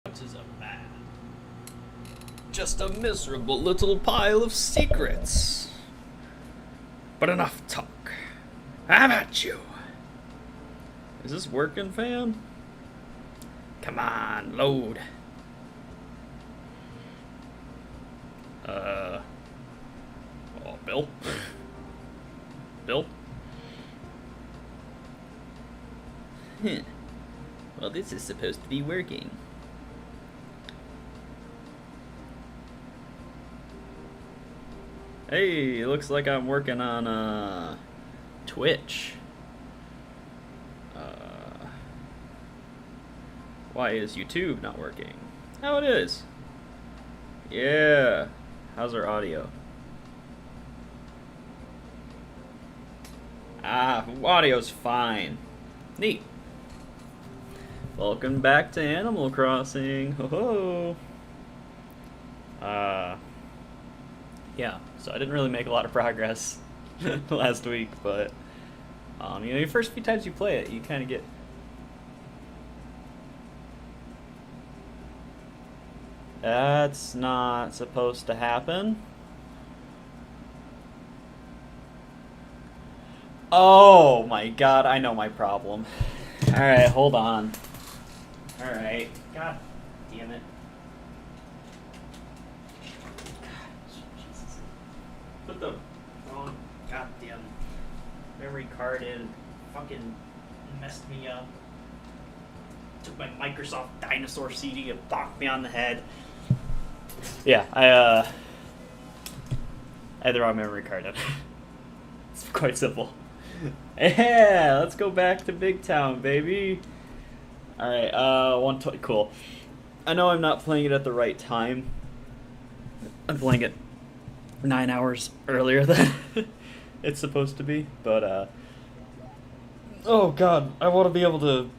Is a man. Just a miserable little pile of secrets. But enough talk. How about you? Is this working, fam? Come on, load. Oh, Bill? Bill? Well, this is supposed to be working. Hey, looks like I'm working on Twitch. Why is YouTube not working? Oh, it is. Yeah. How's our audio? Audio's fine. Neat. Welcome back to Animal Crossing. Ho ho. Yeah, so I didn't really make a lot of progress last week, but your first few times you play it, you kind of get. That's not supposed to happen. Oh my god, I know my problem. Alright, hold on. Alright, god damn it. Put the wrong goddamn memory card in. Fucking messed me up. Took my Microsoft Dinosaur CD and bonked me on the head. Yeah, I had the wrong memory card in. It's quite simple. Yeah, let's go back to Big Town, baby. Alright, cool. I know I'm not playing it at the right time. I'm playing it 9 hours earlier than it's supposed to be, but oh god, I want to be able to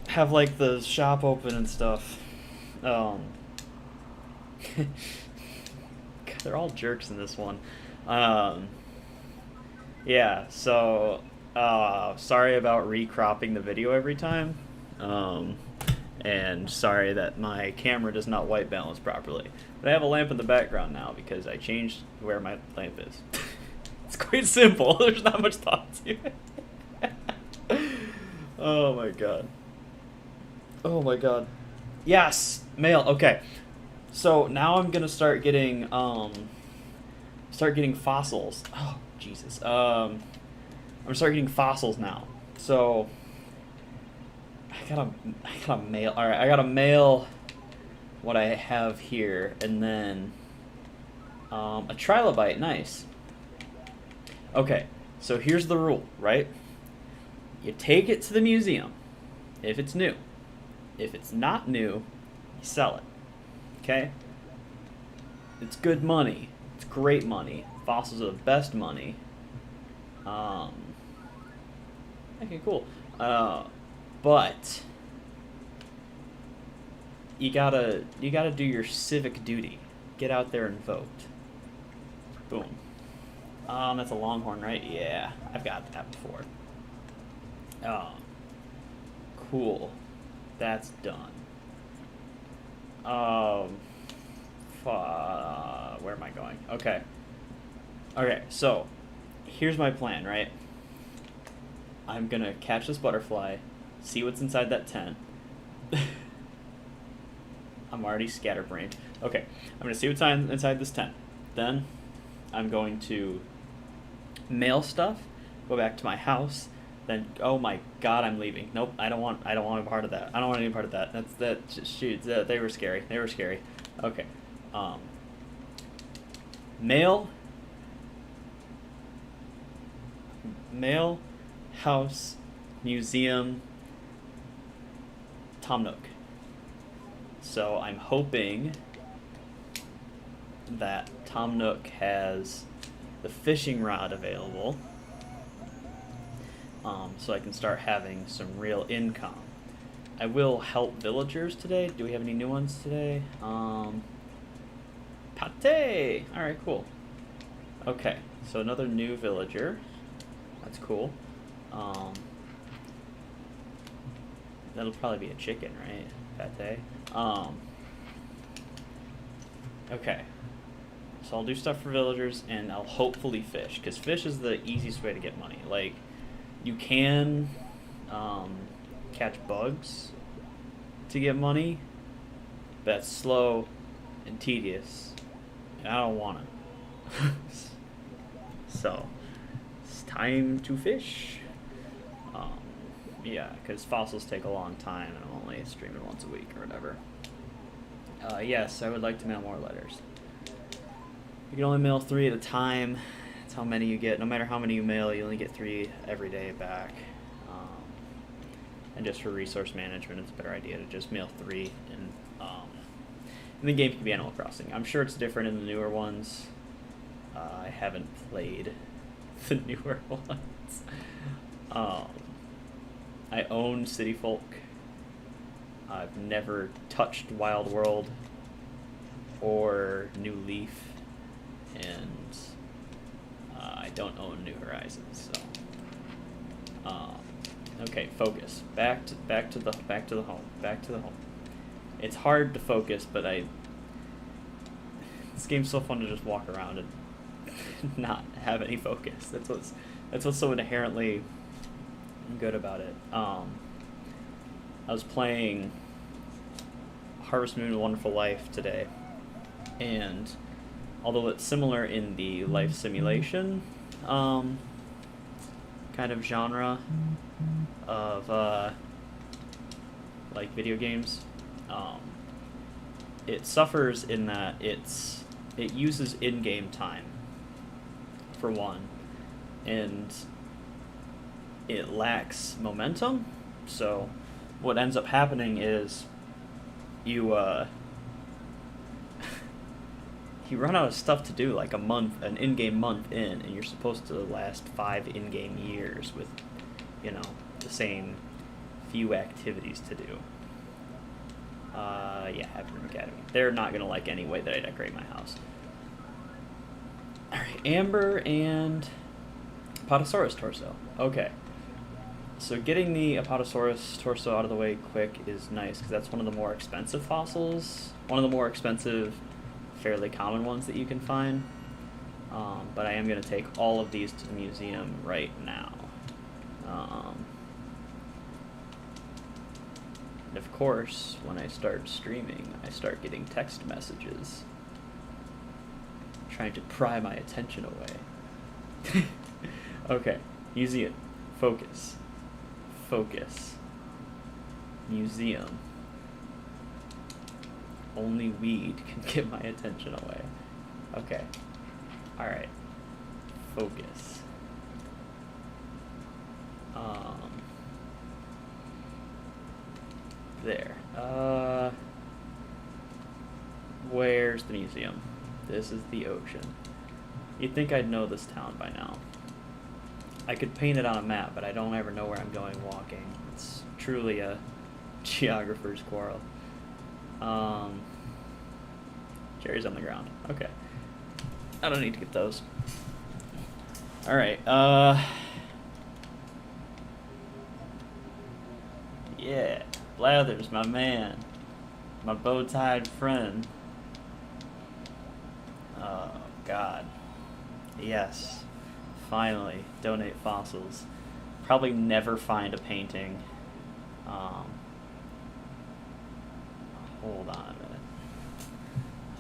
have like the shop open and stuff. God, they're all jerks in this one. Yeah, so sorry about recropping the video every time, and sorry that my camera does not white balance properly. But I have a lamp in the background now because I changed where my lamp is. It's quite simple. There's not much thought to it. Oh my god. Oh my god. Yes! Mail. Okay. So now I'm gonna start getting fossils. Oh Jesus. I'm gonna start getting fossils now. So I gotta mail. All right, I gotta mail what I have here, and then a trilobite. Nice. Okay, so here's the rule, right? You take it to the museum if it's new. If it's not new, you sell it. Okay? It's good money. It's great money. Fossils are the best money. Okay, cool. But you gotta do your civic duty. Get out there and vote. Boom. That's a longhorn, right? Yeah, I've got that before. Cool. That's done. Where am I going? Okay. Okay, so here's my plan, right? I'm gonna catch this butterfly, see what's inside that tent. I'm already scatterbrained. Okay, I'm gonna see what's inside this tent. Then I'm going to mail stuff, go back to my house. Then, oh my god, I'm leaving. Nope, I don't want a part of that. I don't want any part of that. Shoot, they were scary. They were scary. Okay. Mail, house, museum, Tom Nook. So I'm hoping that Tom Nook has the fishing rod available. So I can start having some real income. I will help villagers today. Do we have any new ones today? Pate! Alright, cool. Okay, so another new villager. That's cool. That'll probably be a chicken, right? Pate. Okay. So I'll do stuff for villagers, and I'll hopefully fish, because fish is the easiest way to get money. Like, you can catch bugs to get money, but that's slow and tedious, and I don't want it. So, it's time to fish. Yeah, because fossils take a long time, and I'm only streaming once a week or whatever. Yes, I would like to mail more letters. You can only mail 3 at a time. That's how many you get. No matter how many you mail, you only get 3 every day back. And just for resource management, it's a better idea to just mail 3. And the game can be Animal Crossing. I'm sure it's different in the newer ones. I haven't played the newer ones. I own City Folk. I've never touched Wild World or New Leaf, and I don't own New Horizons. So, okay, focus. Back to the home. It's hard to focus, but this game's so fun to just walk around and not have any focus. That's what's so inherently good about it. I was playing Harvest Moon: A Wonderful Life today, and although it's similar in the life simulation kind of genre of like video games, it suffers in that it uses in-game time for one, and it lacks momentum. So what ends up happening is you you run out of stuff to do like an in-game month in, and you're supposed to last 5 in-game years with, the same few activities to do. Yeah, Happy Room Academy. They're not gonna like any way that I decorate my house. Alright, Amber and Apatosaurus torso. Okay. So getting the Apatosaurus torso out of the way quick is nice, because that's one of the more expensive fossils. One of the more expensive, fairly common ones that you can find. But I am going to take all of these to the museum right now. And of course, when I start streaming, I start getting text messages trying to pry my attention away. Okay, museum. Focus. Museum. Only weed can get my attention away. Okay. Alright. Focus. There. Where's the museum? This is the ocean. You'd think I'd know this town by now. I could paint it on a map, but I don't ever know where I'm going walking. It's truly a geographer's quarrel. Cherries on the ground. Okay. I don't need to get those. Alright, yeah. Blathers, my man. My bow-tied friend. Oh, God. Yes. Finally. Donate fossils. Probably never find a painting. Hold on a minute.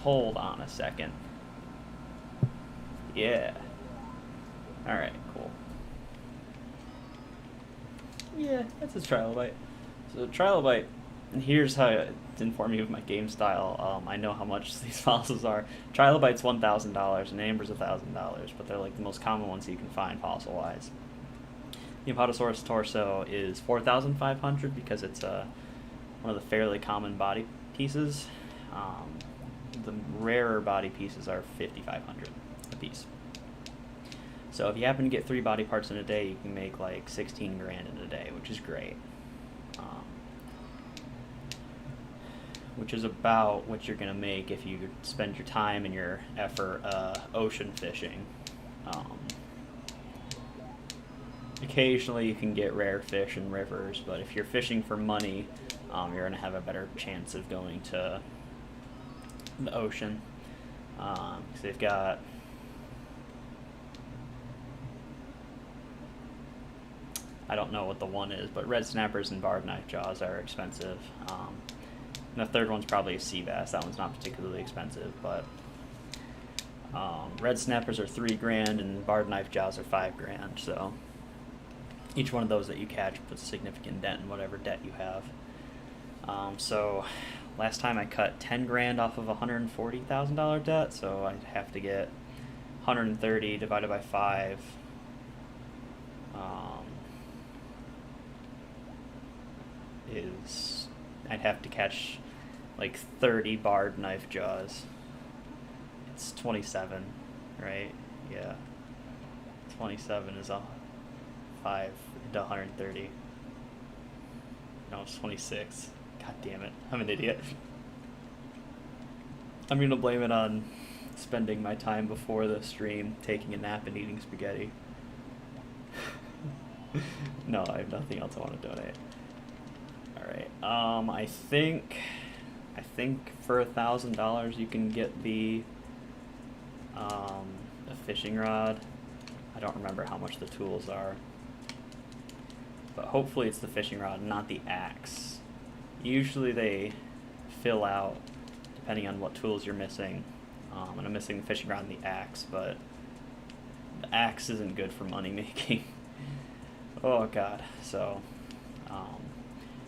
Hold on a second. Yeah. Alright, cool. Yeah, that's a trilobite. So trilobite, and here's how to inform you of my game style. I know how much these fossils are. Trilobite's $1,000 and Amber's $1,000, but they're like the most common ones you can find fossil-wise. The Apatosaurus torso is $4,500 because it's one of the fairly common body pieces. The rarer body pieces are $5,500 a piece. So if you happen to get 3 body parts in a day, you can make like 16 grand in a day, which is great. Which is about what you're going to make if you spend your time and your effort ocean fishing. Occasionally you can get rare fish in rivers, but if you're fishing for money, you're going to have a better chance of going to the ocean. 'Cause they've got... I don't know what the one is, but red snappers and barred knife jaws are expensive. And the third one's probably a sea bass. That one's not particularly expensive, but red snappers are $3,000 and barred knife jaws are $5,000. So each one of those that you catch puts a significant dent in whatever debt you have. So last time I cut $10,000 off of a $140,000 debt, so I'd have to get 130 divided by 5. I'd have to catch like 30 barred knife jaws. It's 27, right? Yeah. 27 is 5 into 130. No, it's 26. God damn it. I'm an idiot. I'm going to blame it on spending my time before the stream taking a nap and eating spaghetti. No, I have nothing else I want to donate. Alright, I think for $1,000 you can get a fishing rod. I don't remember how much the tools are, but hopefully it's the fishing rod, not the axe. Usually they fill out depending on what tools you're missing, and I'm missing the fishing rod and the axe, but the axe isn't good for money making. Oh god, so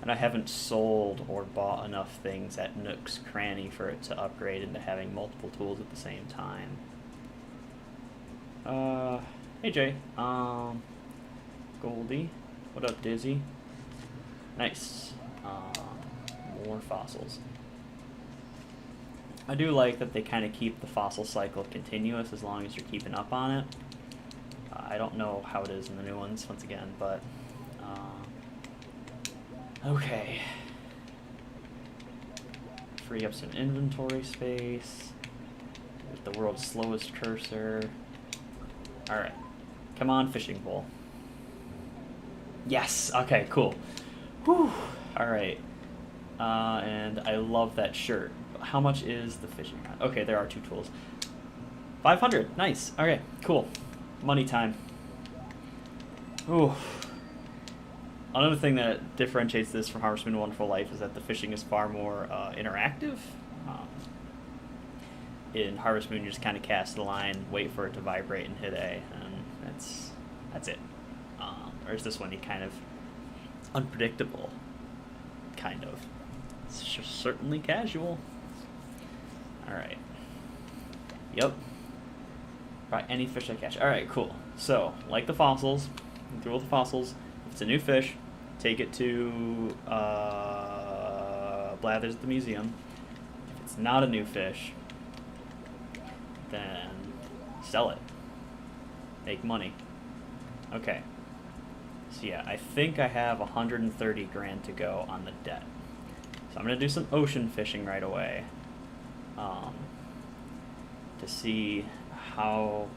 and I haven't sold or bought enough things at Nook's Cranny for it to upgrade into having multiple tools at the same time. Hey Jay. Goldie. What up, Dizzy? Nice. More fossils. I do like that they kind of keep the fossil cycle continuous as long as you're keeping up on it. I don't know how it is in the new ones, once again, but... okay. Free up some inventory space. With the world's slowest cursor. Alright. Come on, fishing pole. Yes! Okay, cool. Whew. Alright. And I love that shirt. How much is the fishing rod? Okay, there are 2 tools. 500! Nice! Okay, cool. Money time. Ooh. Another thing that differentiates this from Harvest Moon Wonderful Life is that the fishing is far more interactive. In Harvest Moon, you just kind of cast the line, wait for it to vibrate, and hit A, and that's it. Whereas this one, you kind of unpredictable, kind of. It's just certainly casual. All right. Yep. Right, any fish I catch. All right, cool. So, like the fossils, through all the fossils. If it's a new fish, take it to Blathers at the museum. If it's not a new fish, then sell it. Make money. Okay. So yeah, I think I have 130 grand to go on the debt. So I'm gonna do some ocean fishing right away, to see how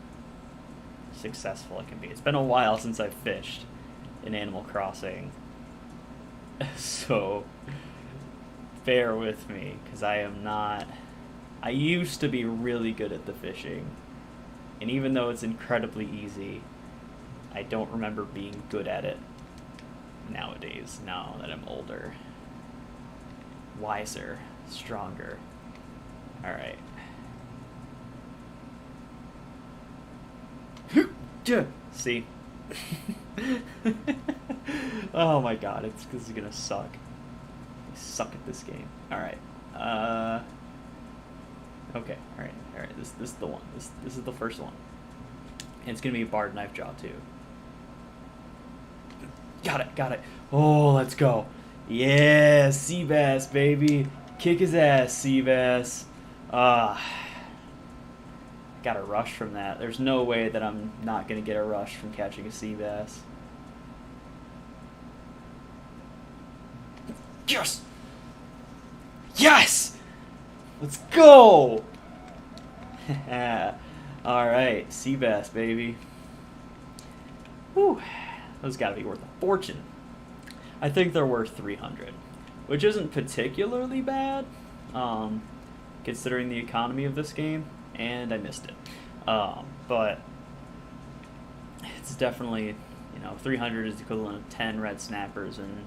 successful it can be. It's been a while since I've fished in Animal Crossing, so bear with me, because I am not... I used to be really good at the fishing, and even though it's incredibly easy, I don't remember being good at it nowadays, now that I'm older. Wiser, stronger. Alright. See? Oh my god, this is gonna suck. I suck at this game. Alright. Okay, alright, this is the one. This is the first one. And it's gonna be a barred knife jaw too. Got it. Oh, let's go. Yeah, sea bass, baby. Kick his ass, sea bass. Got a rush from that. There's no way that I'm not gonna get a rush from catching a sea bass. Yes! Yes! Let's go! Alright, sea bass, baby. Whew. Those gotta be worth a fortune. I think they're worth 300, which isn't particularly bad, considering the economy of this game. and I missed it. But it's definitely, 300 is the equivalent of 10 red snappers and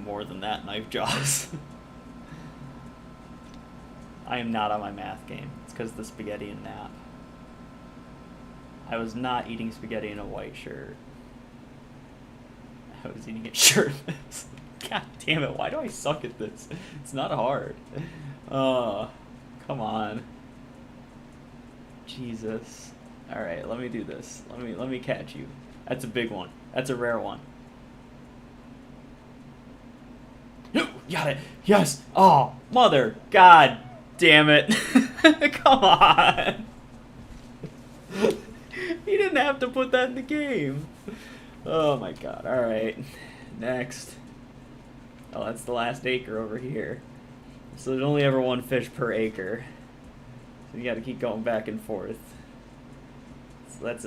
more than that knife jaws. I am not on my math game. It's because of the spaghetti and nap. I was not eating spaghetti in a white shirt. I was eating it shirtless. God damn it, why do I suck at this? It's not hard. Come on. Jesus. Alright, let me do this. Let me catch you. That's a big one. That's a rare one. No, got it. Yes. Oh, mother. God damn it. Come on. He didn't have to put that in the game. Oh my god. Alright. Next. Oh, that's the last acre over here. So there's only ever one fish per acre. So you gotta keep going back and forth. So that's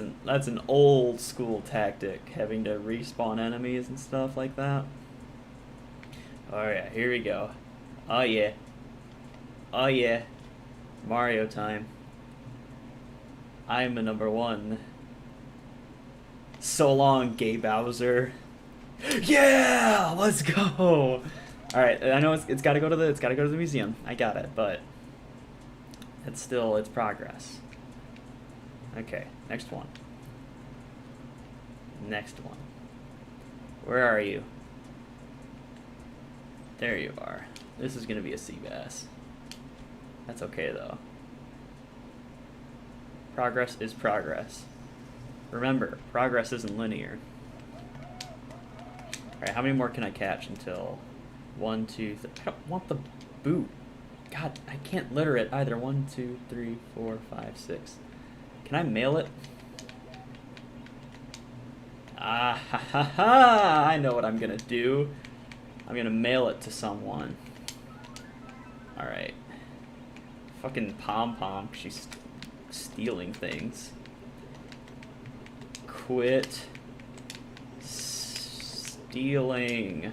an old school tactic, having to respawn enemies and stuff like that. Alright, here we go. Oh yeah. Oh yeah. Mario time. I'm a number one. So long, Gay Bowser. Yeah, let's go. All right, I know it's got to go to the museum. I got it, but it's progress. Okay, next one. Next one. Where are you? There you are. This is gonna be a sea bass. That's okay though. Progress is progress. Remember, progress isn't linear. Alright, how many more can I catch until 1, 2, 3? I don't want the boot. God, I can't litter it either. 1, 2, 3, 4, 5, 6. Can I mail it? Ah, ha, ha, ha! I know what I'm gonna do. I'm gonna mail it to someone. Alright. Fucking pom-pom, she's stealing things. Quit stealing.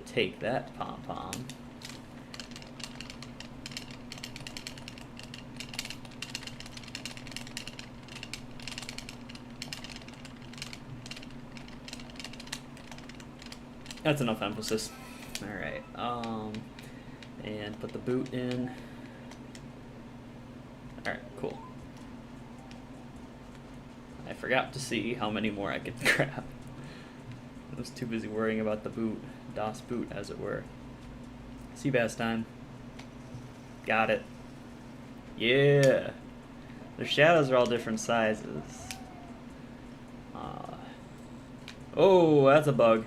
Take that, pom-pom. That's enough emphasis. Alright, and put the boot in. Alright, cool. I forgot to see how many more I could grab. I was too busy worrying about the boot. Das Boot, as it were. Sea bass time. Got it. Yeah! The shadows are all different sizes. Oh, that's a bug.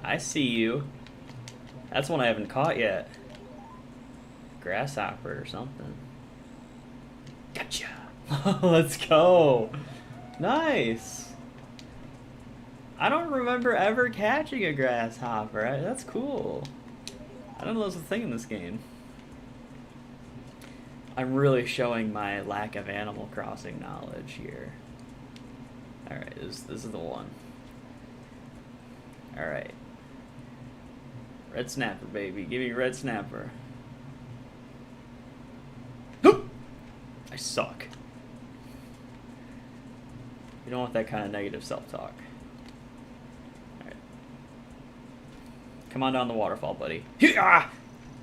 I see you. That's one I haven't caught yet. Grasshopper or something. Gotcha! Let's go! Nice! I don't remember ever catching a grasshopper. That's cool. I don't know there's a thing in this game. I'm really showing my lack of Animal Crossing knowledge here. Alright, this is the one. Alright. Red snapper, baby. Give me red snapper. I suck. You don't want that kind of negative self-talk. Alright. Come on down the waterfall, buddy.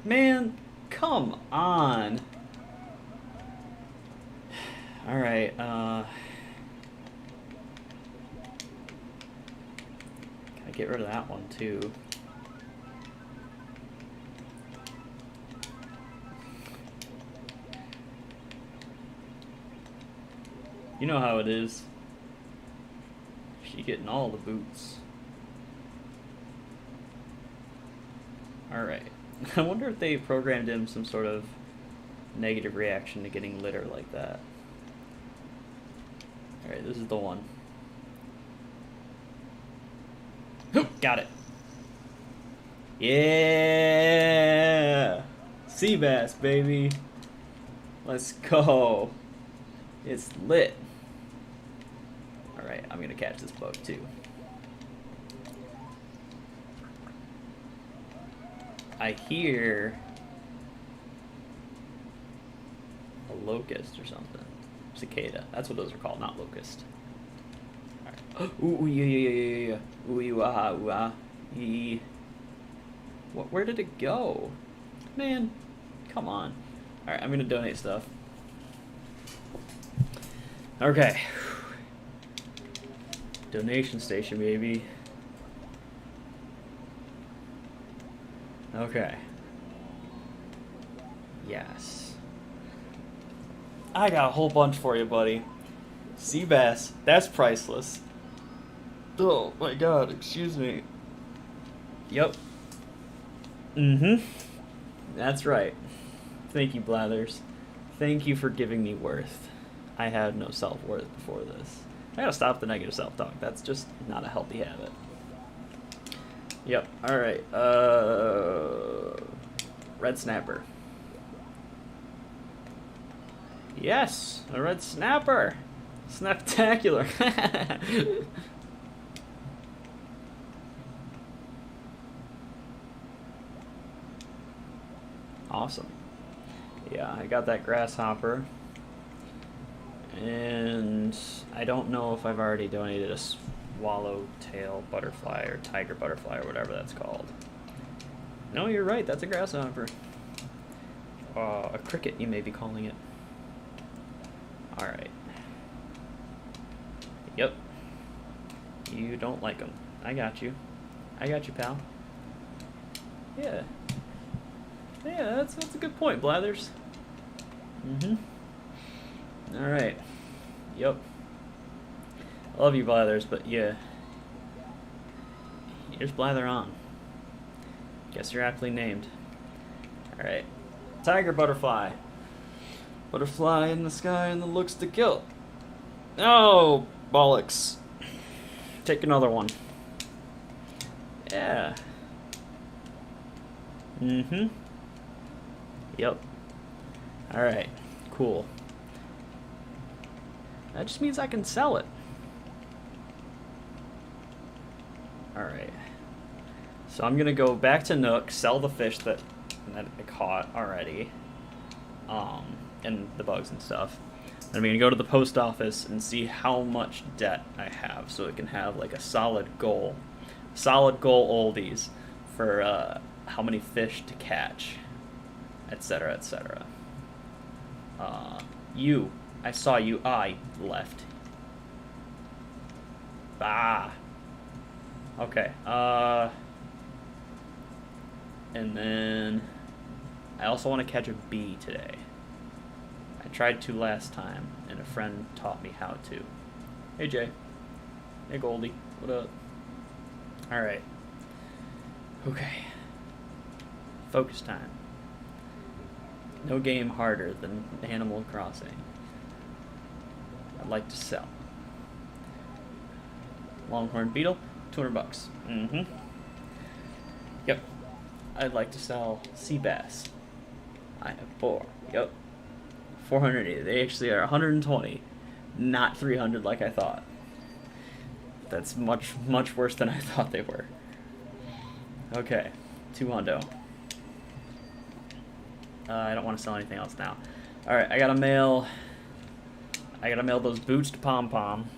Man, come on. Alright, can I get rid of that one, too? You know how it is. She getting all the boots. Alright. I wonder if they programmed him some sort of negative reaction to getting litter like that. Alright, this is the one. Got it. Yeah! Sea bass, baby. Let's go. It's lit. Alright, I'm gonna catch this bug too. I hear a locust or something. Cicada. That's what those are called, not locust. Alright. Ooh, yeah. Ooh, ah. What? Where did it go? Man, come on. Alright, I'm gonna donate stuff. Okay. Donation station, baby. Okay. Yes. I got a whole bunch for you, buddy. Sea bass. That's priceless. Oh my god, excuse me. Yep. Mm-hmm. That's right. Thank you, Blathers. Thank you for giving me worth. I had no self-worth before this. I gotta stop the negative self-talk. That's just not a healthy habit. Yep. Alright. Red snapper. Yes! A red snapper! Snaptacular! Awesome. Yeah, I got that grasshopper. And I don't know if I've already donated a swallowtail butterfly or tiger butterfly or whatever that's called. No, you're right, that's a grasshopper. A cricket, you may be calling it. Alright. Yep. You don't like them. I got you. I got you, pal. Yeah. Yeah, that's a good point, Blathers. Mm-hmm. Alright. Yep. I love you, Blathers, but yeah. Here's Blather on. Guess you're aptly named. Alright. Tiger butterfly. Butterfly in the sky and the looks to kill. Oh, bollocks. Take another one. Yeah. Mm-hmm. Yep. Alright. Cool. That just means I can sell it. Alright. So I'm gonna go back to Nook, sell the fish that I caught already. And the bugs and stuff. And I'm gonna go to the post office and see how much debt I have so it can have like a solid goal. Solid goal oldies for how many fish to catch, etc., etc. I saw you. I left. Bah. Okay. And then I also want to catch a bee today. I tried to last time, and a friend taught me how to. Hey, Jay. Hey, Goldie. What up? All right. Okay. Focus time. No game harder than Animal Crossing. I'd like to sell. Longhorn beetle, $200. Mm-hmm. Yep. I'd like to sell sea bass. I have 4. Yep. 480. They actually are 120, not 300 like I thought. That's much, much worse than I thought they were. Okay. 200. I don't want to sell anything else now. Alright, I gotta mail those boots to Pom Pom.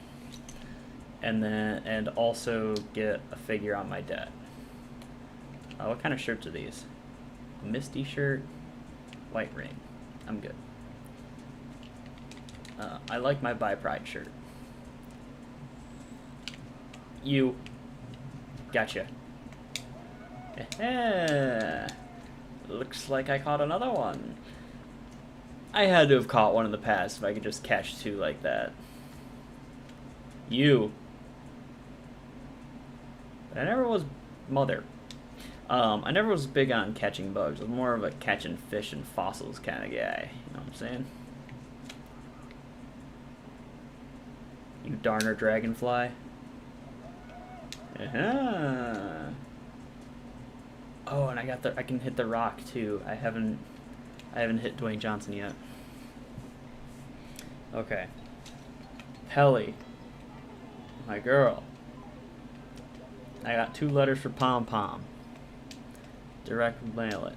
And also get a figure on my debt. What kind of shirts are these? Misty shirt, white ring. I'm good. I like my By Pride shirt. You. Gotcha. Looks like I caught another one. I had to have caught one in the past if I could just catch 2 like that. You. I never was mother. I never was big on catching bugs. I was more of a catching fish and fossils kind of guy. You know what I'm saying? You darner dragonfly. Oh, and I can hit the rock too. I haven't hit Dwayne Johnson yet. Okay. Pelly. My girl. I got 2 letters for Pom Pom. Direct mail it.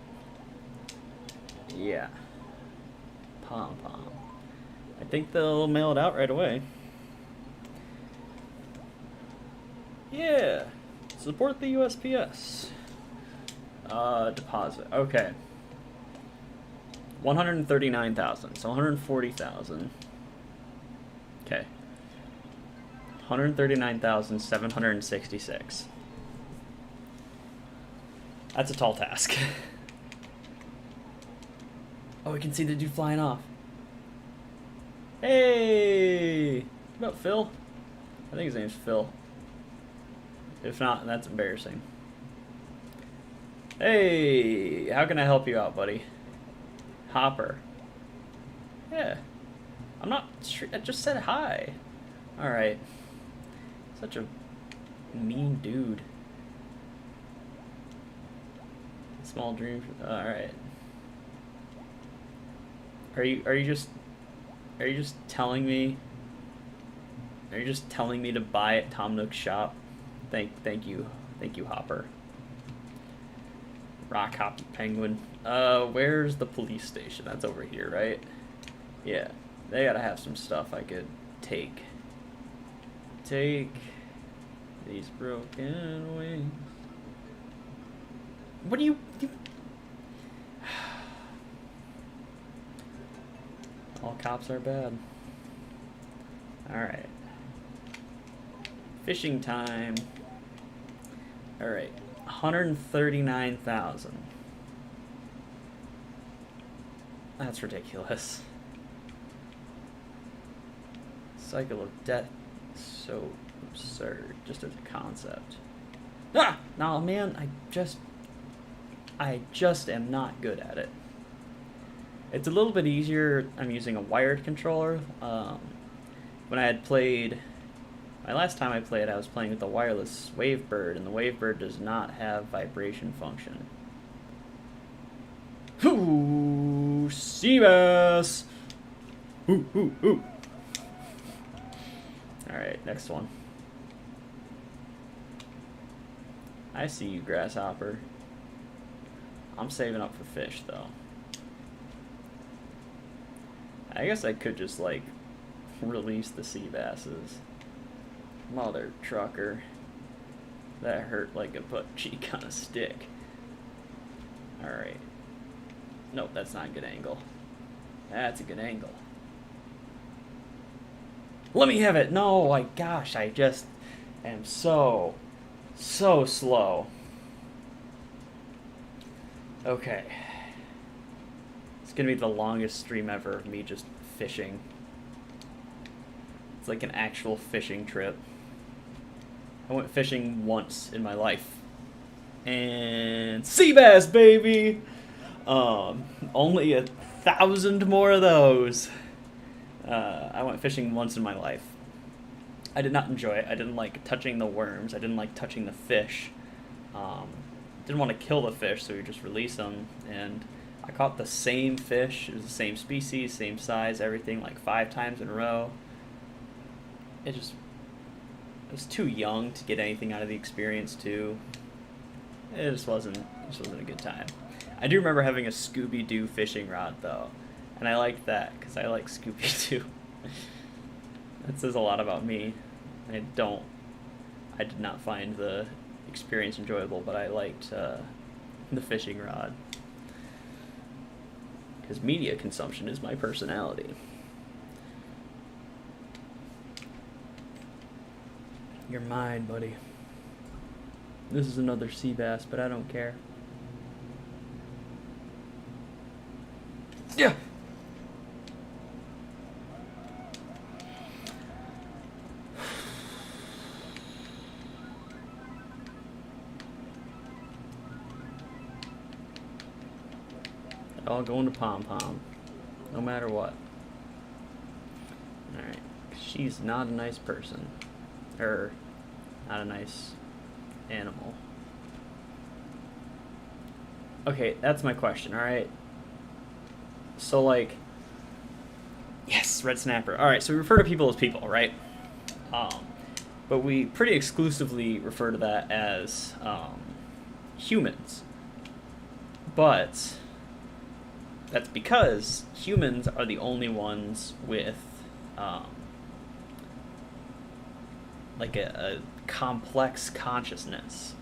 Yeah. Pom pom. I think they'll mail it out right away. Yeah. Support the USPS. Deposit. Okay. 139,000. So 140,000. Okay. 139,766. That's a tall task. Oh, we can see the dude flying off. Hey! What up, Phil? I think his name's Phil. If not, that's embarrassing. Hey! How can I help you out, buddy? Hopper. Yeah. I'm not sure. I just said hi. Alright. Such a mean dude. Small dream. Alright. Are you just telling me? Are you just telling me to buy at Tom Nook's shop? Thank you, Hopper. Rock Hoppy Penguin. Where's the police station? That's over here, right? Yeah, they gotta have some stuff I could take. Take these broken wings. What do you... All cops are bad. Alright. Fishing time. Alright. 139,000. That's ridiculous. Cycle of death. So absurd. Just as a concept. Ah! No, man, I just am not good at it. It's a little bit easier. I'm using a wired controller. When I had played, my last time I played, I was playing with the wireless Wavebird, and the Wavebird does not have vibration function. Ooh, sea bass! Ooh, ooh, ooh. Alright, next one. I see you, grasshopper. I'm saving up for fish, though. I guess I could just, like, release the sea basses. Mother trucker. That hurt like a butt cheek on a stick. Alright. Nope, that's not a good angle. That's a good angle. Let me have it! No, like, gosh, I just am so slow. Okay. It's gonna be the longest stream ever of me just fishing. It's like an actual fishing trip. I went fishing once in my life. And sea bass, baby! Only 1,000 more of those. I went fishing once in my life. I did not enjoy it. I didn't like touching the worms. I didn't like touching the fish. Didn't want to kill the fish, so we just release them. And I caught the same fish. It was the same species, same size, everything, like 5 times in a row. I was too young to get anything out of the experience, too. It just wasn't a good time. I do remember having a Scooby-Doo fishing rod, though. And I liked that, because I like Scooby-Doo. That says a lot about me. I did not find the experience enjoyable, but I liked the fishing rod. Because media consumption is my personality. You're mine, buddy. This is another sea bass, but I don't care. Yeah. All going to Pom Pom, no matter what. Alright, she's not a nice person. Or, not a nice animal. Okay, that's my question, alright? So, like, yes, red snapper. Alright, so we refer to people as people, right? But we pretty exclusively refer to that as humans. But that's because humans are the only ones with like a complex consciousness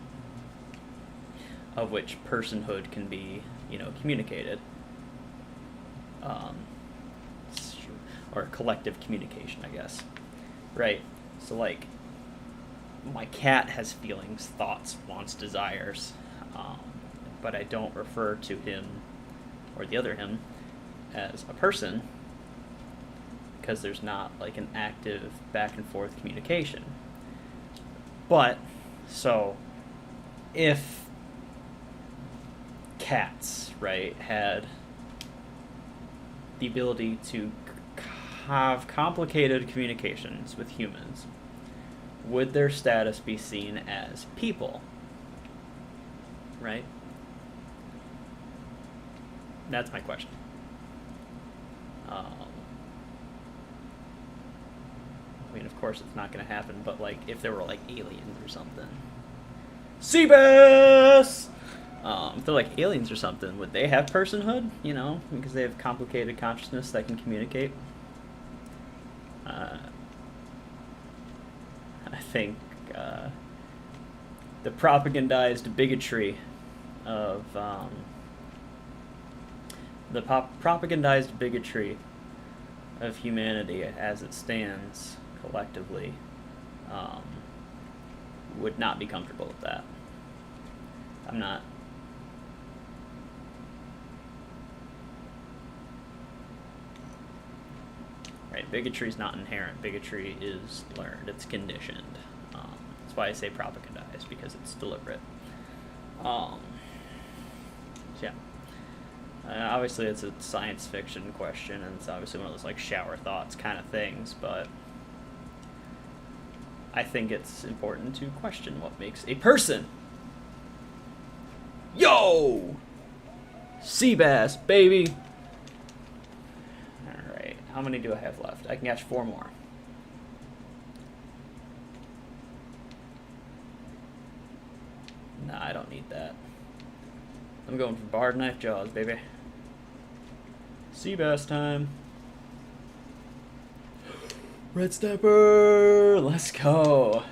of which personhood can be, communicated. Or collective communication, I guess. Right? So, like, my cat has feelings, thoughts, wants, desires, but I don't refer to him or the other him as a person because there's not, like, an active back and forth communication. But, so, if cats, right, had the ability to have complicated communications with humans, would their status be seen as people? Right? That's my question. I mean, of course it's not going to happen, but, like, if there were, like, aliens or something. Seabass! If they're, like, aliens or something, would they have personhood? Because they have complicated consciousness that can communicate? I think the propagandized bigotry of humanity as it stands collectively would not be comfortable with that. I'm not. Right, bigotry is not inherent. Bigotry is learned. It's conditioned. That's why I say propagandized, because it's deliberate. So yeah. Obviously, it's a science fiction question, and it's obviously one of those, like, shower thoughts kind of things, but I think it's important to question what makes a person. Yo! Sea bass, baby! Alright, how many do I have left? I can catch 4 more. Nah, I don't need that. I'm going for barred knife jaws, baby. Sea bass time. Red snapper! Let's go.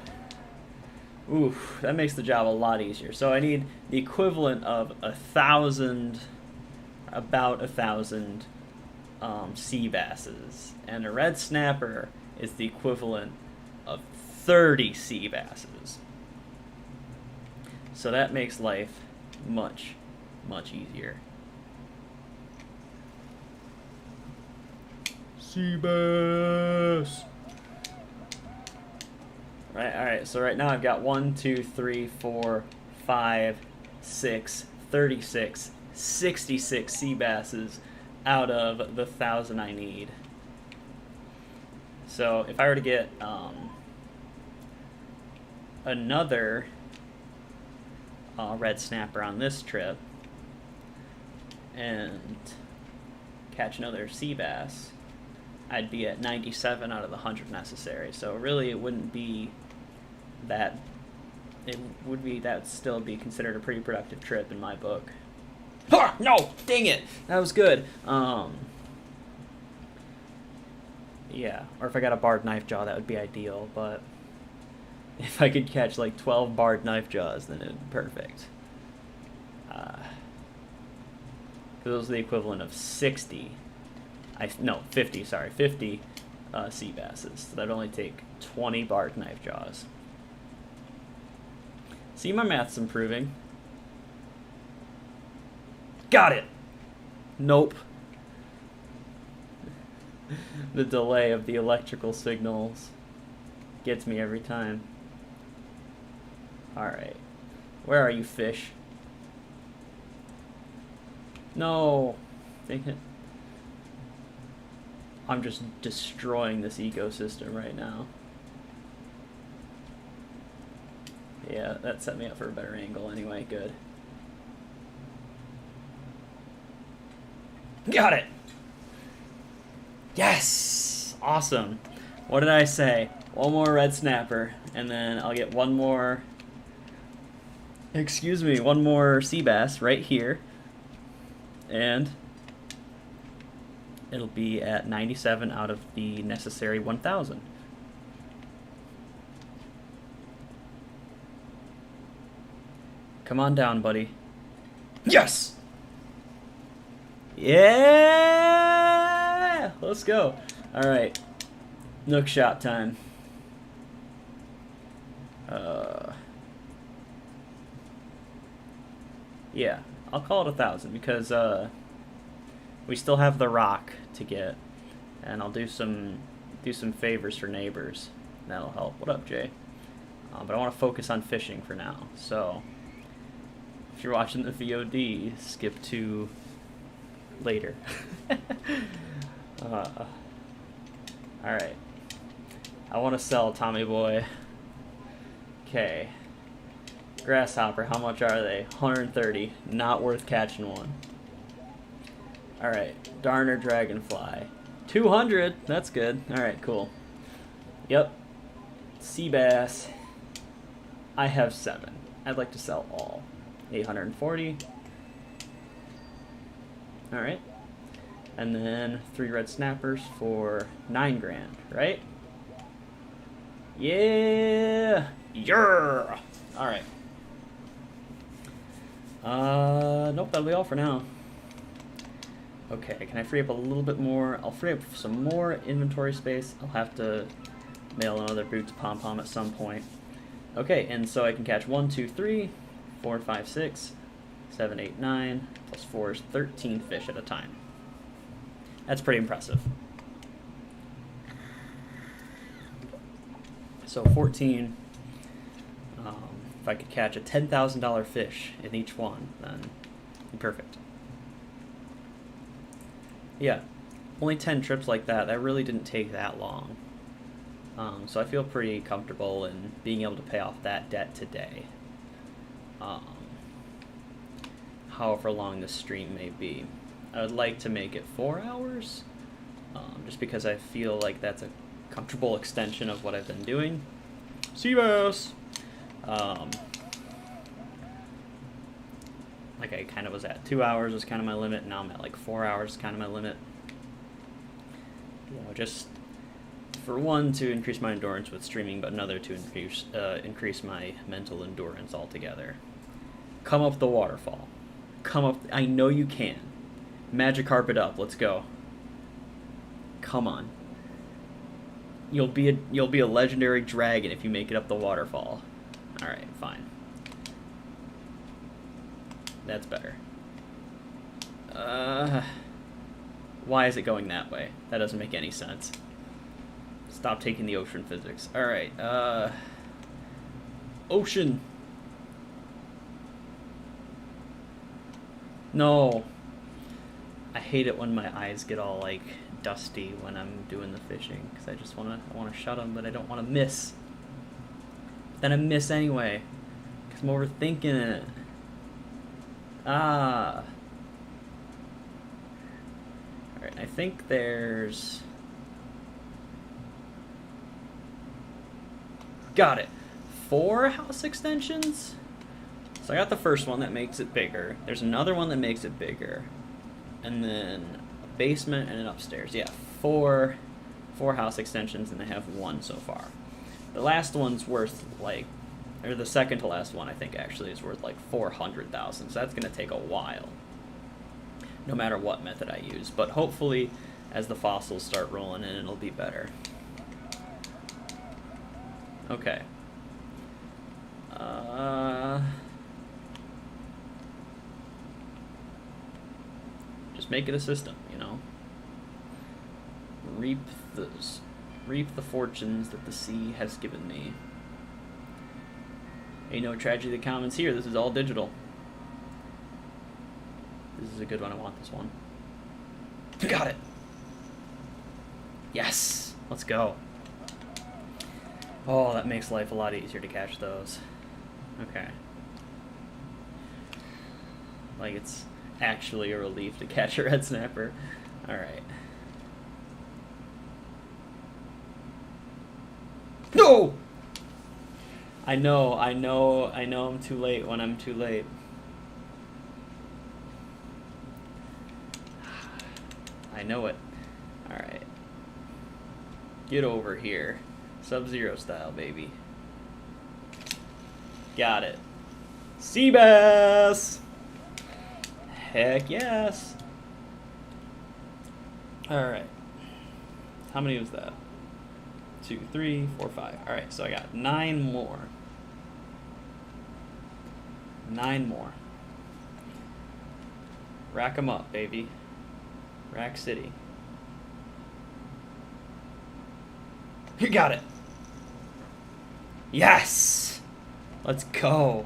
Oof, that makes the job a lot easier. So I need the equivalent of 1,000, about 1,000 sea basses. And a red snapper is the equivalent of 30 sea basses. So that makes life much, much easier. Sea bass! Alright, so right now I've got 1, 2, 3, 4, 5, 6, 36, 66 sea basses out of the 1,000 I need. So if I were to get another red snapper on this trip and catch another sea bass, I'd be at 97 out of the 100 necessary. So really it wouldn't be that, that would still be considered a pretty productive trip in my book. Ha! No! Dang it! That was good. Yeah, or if I got a barred knife jaw, that would be ideal, but if I could catch like 12 barred knife jaws, then it'd be perfect. Those are the equivalent of 50 sea basses. So that'd only take 20 barred knife jaws. See, my math's improving. Got it! Nope. The delay of the electrical signals gets me every time. Alright. Where are you, fish? No! Dang it. I'm just destroying this ecosystem right now. Yeah, that set me up for a better angle anyway. Good. Got it! Yes! Awesome. What did I say? One more red snapper, and then I'll get one more... one more sea bass right here. And it'll be at 97 out of the necessary 1,000. Come on down, buddy. Yes! Yeah! Let's go. Alright. Nook shot time. Yeah, I'll call it 1,000 because we still have the rock to get, and I'll do some favors for neighbors. That'll help. What up, Jay? But I want to focus on fishing for now. So if you're watching the VOD, skip to later. All right. I want to sell Tommy Boy. Okay. Grasshopper, how much are they? 130. Not worth catching one. Alright. Darner Dragonfly. 200. That's good. Alright, cool. Yep. Sea bass. I have 7. I'd like to sell all. 840. Alright. And then 3 red snappers for 9 grand, right? Yeah! Yeah! Alright. Nope, that'll be all for now. Okay, can I free up a little bit more? I'll free up some more inventory space. I'll have to mail another Boots Pom-Pom at some point. Okay, and so I can catch 1, 2, 3, 4, 5, 6, 7, 8, 9, plus 4 is 13 fish at a time. That's pretty impressive. So 14, if I could catch a $10,000 fish in each one, then it'd be perfect. Yeah, only 10 trips like that, that really didn't take that long. So I feel pretty comfortable in being able to pay off that debt today. However long this stream may be. I would like to make it 4 hours, just because I feel like that's a comfortable extension of what I've been doing. Seabass! Like I kind of was at 2 hours was kind of my limit, now I'm at like 4 hours kind of my limit. You know, just for one, to increase my endurance with streaming, but another to increase my mental endurance altogether. Come up the waterfall. Come up, I know you can. Magic carpet up, let's go. Come on. You'll be a legendary dragon if you make it up the waterfall. Alright, fine. That's better. Why is it going that way? That doesn't make any sense. Stop taking the ocean physics. Alright, ocean. No. I hate it when my eyes get all like dusty when I'm doing the fishing because I just want to shut them, but I don't want to miss. Then I miss anyway because I'm overthinking it. Ah. Alright, I think there's... Got it. 4 house extensions? So I got the first one that makes it bigger. There's another one that makes it bigger. And then a basement and an upstairs. Yeah, four house extensions, and I have 1 so far. The last one's worth like, or the second to last one I think actually is worth like 400,000. So that's gonna take a while, no matter what method I use. But hopefully, as the fossils start rolling in, it'll be better. Okay. Just make it a system, you know. Reap the fortunes that the sea has given me. Ain't no tragedy that commons here. This is all digital. This is a good one. I want this one. Got it. Yes. Let's go. Oh, that makes life a lot easier to catch those. Okay. Like it's actually a relief to catch a red snapper. Alright. No! I know I'm too late when I'm too late. I know it. Alright. Get over here. Sub-Zero style, baby. Got it. Sea bass! Heck yes! Alright. How many was that? 2, 3, 4, 5. Alright, so I got 9 more. 9 more. Rack 'em up, baby. Rack City. You got it! Yes! Let's go!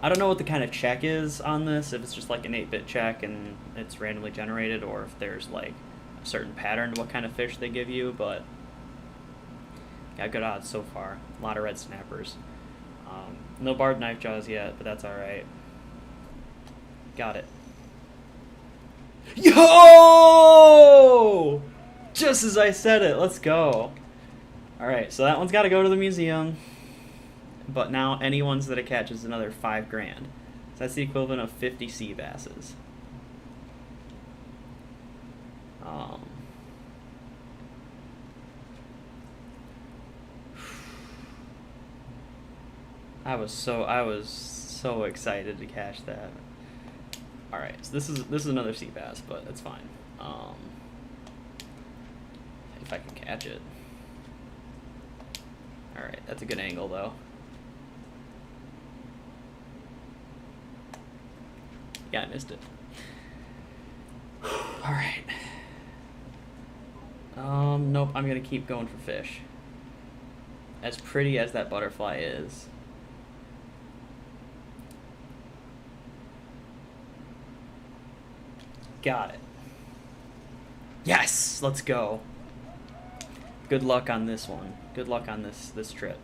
I don't know what the kind of check is on this, if it's just like an 8-bit check and it's randomly generated, or if there's like a certain pattern to what kind of fish they give you, but got good odds so far. A lot of red snappers. No barred knife jaws yet, but that's alright. Got it. Yo! Just as I said it, let's go. Alright, so that one's got to go to the museum. But now any ones that it catches is another 5 grand. So that's the equivalent of 50 sea basses. I was so excited to catch that. All right, so this is another sea bass, but it's fine. If I can catch it. All right, that's a good angle though. Yeah, I missed it. All right. Nope, I'm gonna keep going for fish. As pretty as that butterfly is. Got it. Yes, let's go. Good luck on this one. Good luck on this trip.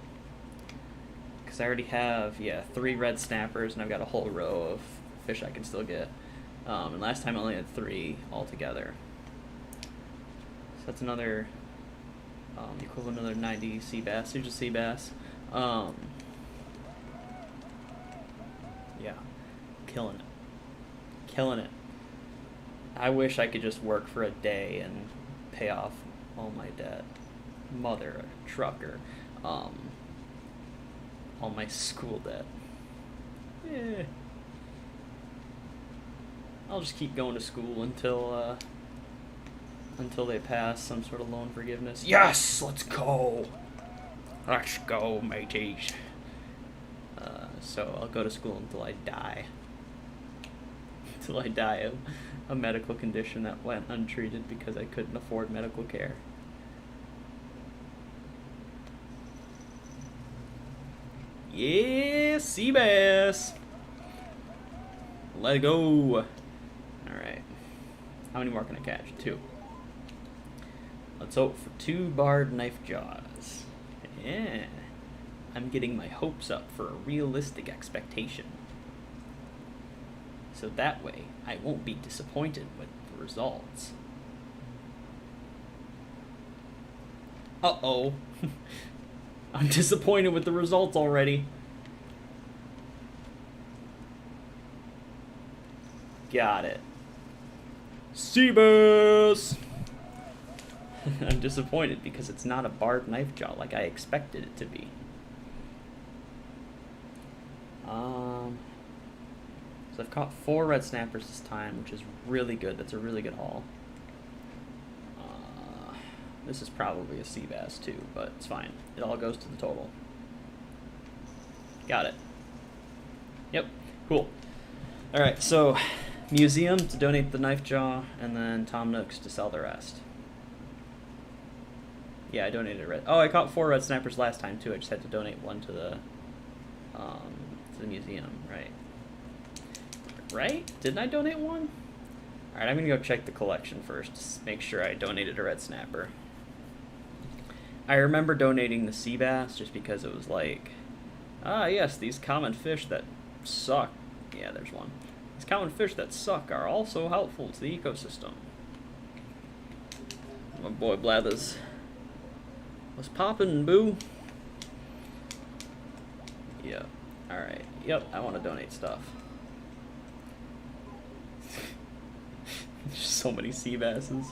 Because I already have, yeah, 3 red snappers, and I've got a whole row of fish I can still get. And last time I only had 3 altogether. So that's another, equivalent of another 90 sea bass. Here's a sea bass. Yeah. Killing it. Killing it. I wish I could just work for a day and pay off all my debt. Mother trucker. All my school debt. Yeah. I'll just keep going to school until they pass some sort of loan forgiveness. Yes! Let's go! Let's go, mateys. So I'll go to school until I die. Until I die of a medical condition that went untreated because I couldn't afford medical care. Yeah, sea bass! Let go! Alright. How many more can I catch? 2. Let's hope for 2 barred knife jaws. Yeah. I'm getting my hopes up for a realistic expectation. So that way, I won't be disappointed with the results. Uh-oh. I'm disappointed with the results already. Got it. Sea bass! I'm disappointed because it's not a barred knife jaw like I expected it to be. So I've caught 4 red snappers this time, which is really good. That's a really good haul. This is probably a sea bass too, but it's fine. It all goes to the total. Got it. Yep, cool. Alright, so museum to donate the knife jaw, and then Tom Nook's to sell the rest. Yeah, I donated red. Oh, I caught 4 red snappers last time too. I just had to donate 1 to the museum, right? Right? Didn't I donate 1? Alright, I'm gonna go check the collection first to make sure I donated a red snapper. I remember donating the sea bass just because it was like, ah yes, these common fish that suck. Yeah, there's one. These common fish that suck are also helpful to the ecosystem. My boy Blathers was poppin', boo. Yeah. Alright. Yep, I want to donate stuff. There's so many sea basses.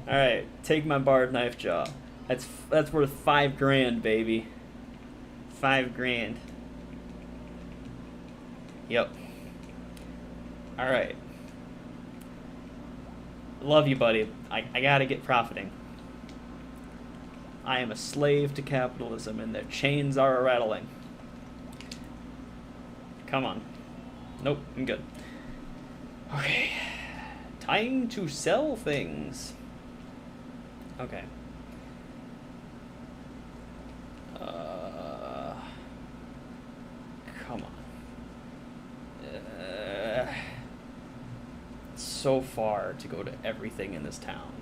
All right, take my barred knife jaw. That's worth 5 grand, baby. 5 grand. Yep. All right. Love you, buddy. I gotta get profiting. I am a slave to capitalism, and their chains are rattling. Come on. Nope, I'm good. Okay. Time to sell things. Okay. Come on. It's so far to go to everything in this town.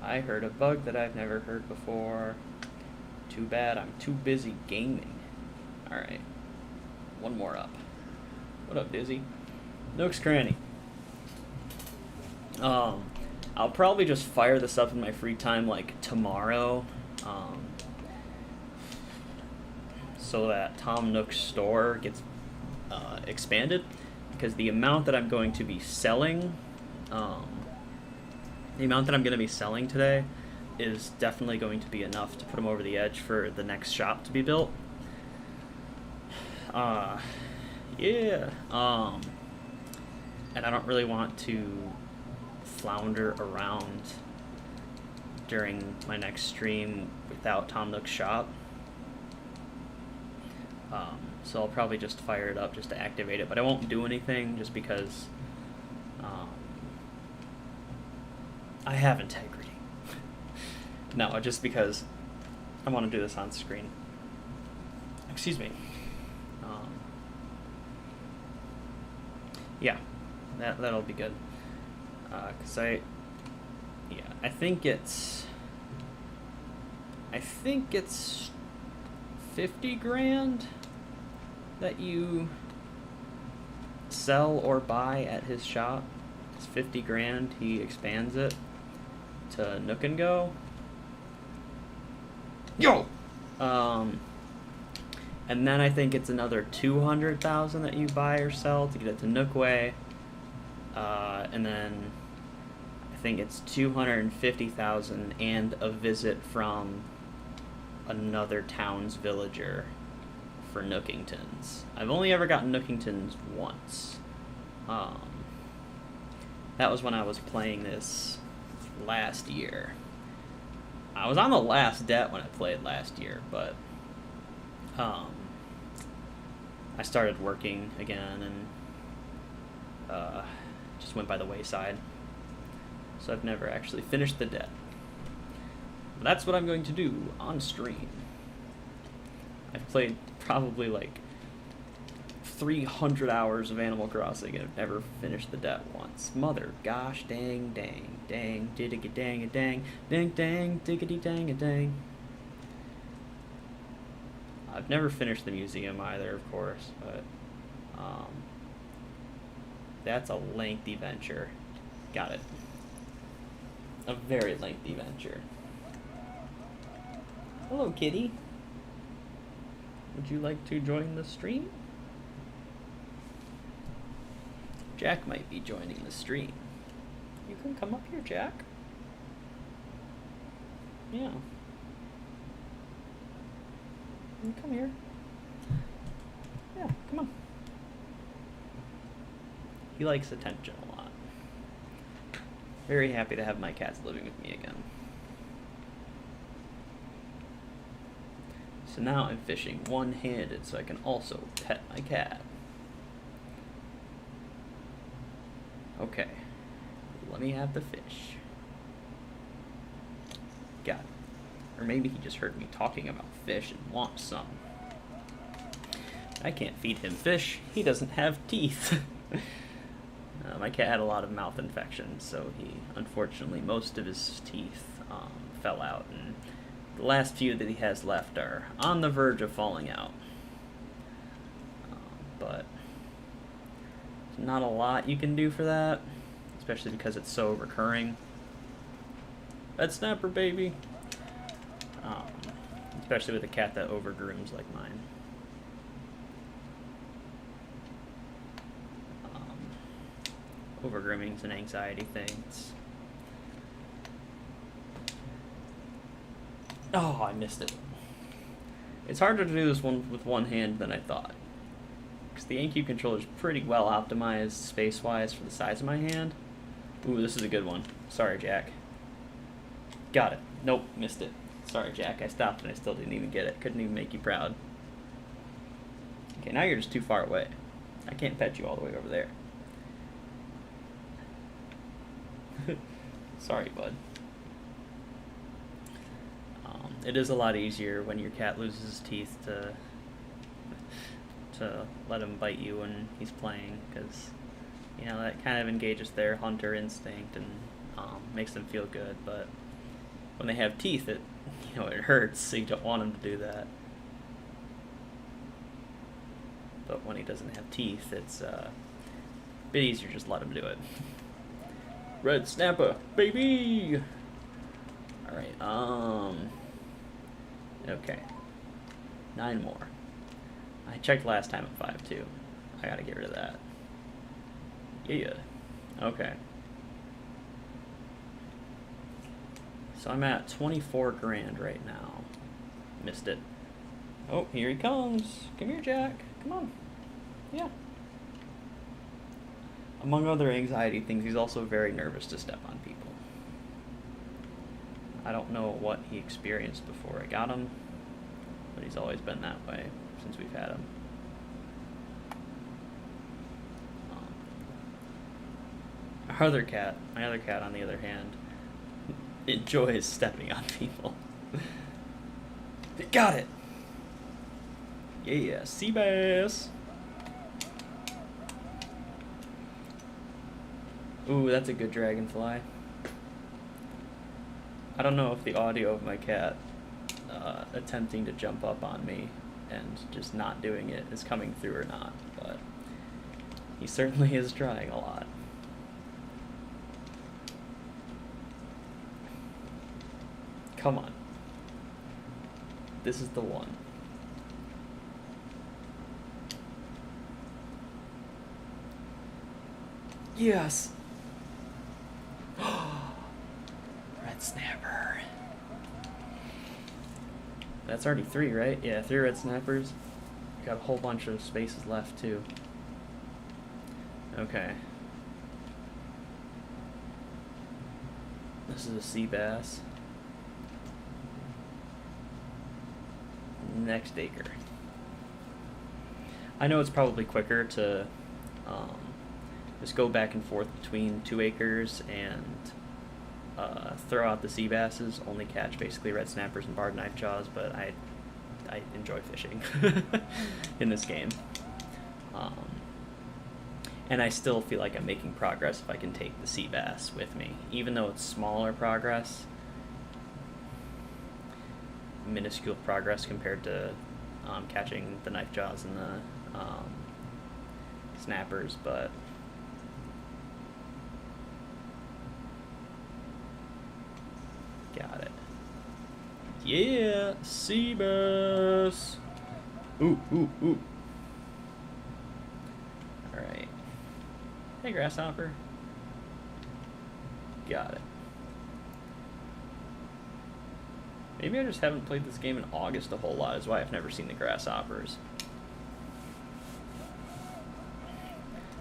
I heard a bug that I've never heard before. Too bad I'm too busy gaming. Alright. One more up. What up, Dizzy? Nook's Cranny. I'll probably just fire this up in my free time, like, tomorrow. So that Tom Nook's store gets expanded. Because the amount that I'm going to be selling... the amount that I'm going to be selling today is definitely going to be enough to put him over the edge for the next shop to be built. Yeah. And I don't really want to flounder around during my next stream without Tom Nook's shop. So I'll probably just fire it up just to activate it, but I won't do anything just because I have integrity. No, just because I want to do this on screen. Excuse me. Yeah, that'll be good. 'Cause I think it's 50 grand that you sell or buy at his shop. It's 50 grand. He expands it to Nook and Go. Yo. And then I think it's another 200,000 that you buy or sell to get it to Nookway. And then I think it's 250,000 and a visit from another town's villager for Nookingtons. I've only ever gotten Nookingtons once. That was when I was playing this last year. I was on the last debt when I played last year, but I started working again and just went by the wayside. So I've never actually finished the debt. But that's what I'm going to do on stream. I've played probably like 300 hours of Animal Crossing and I've never finished the debt once. Mother gosh dang dang dang diggity dang a dang dang dang diggity dang a dang. I've never finished the museum either, of course, but that's a lengthy venture. Got it. A very lengthy venture. Hello, kitty. Would you like to join the stream? Jack might be joining the stream. You can come up here, Jack. Yeah. You come here. Yeah, come on. He likes attention a lot. Very happy to have my cats living with me again. So now I'm fishing one-handed so I can also pet my cat. Okay. Let me have the fish. Got it. Or maybe he just heard me talking about fish and wants some. I can't feed him fish. He doesn't have teeth. My cat had a lot of mouth infections, so unfortunately, most of his teeth fell out, and the last few that he has left are on the verge of falling out. But there's not a lot you can do for that, especially because it's so recurring. Red snapper, baby. Especially with a cat that overgrooms like mine. over grooming's an anxiety thing. Oh, I missed it. It's harder to do this one with one hand than I thought. Because the GameCube controller is pretty well optimized space-wise for the size of my hand. Ooh, this is a good one. Sorry, Jack. Got it. Nope, missed it. Sorry, Jack. I stopped and I still didn't even get it. Couldn't even make you proud. Okay, now you're just too far away. I can't pet you all the way over there. Sorry, bud. It is a lot easier when your cat loses his teeth to let him bite you when he's playing, because you know that kind of engages their hunter instinct and makes them feel good. But when they have teeth, it hurts, so you don't want them to do that. But when he doesn't have teeth, it's a bit easier, just let him do it. Red snapper, baby! Alright, okay. 9 more. I checked last time at 5 too. I gotta get rid of that. Yeah. Okay. So I'm at 24 grand right now. Missed it. Oh, here he comes. Come here, Jack. Come on. Yeah. Among other anxiety things, he's also very nervous to step on people. I don't know what he experienced before I got him, but he's always been that way since we've had him. My other cat, on the other hand, enjoys stepping on people. Got it! Yeah, sea bass! Ooh, that's a good dragonfly. I don't know if the audio of my cat attempting to jump up on me and just not doing it is coming through or not, but he certainly is trying a lot. Come on. This is the one. Yes! Red snapper. That's already 3, right? Yeah, 3 red snappers. Got a whole bunch of spaces left, too. Okay. This is a sea bass. Next acre. I know it's probably quicker to just go back and forth between 2 acres and throw out the sea basses, only catch basically red snappers and barred knife jaws, but I enjoy fishing in this game. And I still feel like I'm making progress if I can take the sea bass with me, even though it's smaller progress, minuscule progress compared to catching the knife jaws and the snappers, but got it. Yeah, sea bass. Ooh, ooh, ooh. All right. Hey, grasshopper. Got it. Maybe I just haven't played this game in August a whole lot, is why I've never seen the grasshoppers.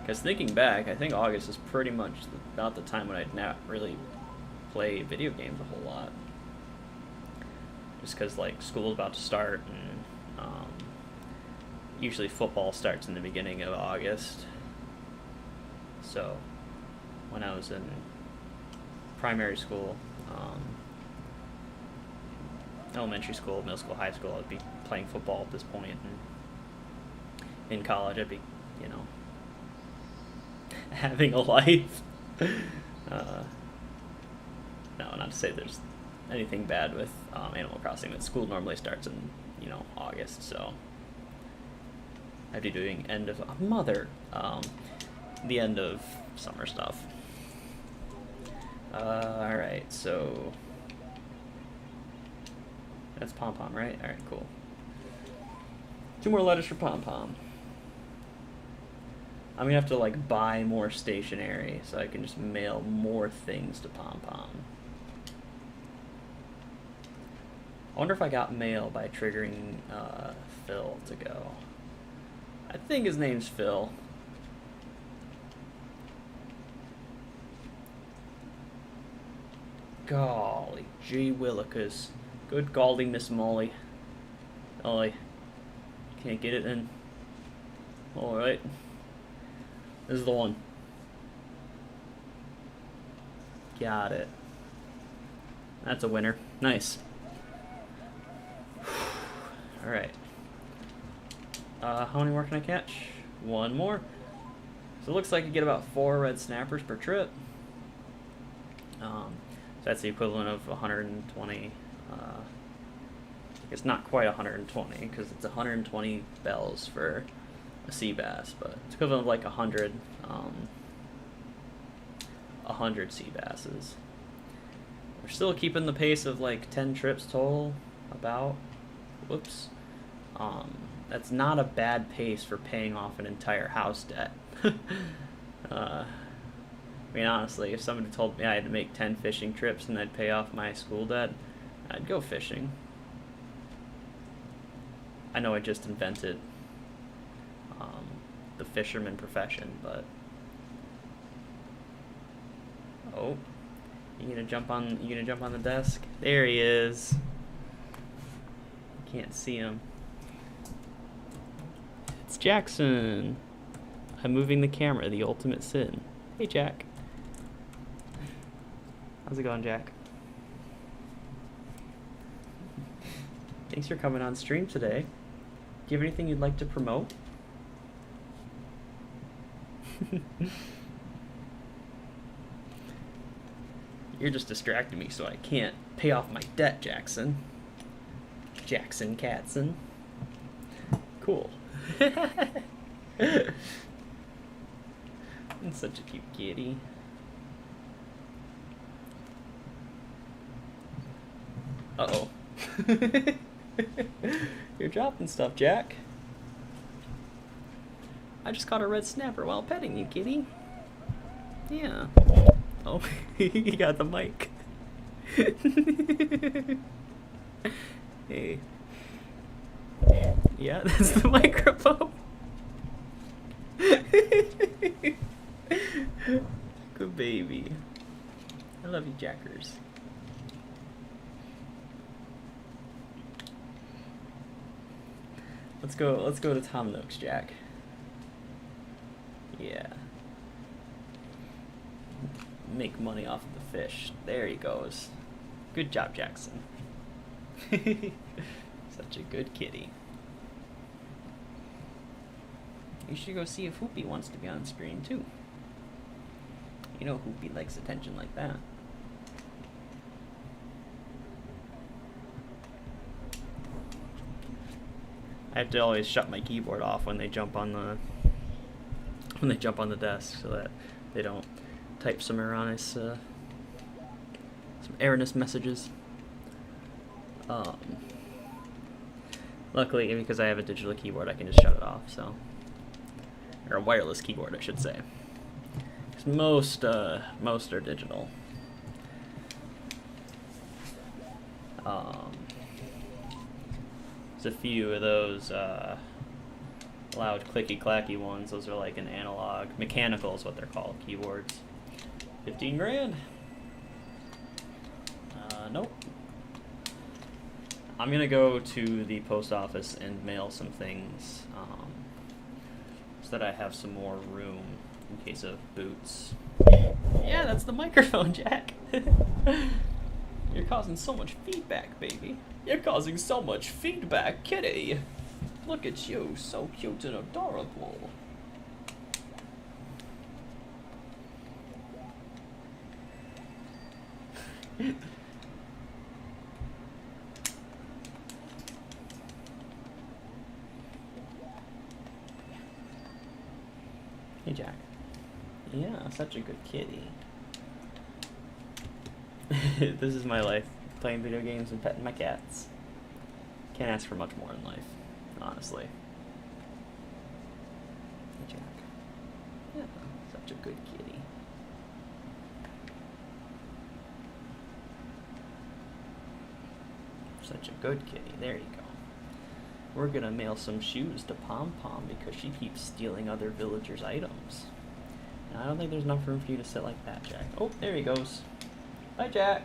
Because thinking back, I think August is pretty much about the time when I'd not really play video games a whole lot. Just because, like, school's about to start, and usually football starts in the beginning of August. So, when I was in primary school, elementary school, middle school, high school, I'd be playing football at this point, and in college I'd be, having a life. No, not to say there's anything bad with Animal Crossing, but school normally starts in, August, so I'd be doing the end of summer stuff. Alright, so that's Pom Pom, right? Alright, cool. 2 more letters for Pom Pom. I'm gonna have to like buy more stationery so I can just mail more things to Pom Pom. I wonder if I got mail by triggering Phil to go. I think his name's Phil. Golly gee willikers. Good golly, Miss Molly. Ollie. Can't get it then. Alright. This is the one. Got it. That's a winner. Nice. Alright. How many more can I catch? One more. So it looks like you get about 4 red snappers per trip. So that's the equivalent of 120. It's not quite 120 because it's 120 bells for a sea bass, but it's equivalent of like 100 sea basses. We're still keeping the pace of like 10 trips total, about. Whoops. That's not a bad pace for paying off an entire house debt. I mean, honestly, if somebody told me I had to make 10 fishing trips and I'd pay off my school debt, I'd go fishing. I know I just invented the fisherman profession, but oh, you gonna jump on the desk? There he is. Can't see him. It's Jackson. I'm moving the camera, the ultimate sin. Hey, Jack. How's it going, Jack? Thanks for coming on stream today. Do you have anything you'd like to promote? You're just distracting me so I can't pay off my debt, Jackson. Jackson Katzen. Cool. It's such a cute kitty. Uh-oh. You're dropping stuff, Jack. I just caught a red snapper while petting you, kitty. Yeah. Oh, he got the mic. Hey. Yeah, that's the microphone. Good baby. I love you, Jackers. Let's go to Tom Nook's, Jack. Yeah. Make money off of the fish. There he goes. Good job, Jackson. Such a good kitty. You should go see if Hoopy wants to be on screen too. You know Hoopy likes attention like that. I have to always shut my keyboard off when they jump on the desk so that they don't type some erroneous messages. Luckily, because I have a digital keyboard, I can just shut it off. So, or a wireless keyboard, I should say. Because most are digital. There's a few of those loud clicky clacky ones. Those are like an analog, mechanical is what they're called, keyboards. 15 grand. Nope. I'm gonna go to the post office and mail some things so that I have some more room in case of boots. Yeah, that's the microphone, Jack. You're causing so much feedback, baby. You're causing so much feedback, kitty. Look at you, so cute and adorable. Hey, Jack. Yeah, such a good kitty. This is my life, playing video games and petting my cats. Can't ask for much more in life, honestly. Hey, Jack. Such a good kitty. Such a good kitty. There you go. We're gonna mail some shoes to Pom Pom because she keeps stealing other villagers' items. Now, I don't think there's enough room for you to sit like that, Jack. Oh, there he goes. Bye, Jack.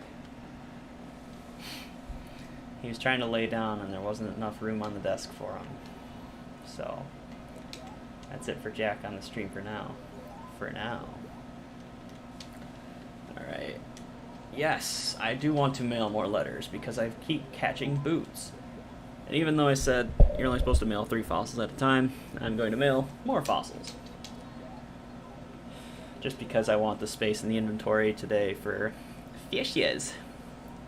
He was trying to lay down and there wasn't enough room on the desk for him. So, that's it for Jack on the stream for now. Alright. Yes, I do want to mail more letters because I keep catching boots. And even though I said you're only supposed to mail 3 fossils at a time, I'm going to mail more fossils. Just because I want the space in the inventory today for fishes.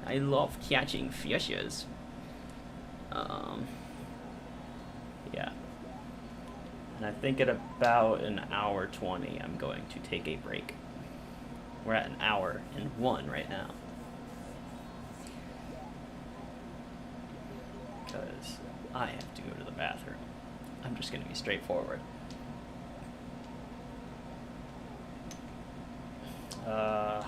I love catching fishes. Yeah. And I think at about an hour 20, I'm going to take a break. We're at an hour and 1 right now. Because I have to go to the bathroom. I'm just going to be straightforward. Alright.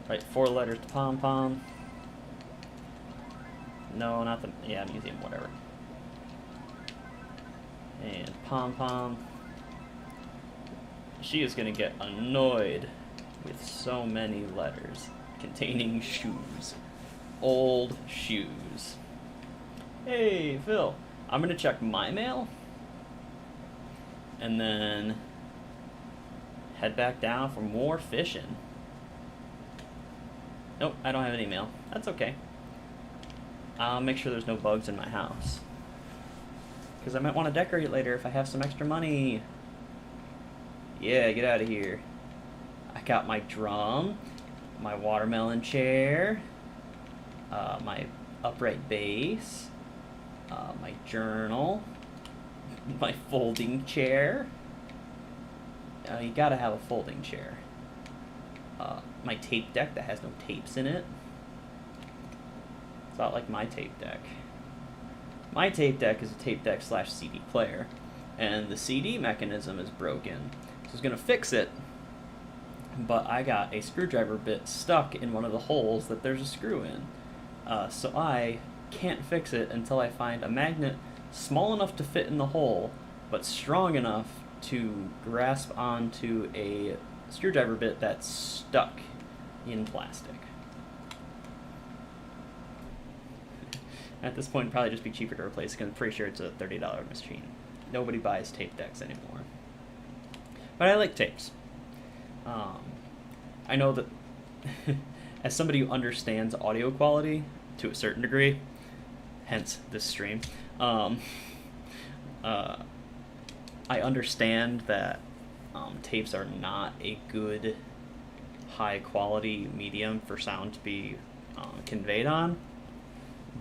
Right, 4 letters to Pom Pom. No, not the... Yeah, museum, whatever. And Pom Pom. She is going to get annoyed with so many letters containing shoes. Old shoes. Hey, Phil. I'm going to check my mail. And then head back down for more fishing. Nope, I don't have any mail. That's okay. I'll make sure there's no bugs in my house. Because I might want to decorate later if I have some extra money. Yeah, get out of here. I got my drum, my watermelon chair, my upright base, my journal, my folding chair. You gotta have a folding chair. My tape deck that has no tapes in it. It's not like my tape deck. My tape deck is a tape deck / CD player, and the CD mechanism is broken. So I was gonna fix it, but I got a screwdriver bit stuck in one of the holes that there's a screw in. So I can't fix it until I find a magnet small enough to fit in the hole, but strong enough to grasp onto a screwdriver bit that's stuck in plastic. At this point, it'd probably just be cheaper to replace because I'm pretty sure it's a $30 machine. Nobody buys tape decks anymore. But I like tapes. I know that as somebody who understands audio quality to a certain degree, hence this stream, I understand that tapes are not a good high quality medium for sound to be conveyed on.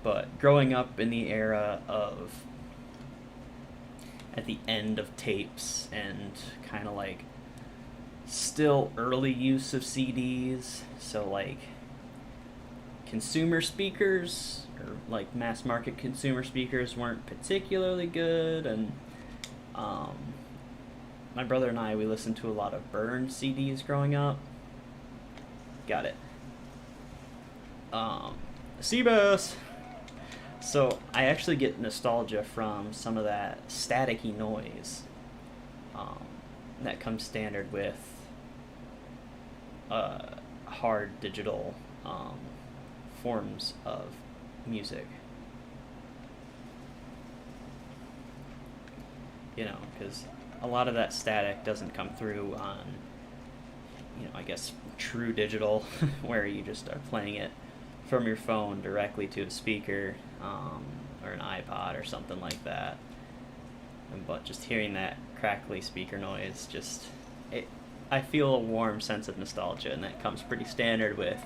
But growing up in the era of at the end of tapes and kind of like still early use of CDs, so like consumer speakers or like mass market consumer speakers weren't particularly good, and my brother and I, we listened to a lot of burned CDs growing up. Got it. Seabus! So I actually get nostalgia from some of that staticky noise that comes standard with hard digital forms of music. You know, because a lot of that static doesn't come through on, you know, I guess true digital, where you just are playing it from your phone directly to a speaker, or an iPod or something like that. But just hearing that crackly speaker noise, I feel a warm sense of nostalgia, and that comes pretty standard with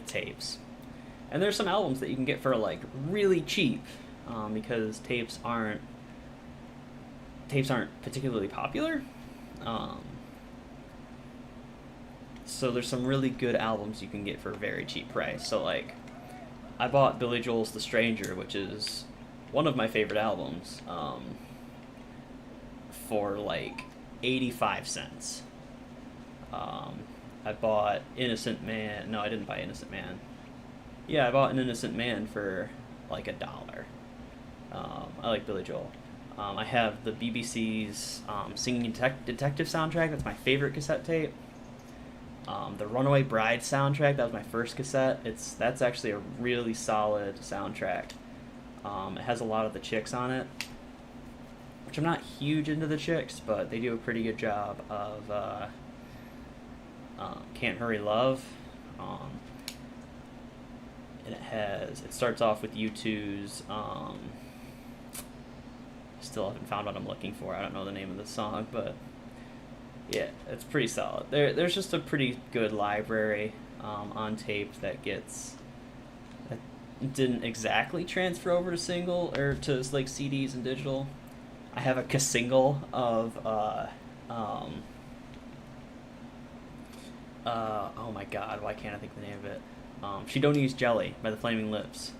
tapes. And there's some albums that you can get for like really cheap, because tapes aren't particularly popular. So there's some really good albums you can get for a very cheap price. So like, I bought Billy Joel's The Stranger, which is one of my favorite albums for like 85 cents. I bought Innocent Man. No, I didn't buy Innocent Man. Yeah, I bought an Innocent Man for like $1. I like Billy Joel. I have the BBC's Singing Detective soundtrack. That's my favorite cassette tape. The Runaway Bride soundtrack. That was my first cassette. That's actually a really solid soundtrack. It has a lot of the Chicks on it, which I'm not huge into the Chicks, but they do a pretty good job of Can't Hurry Love. And it starts off with U2's, still haven't found what I'm looking for. I don't know the name of the song, but yeah, it's pretty solid. There's just a pretty good library on tape that didn't exactly transfer over to single or to like CDs and digital. I have a single of oh my god, why can't I think of the name of it? She Don't Use Jelly by the Flaming Lips.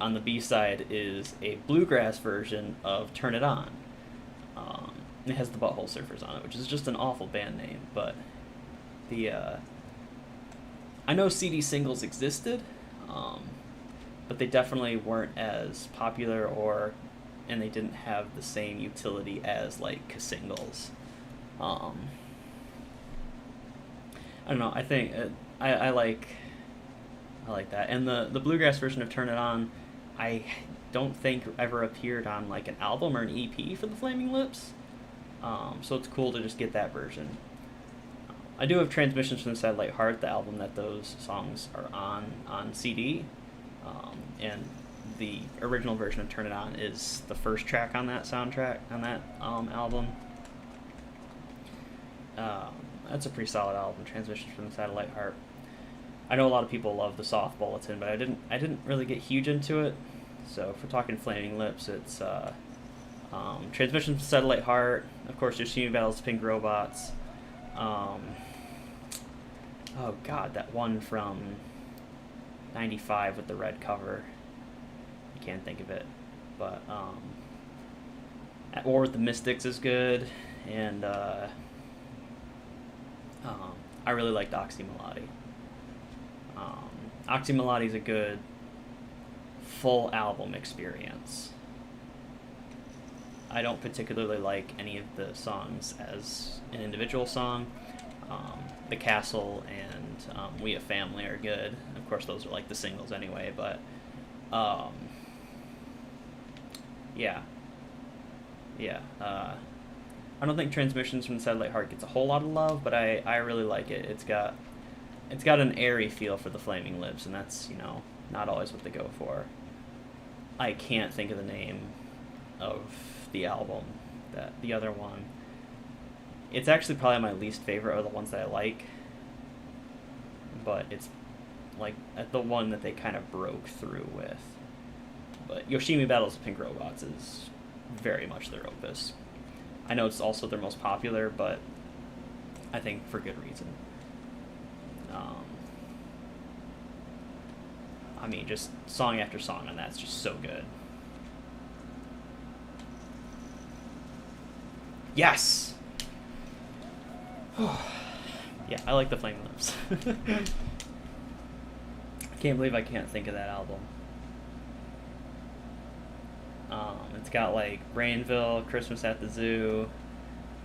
On the B-side is a bluegrass version of Turn It On. It has the Butthole Surfers on it, which is just an awful band name, but I know CD singles existed, but they definitely weren't as popular and they didn't have the same utility as like singles. I don't know. I think I like that, and the bluegrass version of Turn It On, I don't think ever appeared on like an album or an EP for the Flaming Lips, so it's cool to just get that version. I do have Transmissions from the Satellite Heart, the album that those songs are on CD, and the original version of Turn It On is the first track on that soundtrack on that album. That's a pretty solid album, Transmissions from the Satellite Heart. I know a lot of people love the Soft Bulletin, but I didn't really get huge into it. So if we're talking Flaming Lips, it's Transmissions from the Satellite Heart, of course, Yoshimi Battles Pink Robots. Oh god, that one from 95 with the red cover. I can't think of it, but At War with the Mystics is good, and I really liked Oxymelody. Oxymelody is a good full album experience. I don't particularly like any of the songs as an individual song. The Castle and We a Family are good. Of course, those are like the singles anyway, but yeah. I don't think Transmissions from the Satellite Heart gets a whole lot of love, but I really like it. It's got an airy feel for the Flaming Lips, and that's, not always what they go for. I can't think of the name of the album, the other one. It's actually probably my least favorite of the ones that I like, but it's like the one that they kind of broke through with. But Yoshimi Battles Pink Robots is very much their opus. I know it's also their most popular, but I think for good reason. I mean, just song after song on that's just so good. Yes! Yeah, I like the Flaming Lips. I can't believe I can't think of that album. It's got like Brainville, Christmas at the Zoo,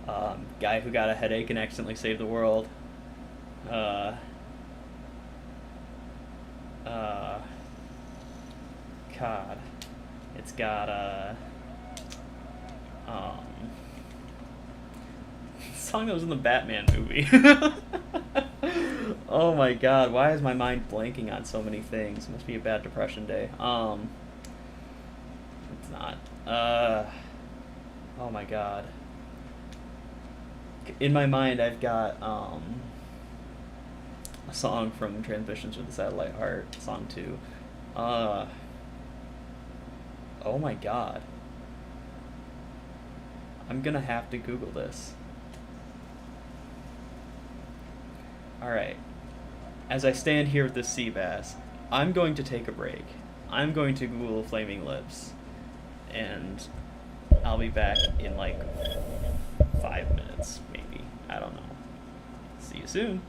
Guy Who Got a Headache and Accidentally Saved the World. God, it's got a song that was in the Batman movie. Oh my god, why is my mind blanking on so many things? It must be a bad depression day. It's not. Oh my god. In my mind, I've got a song from Transmissions with the Satellite Heart, song 2. Oh my god. I'm gonna have to Google this. Alright. As I stand here with this sea bass, I'm going to take a break. I'm going to Google Flaming Lips, and I'll be back in like 5 minutes, maybe. I don't know. See you soon.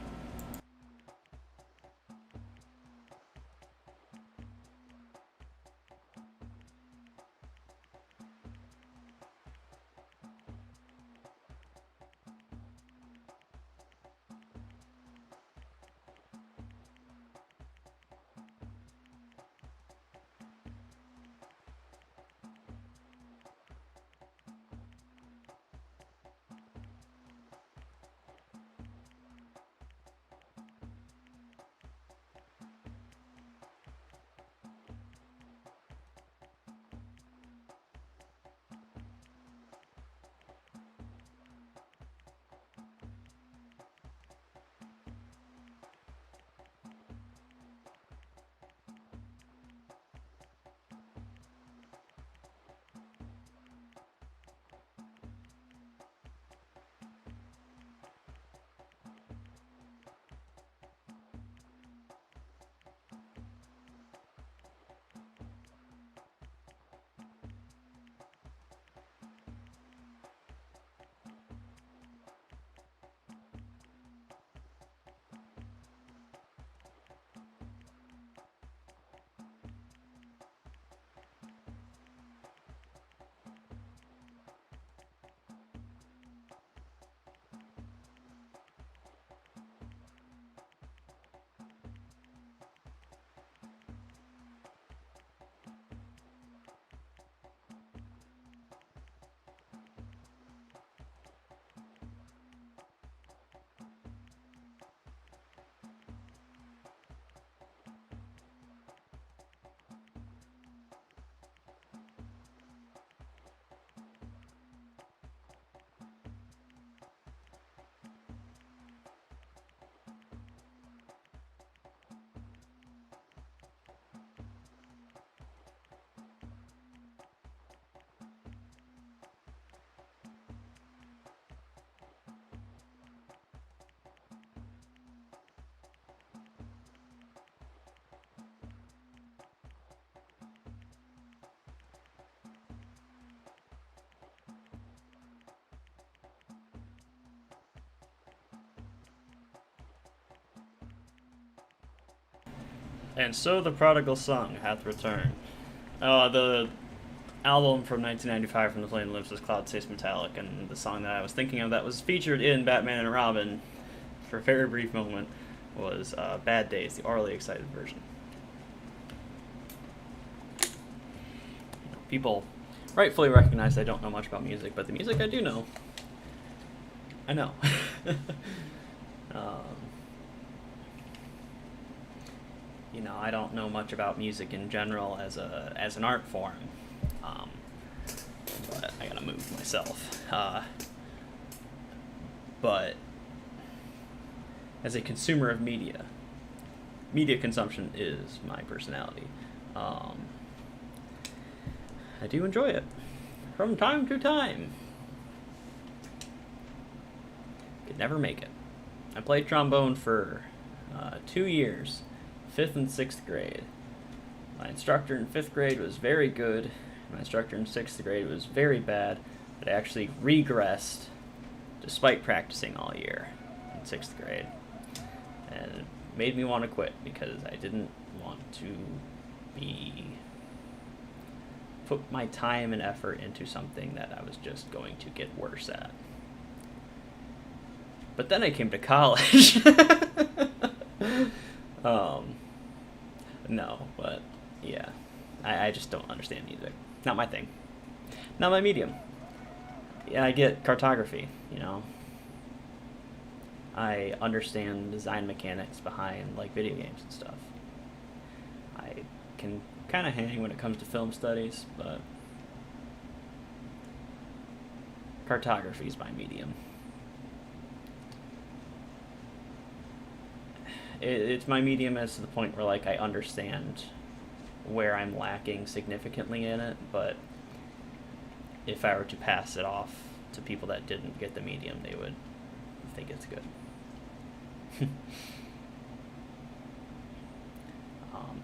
And so the prodigal son hath returned. The album from 1995 from the Flaming Lips was Cloud Chase Metallic, and the song that I was thinking of that was featured in Batman and Robin for a very brief moment was Bad Days, the orally excited version. People rightfully recognize I don't know much about music, but the music I do know, I know. I don't know much about music in general as an art form, but I gotta move myself. But as a consumer of media consumption is my personality. I do enjoy it from time to time. Could never make it. I played trombone for 2 years. 5th and 6th grade. My instructor in 5th grade was very good. My instructor in 6th grade was very bad, but I actually regressed despite practicing all year in 6th grade. And it made me want to quit because I didn't want to put my time and effort into something that I was just going to get worse at. But then I came to college. No, but yeah, I just don't understand music. Not my thing. Not my medium. Yeah, I get cartography, I understand design mechanics behind like video games and stuff. I can kind of hang when it comes to film studies, but cartography is my medium. It's my medium as to the point where like I understand where I'm lacking significantly in it, but if I were to pass it off to people that didn't get the medium, they would think it's good.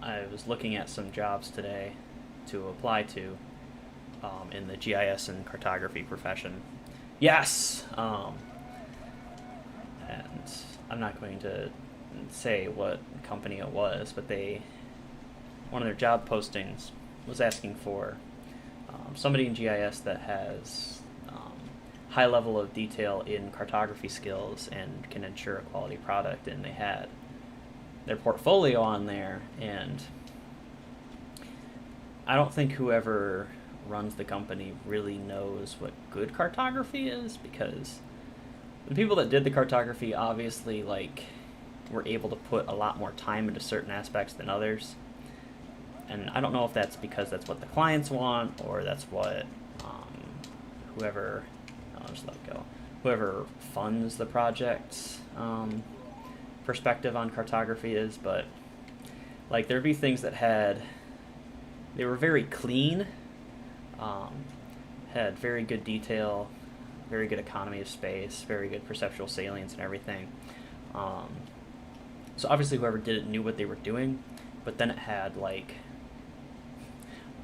I was looking at some jobs today to apply to in the GIS and cartography profession. Yes! And I'm not going to say what company it was, but one of their job postings was asking for somebody in GIS that has high level of detail in cartography skills and can ensure a quality product, and they had their portfolio on there, and I don't think whoever runs the company really knows what good cartography is, because the people that did the cartography obviously were able to put a lot more time into certain aspects than others. And I don't know if that's because that's what the clients want, or that's what I'll just let it go. Whoever funds the project's perspective on cartography is, but there'd be things that they were very clean, had very good detail, very good economy of space, very good perceptual salience and everything. So obviously whoever did it knew what they were doing, but then it had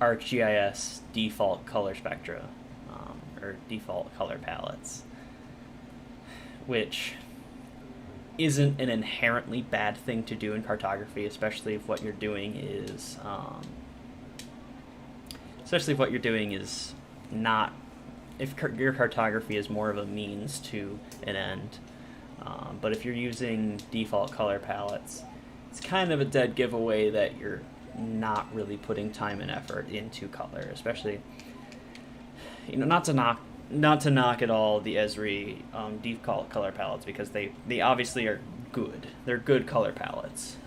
ArcGIS default color spectra, or default color palettes, which isn't an inherently bad thing to do in cartography, especially if what you're doing is not, if your cartography is more of a means to an end. But if you're using default color palettes, it's kind of a dead giveaway that you're not really putting time and effort into color, especially, not to knock at all the Esri default color palettes, because they obviously are good. They're good color palettes.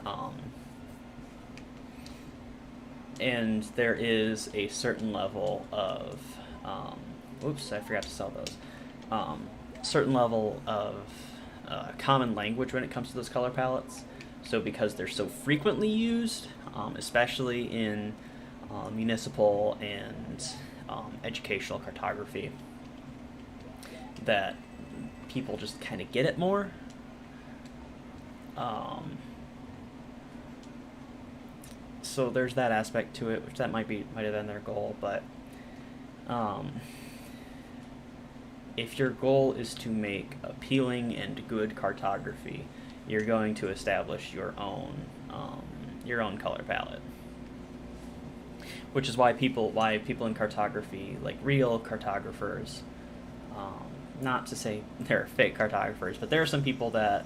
And there is a certain level of oops, I forgot to sell those. Certain level of common language when it comes to those color palettes. So because they're so frequently used, especially in municipal and educational cartography, that people just kind of get it more. So there's that aspect to it, which that might have been their goal, but if your goal is to make appealing and good cartography, you're going to establish your own color palette. Which is why people in cartography, real cartographers, not to say they're fake cartographers, but there are some people that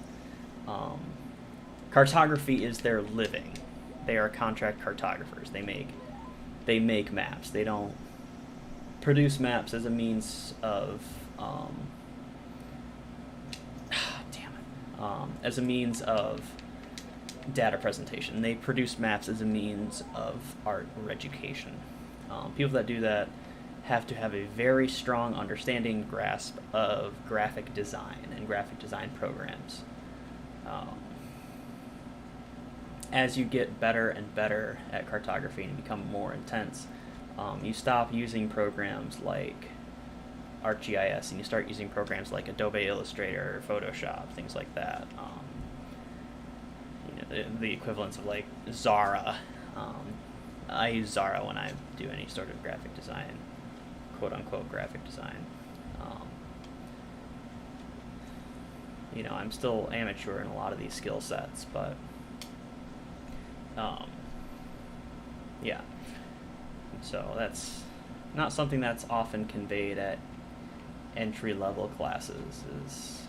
cartography is their living. They are contract cartographers. They make maps. They don't produce maps as a means of as a means of data presentation. They produce maps as a means of art or education. People that do that have to have a very strong understanding, grasp of graphic design and graphic design programs. As you get better and better at cartography and become more intense, you stop using programs like ArcGIS and you start using programs like Adobe Illustrator, Photoshop, things like that. The equivalents of Zara. I use Zara when I do any sort of graphic design, quote-unquote graphic design. I'm still amateur in a lot of these skill sets, but yeah. So that's not something that's often conveyed at entry-level classes.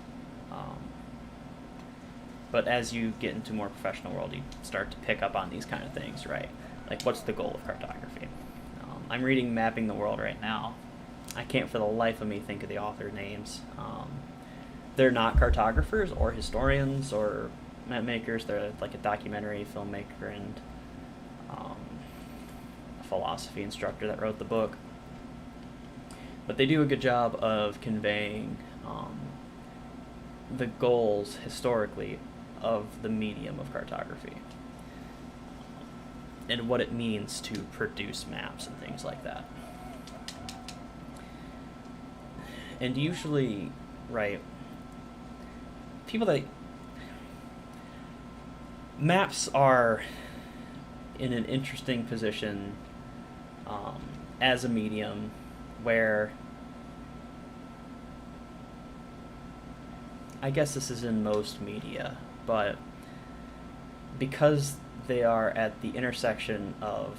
But as you get into more professional world, you start to pick up on these kind of things, right? What's the goal of cartography? I'm reading Mapping the World right now. I can't for the life of me think of the author names. They're not cartographers or historians or map makers. They're a documentary filmmaker and a philosophy instructor that wrote the book. But they do a good job of conveying the goals historically of the medium of cartography and what it means to produce maps and things like that. And usually, right, maps are in an interesting position as a medium where I guess this is in most media, but because they are at the intersection of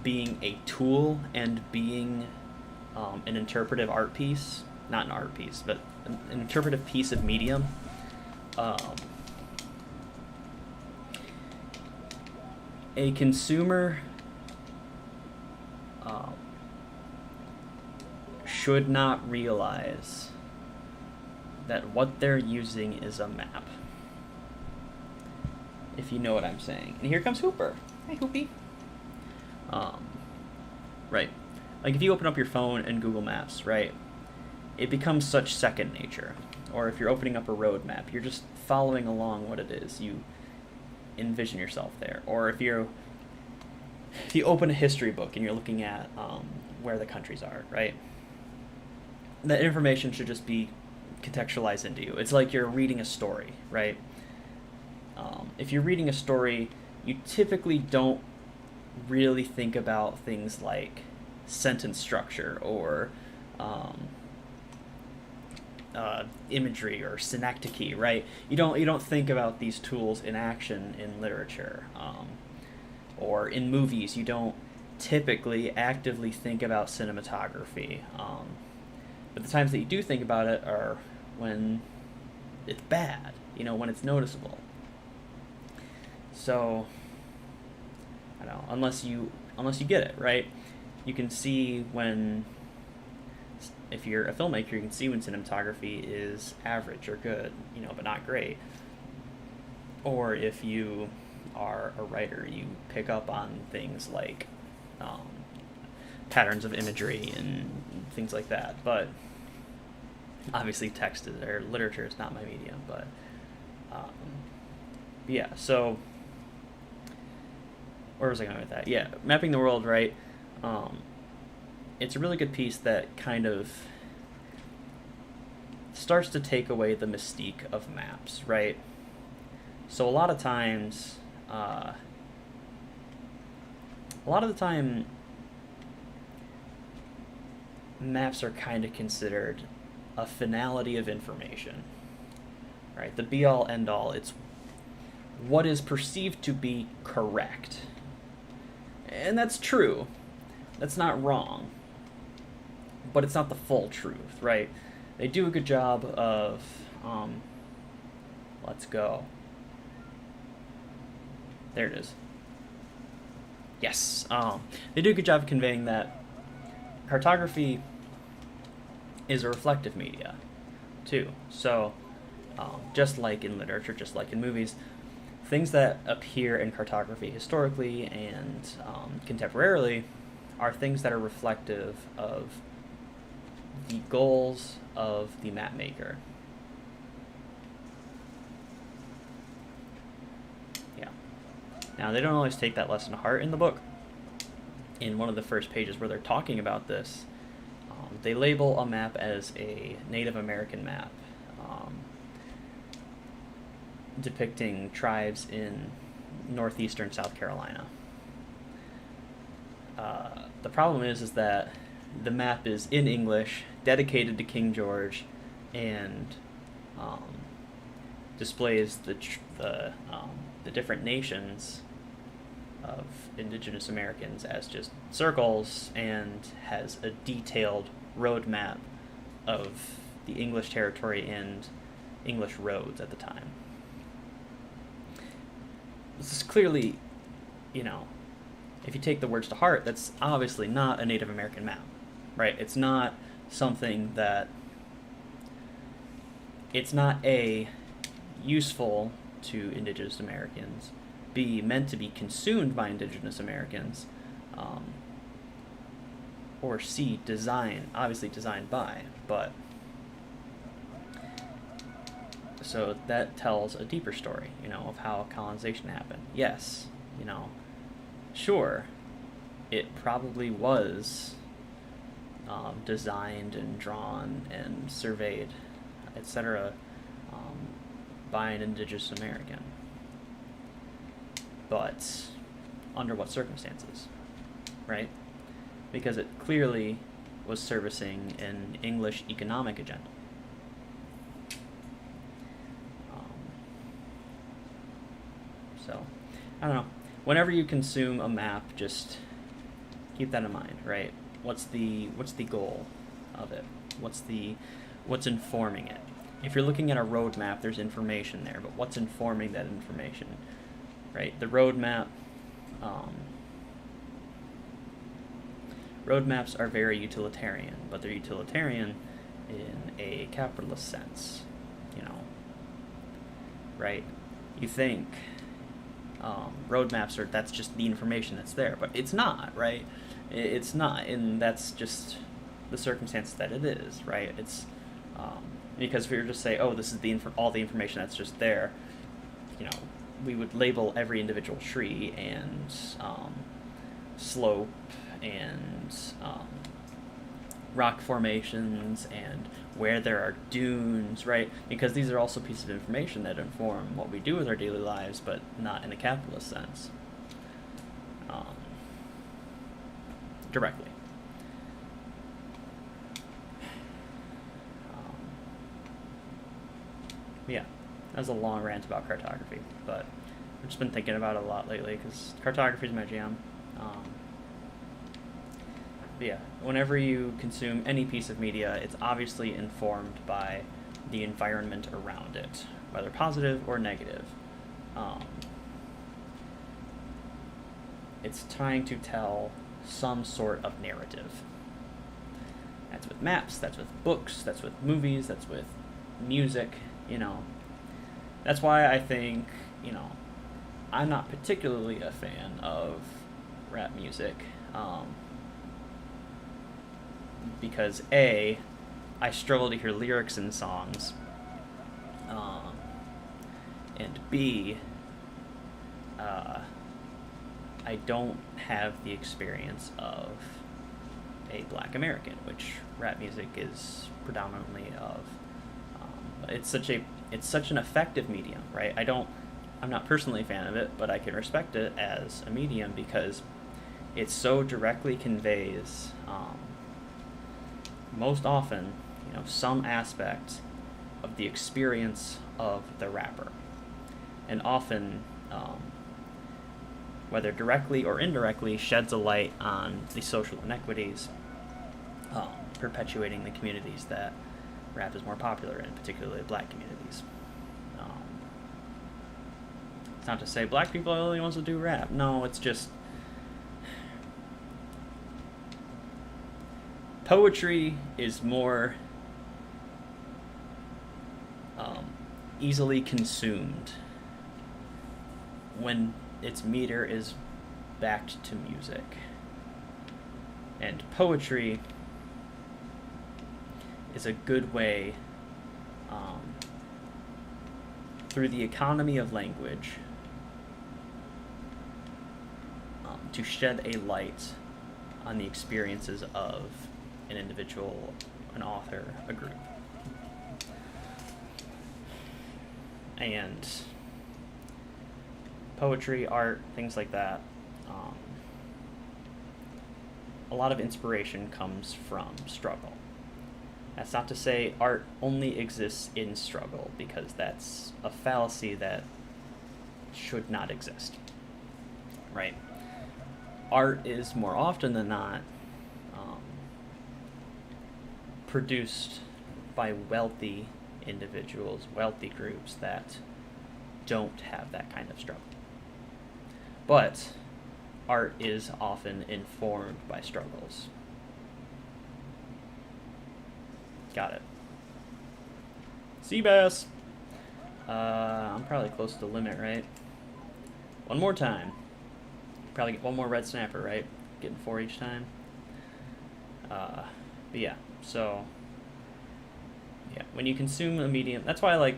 being a tool and being an interpretive art piece, not an art piece, but an interpretive piece of medium, a consumer should not realize that what they're using is a map. If you know what I'm saying. And here comes Hooper. Hey, Hoopy. Right. Like if you open up your phone and Google Maps, right, it becomes such second nature. Or if you're opening up a road map, you're just following along what it is. You envision yourself there. Or if you open a history book and you're looking at where the countries are, right, that information should just be contextualized into you. It's like you're reading a story, right? If you're reading a story, you typically don't really think about things like sentence structure or imagery or synecdoche, right? You don't think about these tools in action in literature, or in movies. You don't typically actively think about cinematography. But the times that you do think about it are when it's bad, when it's noticeable. So, I don't know, unless you get it, right? You can see when, if you're a filmmaker, you can see when cinematography is average or good, but not great. Or if you are a writer, you pick up on things like patterns of imagery and things like that. But obviously text or literature is not my medium, but yeah, so where was I going with that? Yeah, Mapping the World, right? It's a really good piece that kind of starts to take away the mystique of maps, right? So a lot of times, maps are kind of considered a finality of information, right? The be-all, end-all. It's what is perceived to be correct. And that's true. That's not wrong. But it's not the full truth, right? They do a good job of, let's go. There it is. Yes. They do a good job of conveying that cartography is a reflective media, too. So, just like in literature, just like in movies, things that appear in cartography historically and contemporarily are things that are reflective of the goals of the map maker. Yeah. Now, they don't always take that lesson to heart in the book. In one of the first pages where they're talking about this, they label a map as a Native American map, depicting tribes in northeastern South Carolina. The problem is that the map is in English, dedicated to King George, and displays the different nations of indigenous Americans as just circles, and has a detailed road map of the English territory and English roads at the time. This is clearly, if you take the words to heart, that's obviously not a Native American map, right? It's not something that, it's not A, useful to indigenous Americans, B, meant to be consumed by indigenous Americans, or C, obviously designed by, but so that tells a deeper story, of how colonization happened. Yes, sure, it probably was designed and drawn and surveyed, etc., by an indigenous American. But under what circumstances, right? Because it clearly was servicing an English economic agenda. So, I don't know. Whenever you consume a map, just keep that in mind, right? What's the goal of it? What's informing it? If you're looking at a roadmap, there's information there, but what's informing that information, right? The roadmap. Roadmaps are very utilitarian, but they're utilitarian in a capitalist sense, right? You think roadmaps that's just the information that's there, but it's not, right? It's not, and that's just the circumstance that it is, right? It's because if we were just say, oh, this is all the information that's just there, we would label every individual tree and slope and rock formations and where there are dunes, right? Because these are also pieces of information that inform what we do with our daily lives, but not in a capitalist sense. Directly. Yeah, that was a long rant about cartography, but I've just been thinking about it a lot lately because cartography is my jam. But yeah, whenever you consume any piece of media, it's obviously informed by the environment around it, whether positive or negative. It's trying to tell some sort of narrative. That's with maps, that's with books, that's with movies, that's with music, That's why I think, I'm not particularly a fan of rap music. Because A, I struggle to hear lyrics in songs, and B, I don't have the experience of a Black American, which rap music is predominantly of. It's such an effective medium, right? I'm not personally a fan of it, but I can respect it as a medium because it so directly conveys, most often, some aspect of the experience of the rapper. And often, whether directly or indirectly, sheds a light on the social inequities, perpetuating the communities that rap is more popular in, particularly Black communities. It's not to say Black people are the only ones that do rap. No, it's just poetry is more easily consumed when its meter is backed to music. And poetry is a good way, through the economy of language, to shed a light on the experiences of an individual, an author, a group. And poetry, art, things like that, a lot of inspiration comes from struggle. That's not to say art only exists in struggle, because that's a fallacy that should not exist, right? Art is more often than not produced by wealthy individuals, wealthy groups that don't have that kind of struggle. But art is often informed by struggles. Got it. Seabass! I'm probably close to the limit, right? One more time. Probably get one more red snapper, right? Getting 4 each time. But yeah, so yeah, when you consume a medium, that's why I like,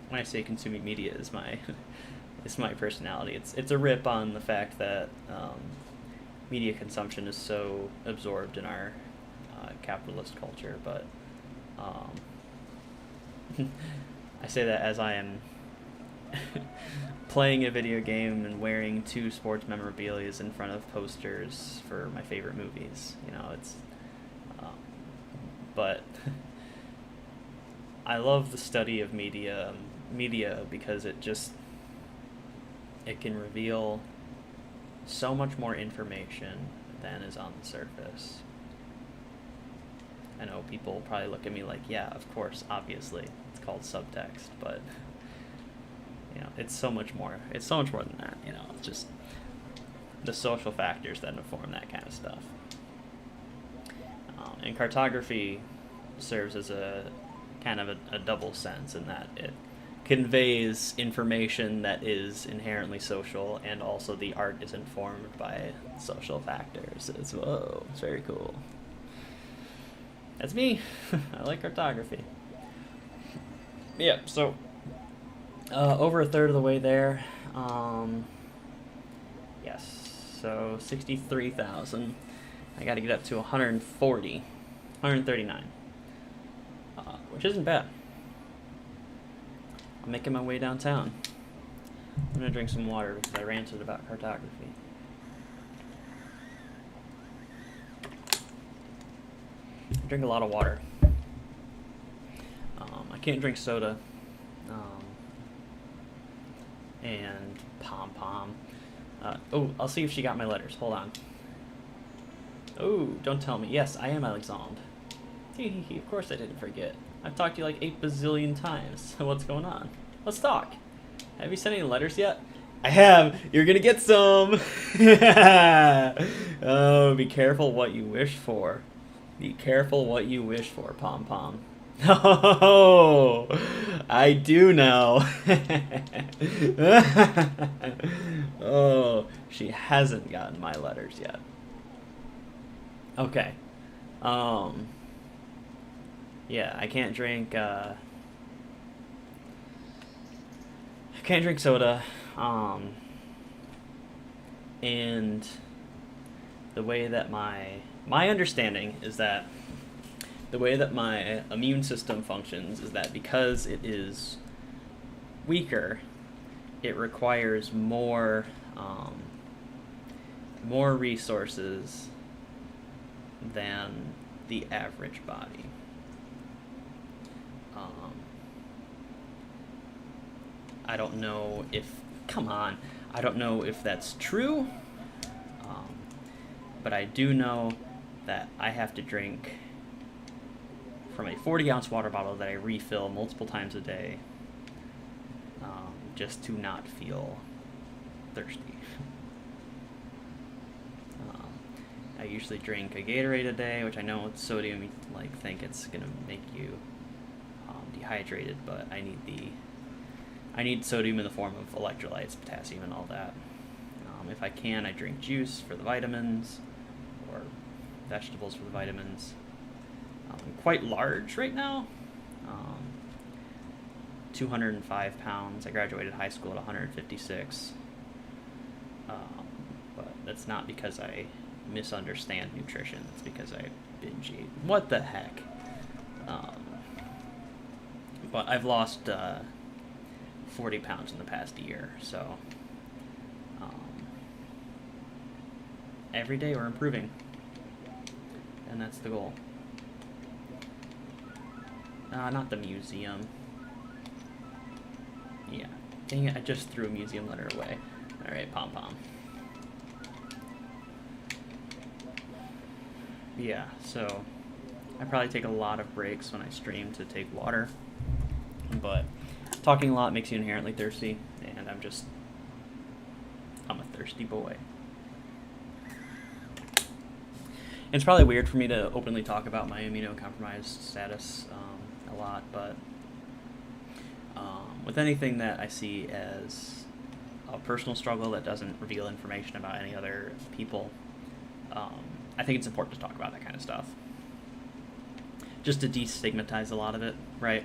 when I say consuming media is my it's my personality. It's a rip on the fact that media consumption is so absorbed in our capitalist culture, but I say that as I am playing a video game and wearing 2 sports memorabilia in front of posters for my favorite movies. You know, it's, but I love the study of media because it can reveal so much more information than is on the surface. I know people probably look at me like, yeah, of course, obviously, it's called subtext, but you know, it's so much more. It's so much more than that. You know, it's just the social factors that inform that kind of stuff. And cartography serves as a kind of a double sense in that it conveys information that is inherently social, and also the art is informed by social factors. It's very cool. That's me. I like cartography. Yeah, so over a third of the way there. Yes, so 63,000. I got to get up to 139, which isn't bad. I'm making my way downtown. I'm going to drink some water because I ranted about cartography. I drink a lot of water. I can't drink soda. And pom-pom. I'll see if she got my letters. Hold on. Oh, don't tell me. Yes, I am Alexandre. Of course I didn't forget. I've talked to you like 8 bazillion times. So what's going on? Let's talk. Have you sent any letters yet? I have. You're gonna get some. Oh, be careful what you wish for. Be careful what you wish for, pom-pom. Oh, I do know. Oh, she hasn't gotten my letters yet. Okay. Yeah, I can't drink soda. And the way that my understanding is that the way that my immune system functions is that because it is weaker, it requires more resources than the average body. I don't know if that's true, but I do know that I have to drink from a 40-ounce water bottle that I refill multiple times a day, just to not feel thirsty. I usually drink a Gatorade a day, which I know with sodium, you think it's gonna make you dehydrated, but I need sodium in the form of electrolytes, potassium, and all that. If I can, I drink juice for the vitamins, or vegetables for the vitamins. I'm quite large right now. 205 pounds. I graduated high school at 156. But that's not because I misunderstand nutrition. It's because I binge eat. What the heck? But I've lost 40 pounds in the past year, so every day we're improving, and that's the goal. Not the museum. Yeah. Dang it, I just threw a museum letter away. Alright, pom-pom. Yeah, so I probably take a lot of breaks when I stream to take water, but talking a lot makes you inherently thirsty, and I'm a thirsty boy. It's probably weird for me to openly talk about my immunocompromised status a lot, but with anything that I see as a personal struggle that doesn't reveal information about any other people, I think it's important to talk about that kind of stuff. Just to destigmatize a lot of it, right?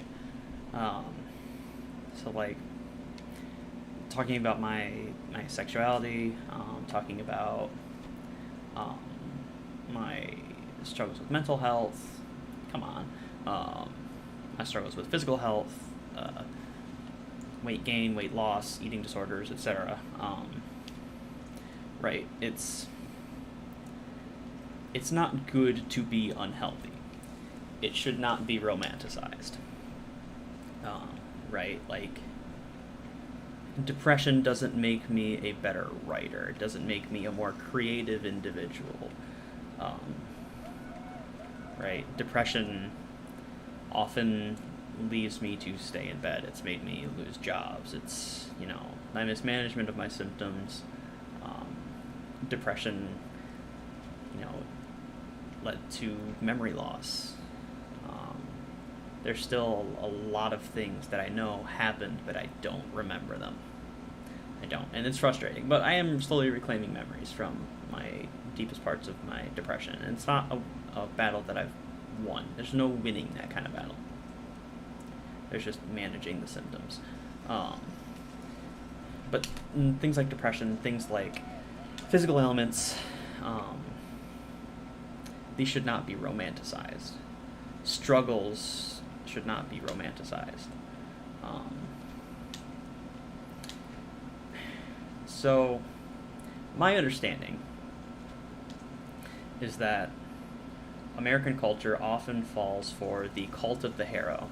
So like talking about my sexuality, talking about my struggles with mental health, my struggles with physical health, weight gain, weight loss, eating disorders, etc. Right? It's not good to be unhealthy. It should not be romanticized. Right? Like, depression doesn't make me a better writer. It doesn't make me a more creative individual. Right? Depression often leaves me to stay in bed. It's made me lose jobs. It's, my mismanagement of my symptoms. Depression, led to memory loss. There's still a lot of things that I know happened, but I don't remember them. I don't, and it's frustrating. But I am slowly reclaiming memories from my deepest parts of my depression, and it's not a battle that I've won. There's no winning that kind of battle. There's just managing the symptoms. But things like depression, things like physical ailments, these should not be romanticized. Struggles should not be romanticized. So, my understanding is that American culture often falls for the cult of the hero,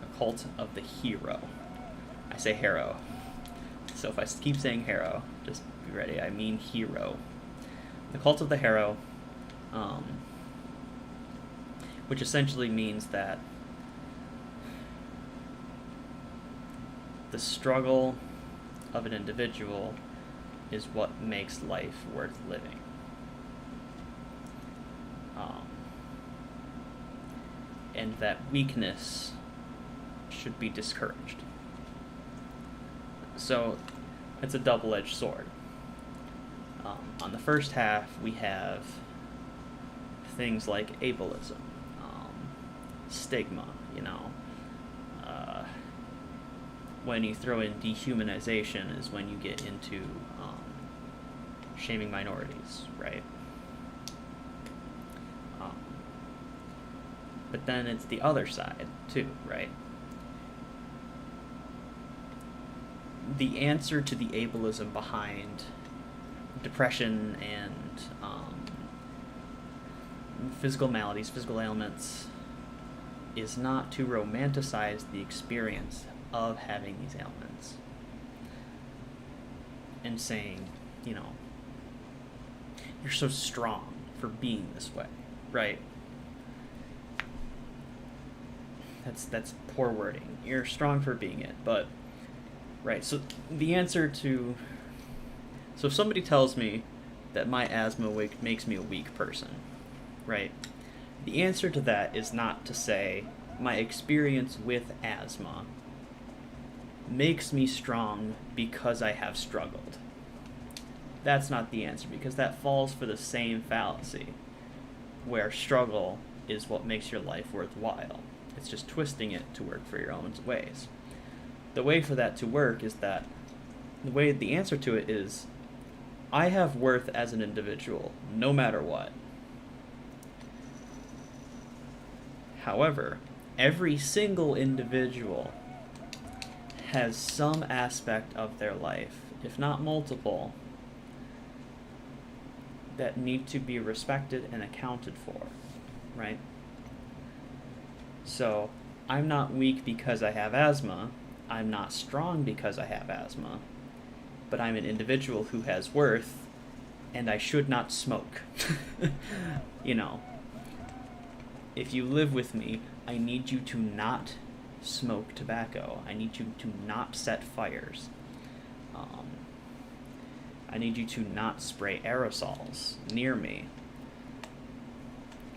a cult of the hero. I say hero. So if I keep saying hero, just be ready. I mean hero. The cult of the hero, which essentially means that the struggle of an individual is what makes life worth living. And that weakness should be discouraged. So it's a double-edged sword. On the first half, we have things like ableism, stigma, when you throw in dehumanization is when you get into shaming minorities, right? But then it's the other side, too, right? The answer to the ableism behind depression and physical maladies, physical ailments, is not to romanticize the experience of having these ailments and saying, you're so strong for being this way, right? That's poor wording. You're strong for being it, but right. So the answer to, so if somebody tells me that my asthma makes me a weak person, right? The answer to that is not to say my experience with asthma makes me strong because I have struggled. That's not the answer, because that falls for the same fallacy, where struggle is what makes your life worthwhile. It's just twisting it to work for your own ways. The way for that to work is that the answer to it is, I have worth as an individual, no matter what. However, every single individual has some aspect of their life, if not multiple, that need to be respected and accounted for, right? So, I'm not weak because I have asthma, I'm not strong because I have asthma, but I'm an individual who has worth, and I should not smoke. If you live with me, I need you to not smoke tobacco. I need you to not set fires. I need you to not spray aerosols near me.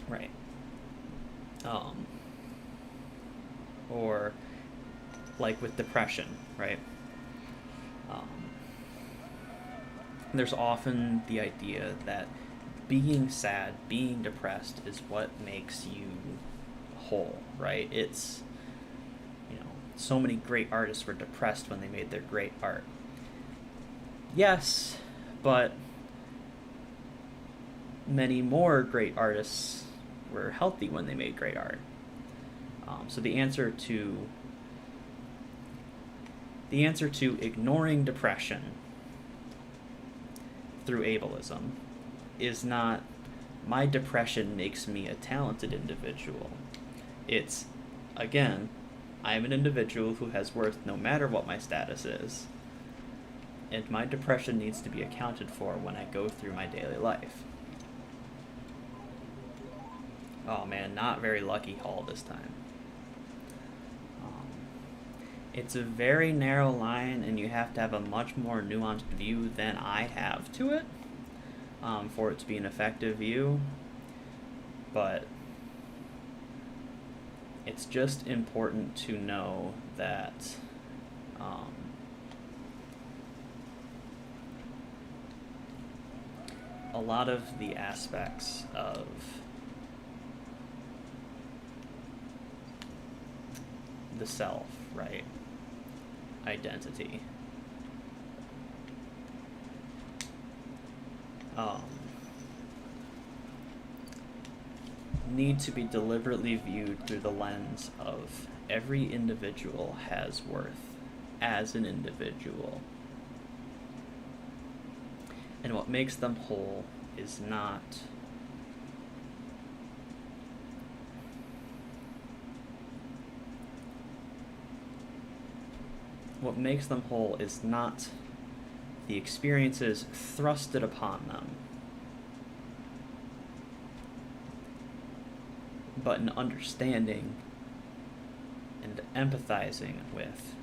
Right. Or like with depression, right? There's often the idea that being sad, being depressed is what makes you whole, right? It's, so many great artists were depressed when they made their great art. Yes, but many more great artists were healthy when they made great art. So the answer to the answer to ignoring depression through ableism is not, my depression makes me a talented individual. It's, again, I'm an individual who has worth no matter what my status is, and my depression needs to be accounted for when I go through my daily life. Oh man, not very lucky haul this time. It's a very narrow line, and you have to have a much more nuanced view than I have to it for it to be an effective view. But it's just important to know that a lot of the aspects of the self, right? Identity. Need to be deliberately viewed through the lens of every individual has worth as an individual. And what makes them whole is not the experiences thrusted upon them, but an understanding and empathizing with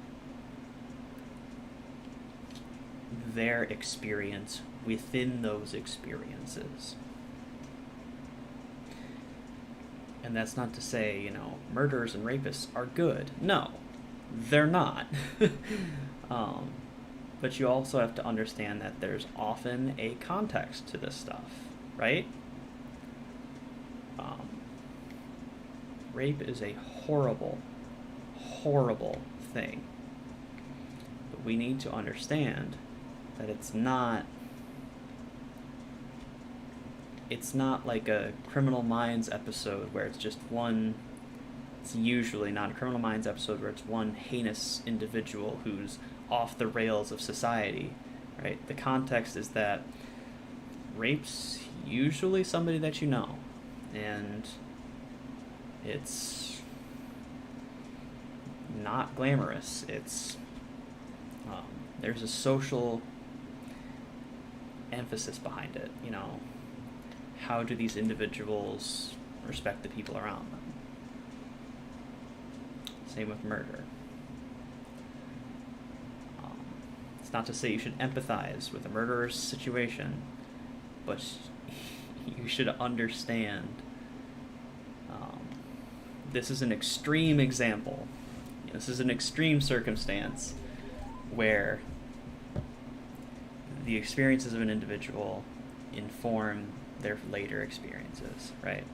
their experience within those experiences. And that's not to say, murderers and rapists are good. No, they're not. But you also have to understand that there's often a context to this stuff, right? Rape is a horrible, horrible thing. But we need to understand that it's not like a Criminal Minds episode where it's just one. It's usually not a Criminal Minds episode where it's one heinous individual who's off the rails of society, right? The context is that rape's usually somebody that you know, and it's not glamorous. It's there's a social emphasis behind it. How do these individuals respect the people around them? Same with murder. It's not to say you should empathize with a murderer's situation, but you should understand this is an extreme example. This is an extreme circumstance where the experiences of an individual inform their later experiences, right?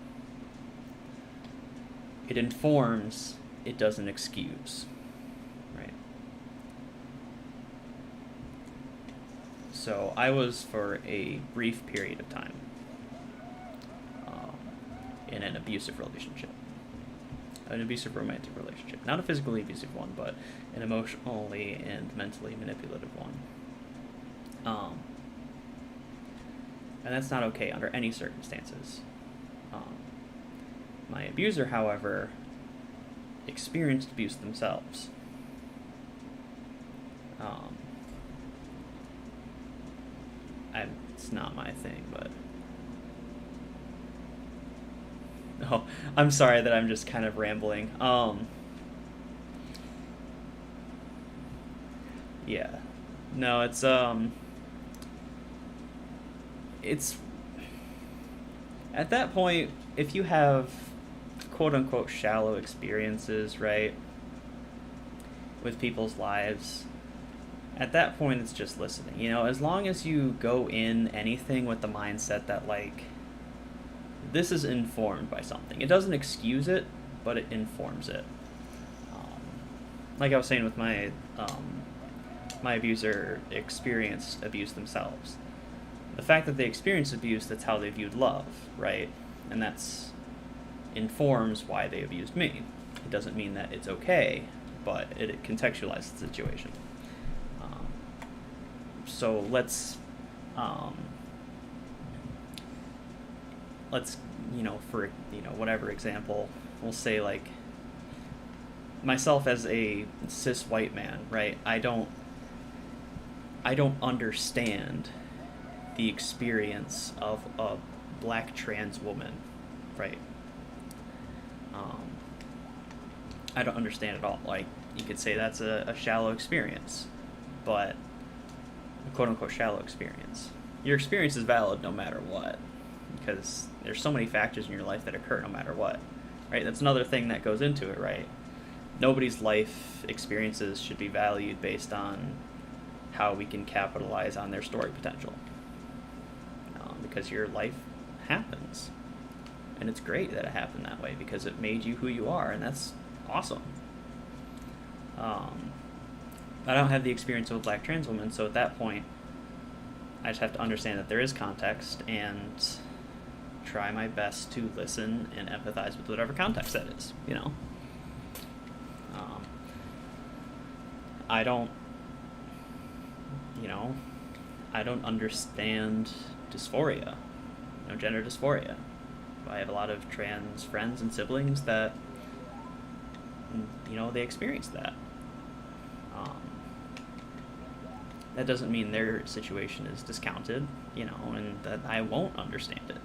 It informs, it doesn't excuse, right? So I was, for a brief period of time, in an abusive relationship. An abusive romantic relationship. Not a physically abusive one, but an emotionally and mentally manipulative one. And that's not okay under any circumstances. My abuser, however, experienced abuse themselves. It's not my thing, but... Oh, I'm sorry that I'm just kind of rambling. Yeah. No, it's at that point, if you have quote-unquote shallow experiences, right, with people's lives, at that point it's just listening. As long as you go in anything with the mindset that, like, this is informed by something. It doesn't excuse it, but it informs it. Like I was saying with my abuser experienced abuse themselves. The fact that they experienced abuse, that's how they viewed love, right? And that's informs why they abused me. It doesn't mean that it's okay, but it contextualizes the situation. So um, let's for whatever example, we'll say like myself as a cis white man, right? I don't understand the experience of a black trans woman, right? Um, I don't understand at all. Like, you could say that's a shallow experience, but a quote unquote shallow experience. Your experience is valid no matter what, because there's so many factors in your life that occur no matter what, right? That's another thing that goes into it, right? Nobody's life experiences should be valued based on how we can capitalize on their story potential, because your life happens, and it's great that it happened that way because it made you who you are, and that's awesome. I don't have the experience of a black trans woman, so at that point, I just have to understand that there is context and try my best to listen and empathize with whatever context that is, I don't, I don't understand dysphoria, gender dysphoria. I have a lot of trans friends and siblings that, they experience that. That doesn't mean their situation is discounted, and that I won't understand it.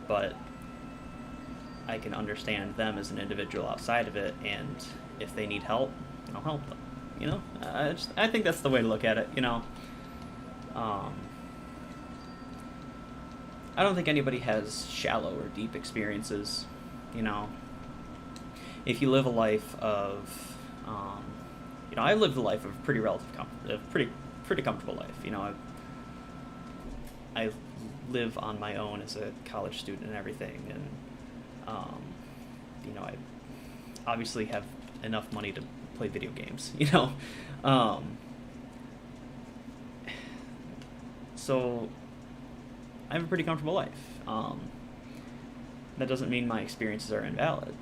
But I can understand them as an individual outside of it, and if they need help, I'll help them. I think that's the way to look at it. I don't think anybody has shallow or deep experiences. If you live a life of, I lived a life of pretty comfortable life. I live on my own as a college student and everything, and I obviously have enough money to play video games. So I have a pretty comfortable life. That doesn't mean my experiences are invalid.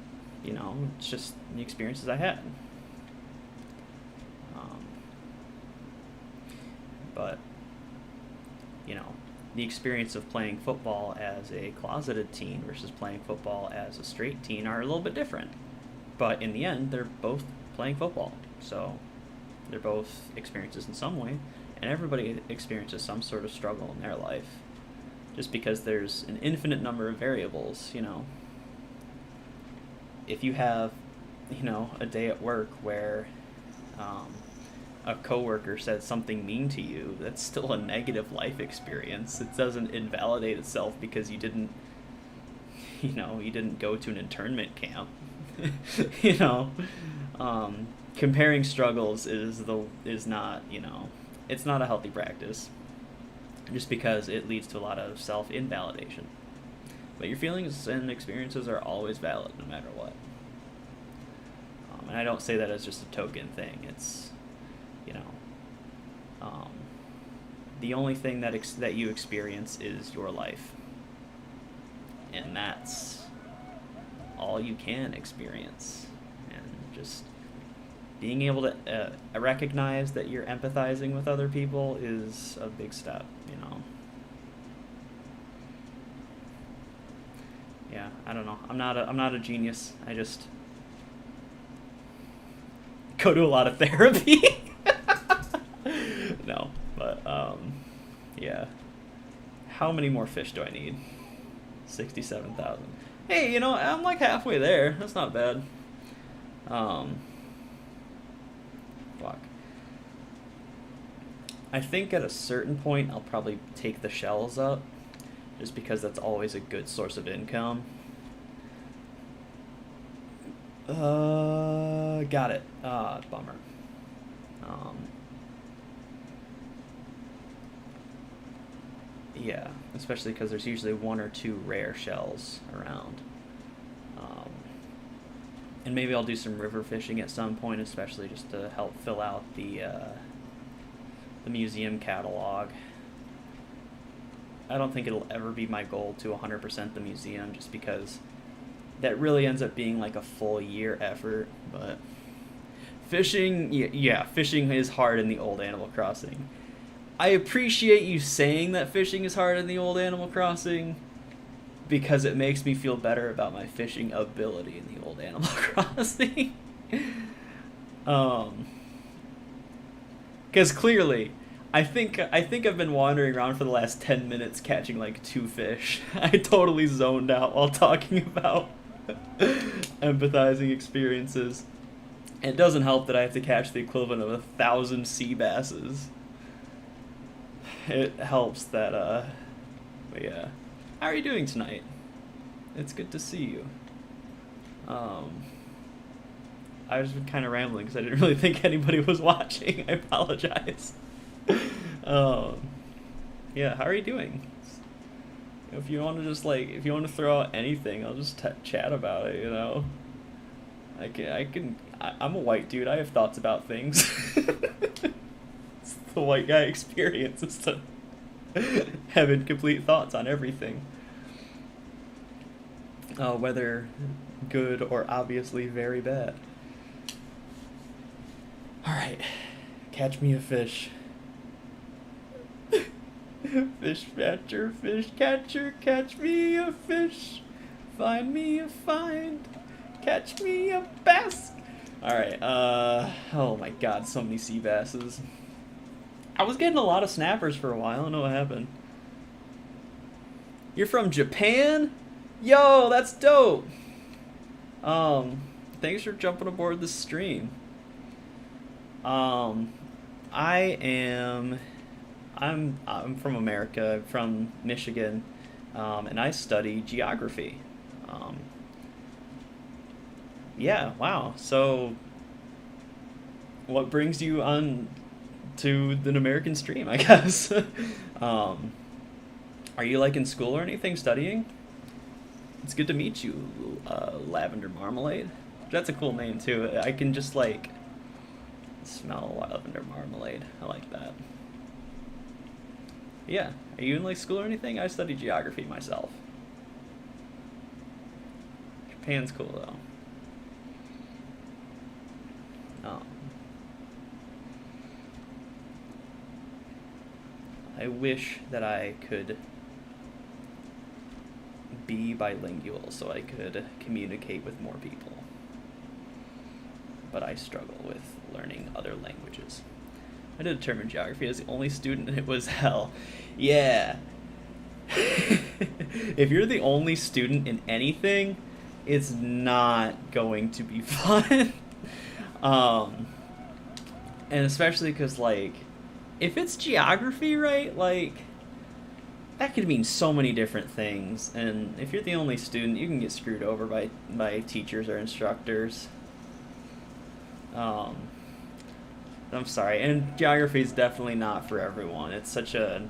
It's just the experiences I had. But the experience of playing football as a closeted teen versus playing football as a straight teen are a little bit different. But in the end, they're both playing football. So they're both experiences in some way, and everybody experiences some sort of struggle in their life. Just because there's an infinite number of variables, If you have, a day at work where a coworker said something mean to you, that's still a negative life experience. It doesn't invalidate itself because you didn't go to an internment camp. Comparing struggles is not, it's not a healthy practice, just because it leads to a lot of self-invalidation. But your feelings and experiences are always valid no matter what. And I don't say that as just a token thing. It's, the only thing that you experience is your life. And that's all you can experience. And just being able to recognize that you're empathizing with other people is a big step, Yeah, I don't know. I'm not a genius. I just go to a lot of therapy. No, but yeah. How many more fish do I need? 67,000. Hey, I'm like halfway there. That's not bad. Fuck. I think at a certain point I'll probably take the shells up, just because that's always a good source of income. Got it. Bummer. Yeah, especially because there's usually one or two rare shells around. And maybe I'll do some river fishing at some point, especially just to help fill out the museum catalog. I don't think it'll ever be my goal to 100% the museum, just because that really ends up being like a full year effort. But fishing, yeah, fishing is hard in the old Animal Crossing. I appreciate you saying that fishing is hard in the old Animal Crossing, because it makes me feel better about my fishing ability in the old Animal Crossing. Because clearly, I think I've been wandering around for the last 10 minutes catching like 2 fish. I totally zoned out while talking about empathizing experiences. And it doesn't help that I have to catch the equivalent of 1,000 sea basses. It helps that, but yeah. How are you doing tonight? It's good to see you. I was kind of rambling because I didn't really think anybody was watching. I apologize. Yeah, how are you doing? If you want to just if you want to throw out anything, I'll just chat about it, you know? I'm a white dude. I have thoughts about things. It's the white guy experience, is to have incomplete thoughts on everything. Whether good or obviously very bad. Alright, catch me a fish. Fish catcher, catch me a fish. Find me a find. Catch me a bass. Alright, oh my god, so many sea basses. I was getting a lot of snappers for a while, I don't know what happened. You're from Japan? Yo, that's dope! Thanks for jumping aboard the stream. I'm from America, from Michigan, and I study geography. Yeah, wow. So, what brings you on to an American stream, I guess? Are you in school or anything studying? It's good to meet you, Lavender Marmalade. That's a cool name too. I can just smell lavender marmalade. I like that. Yeah, are you in school or anything? I study geography myself. Japan's cool though. I wish that I could be bilingual so I could communicate with more people. But I struggle with learning other languages. I did determine geography as the only student and it was hell. Yeah. If you're the only student in anything, it's not going to be fun. And especially because, if it's geography, right, that could mean so many different things. And if you're the only student, you can get screwed over by teachers or instructors. I'm sorry, and geography is definitely not for everyone. It's such an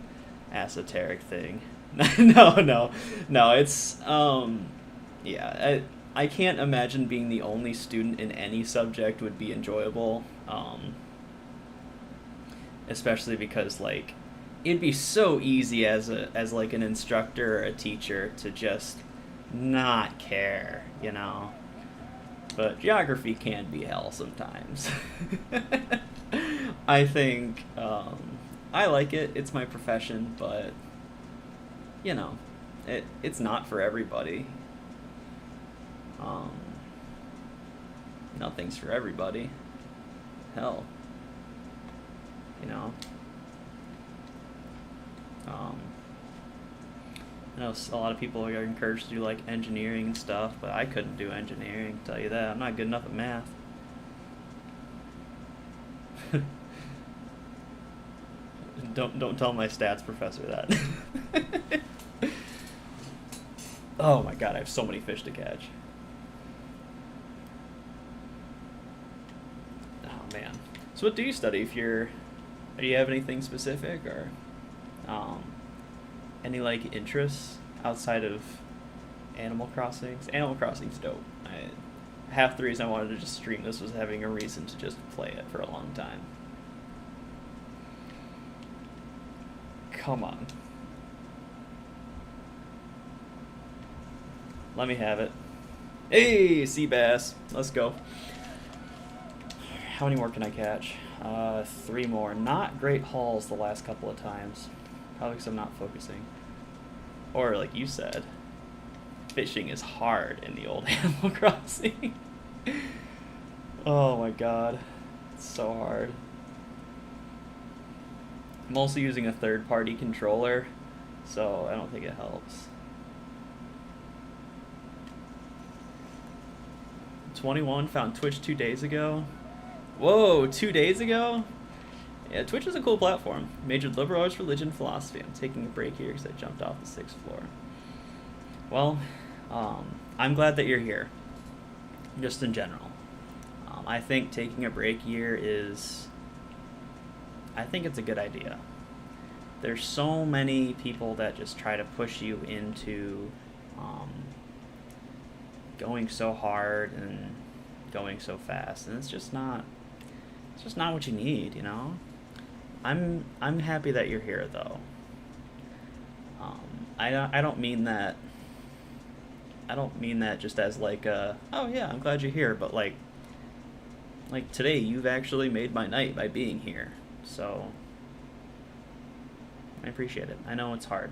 esoteric thing. No, it's, yeah, I can't imagine being the only student in any subject would be enjoyable, especially because, it'd be so easy as an instructor or a teacher to just not care, you know? But geography can be hell sometimes. I think, I like it, it's my profession, but, it's not for everybody. Nothing's for everybody. Hell. I know a lot of people are encouraged to do engineering and stuff, but I couldn't do engineering, tell you that. I'm not good enough at math. Don't tell my stats professor that. Oh my god, I have so many fish to catch. Oh man. So what do you study do you have anything specific or any interests outside of Animal Crossing? Animal Crossing's dope. Half the reason I wanted to just stream this was having a reason to just play it for a long time. Come on. Let me have it. Hey, sea bass. Let's go. How many more can I catch? Three more. Not great hauls the last couple of times. Probably because I'm not focusing. Or, like you said, fishing is hard in the old Animal Crossing. Oh my god. It's so hard. I'm also using a third-party controller, so I don't think it helps. 21 found Twitch 2 days ago. Whoa, 2 days ago? Yeah, Twitch is a cool platform. Majored liberal arts, religion, philosophy. I'm taking a break here because I jumped off the 6th floor. Well, I'm glad that you're here, just in general. I think taking a break here I think it's a good idea. There's so many people that just try to push you into going so hard and going so fast, and it's just not what you need, you know? I'm happy that you're here, though. I don't mean that just as like oh yeah, I'm glad you're here, but like today you've actually made my night by being here. So I appreciate it. I know it's hard.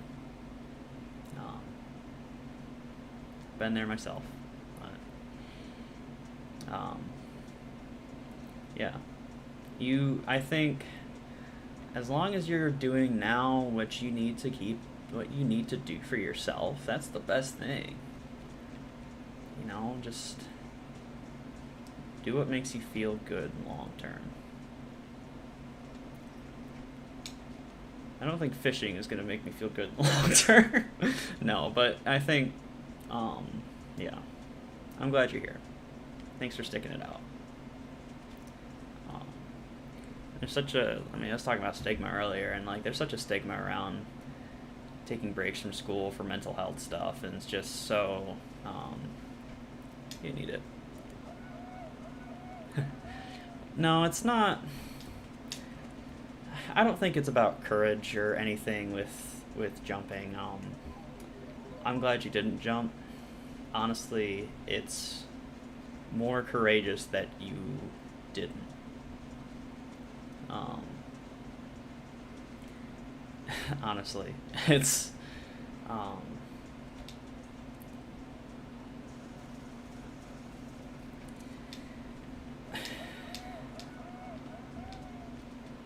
Been there myself. But, yeah. I think as long as you're doing now what you need to do for yourself, that's the best thing. You know, just do what makes you feel good long term. I don't think fishing is going to make me feel good long term. No, but I think, yeah. I'm glad you're here. Thanks for sticking it out. There's I was talking about stigma earlier, and like there's such a stigma around taking breaks from school for mental health stuff, and it's just so, you need it. No, it's not. I don't think it's about courage or anything with jumping. I'm glad you didn't jump. Honestly, it's more courageous that you didn't. Honestly, it's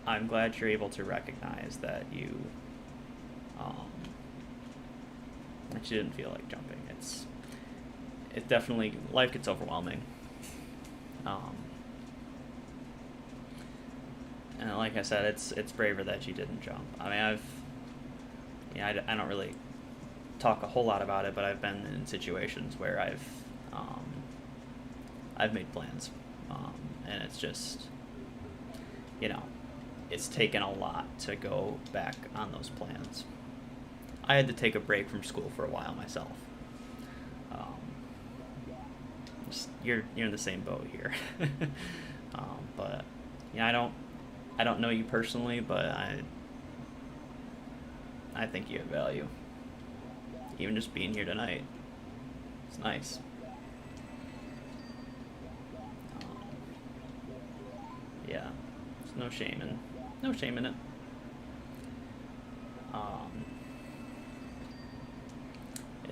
I'm glad you're able to recognize that you didn't feel like jumping. It definitely, life gets overwhelming. And like I said, it's braver that you didn't jump. I mean, I don't really talk a whole lot about it, but I've been in situations where I've made plans, and it's just, you know, it's taken a lot to go back on those plans. I had to take a break from school for a while myself. You're in the same boat here. But yeah, I don't know you personally, but I think you have value. Even just being here tonight, it's nice. Yeah, there's no shame in it.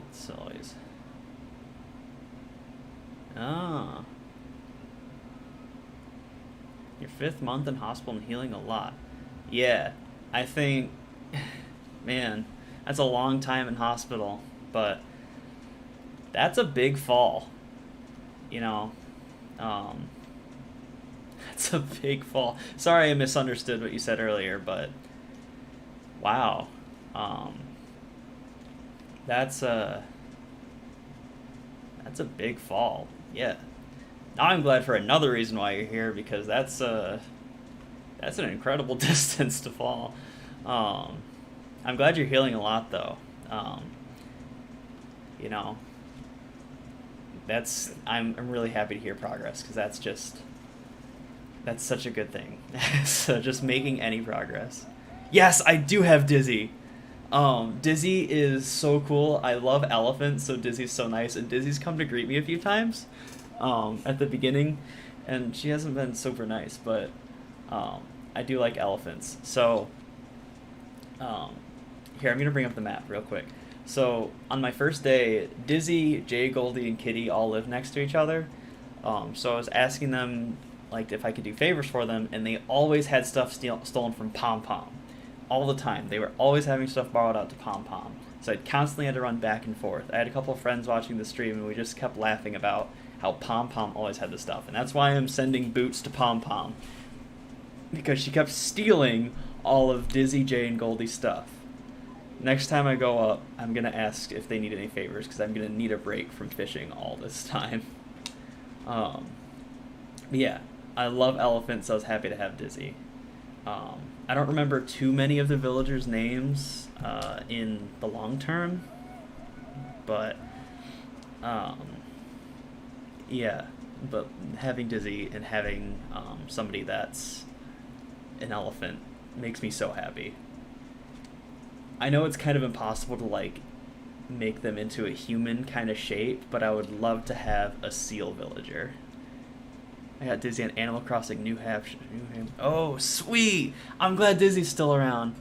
It's always your 5th month in hospital and healing a lot. Yeah, I think, man, that's a long time in hospital, but that's a big fall. You know, that's a big fall. Sorry I misunderstood what you said earlier, but wow. That's a big fall. Yeah. Now I'm glad for another reason why you're here, because that's an incredible distance to fall. I'm glad you're healing a lot, though. You know, I'm really happy to hear progress, because that's such a good thing. So just making any progress. Yes, I do have Dizzy. Dizzy is so cool. I love elephants, so Dizzy's so nice, and Dizzy's come to greet me a few times at the beginning, and she hasn't been super nice, but Um, I do like elephants. So um, here, I'm gonna bring up the map real quick. So on my first day, Dizzy, Jay, Goldie, and Kitty all live next to each other. So I was asking them like if I could do favors for them, and they always had stuff stolen from Pom Pom, all the time. They were always having stuff borrowed out to Pom Pom. So I constantly had to run back and forth. I had a couple of friends watching the stream, and we just kept laughing about how Pom Pom always had the stuff, and that's why I'm sending boots to Pom Pom, because she kept stealing all of Dizzy, Jay, and Goldie's stuff. Next time I go up, I'm gonna ask if they need any favors, because I'm gonna need a break from fishing all this time. Yeah, I love elephants, so I was happy to have Dizzy. I don't remember too many of the villagers' names in the long term, but yeah, but having Dizzy and having somebody that's an elephant makes me so happy. I know it's kind of impossible to like make them into a human kind of shape, but I would love to have a seal villager. I got Dizzy on Animal Crossing New Hampshire. Oh, sweet! I'm glad Dizzy's still around.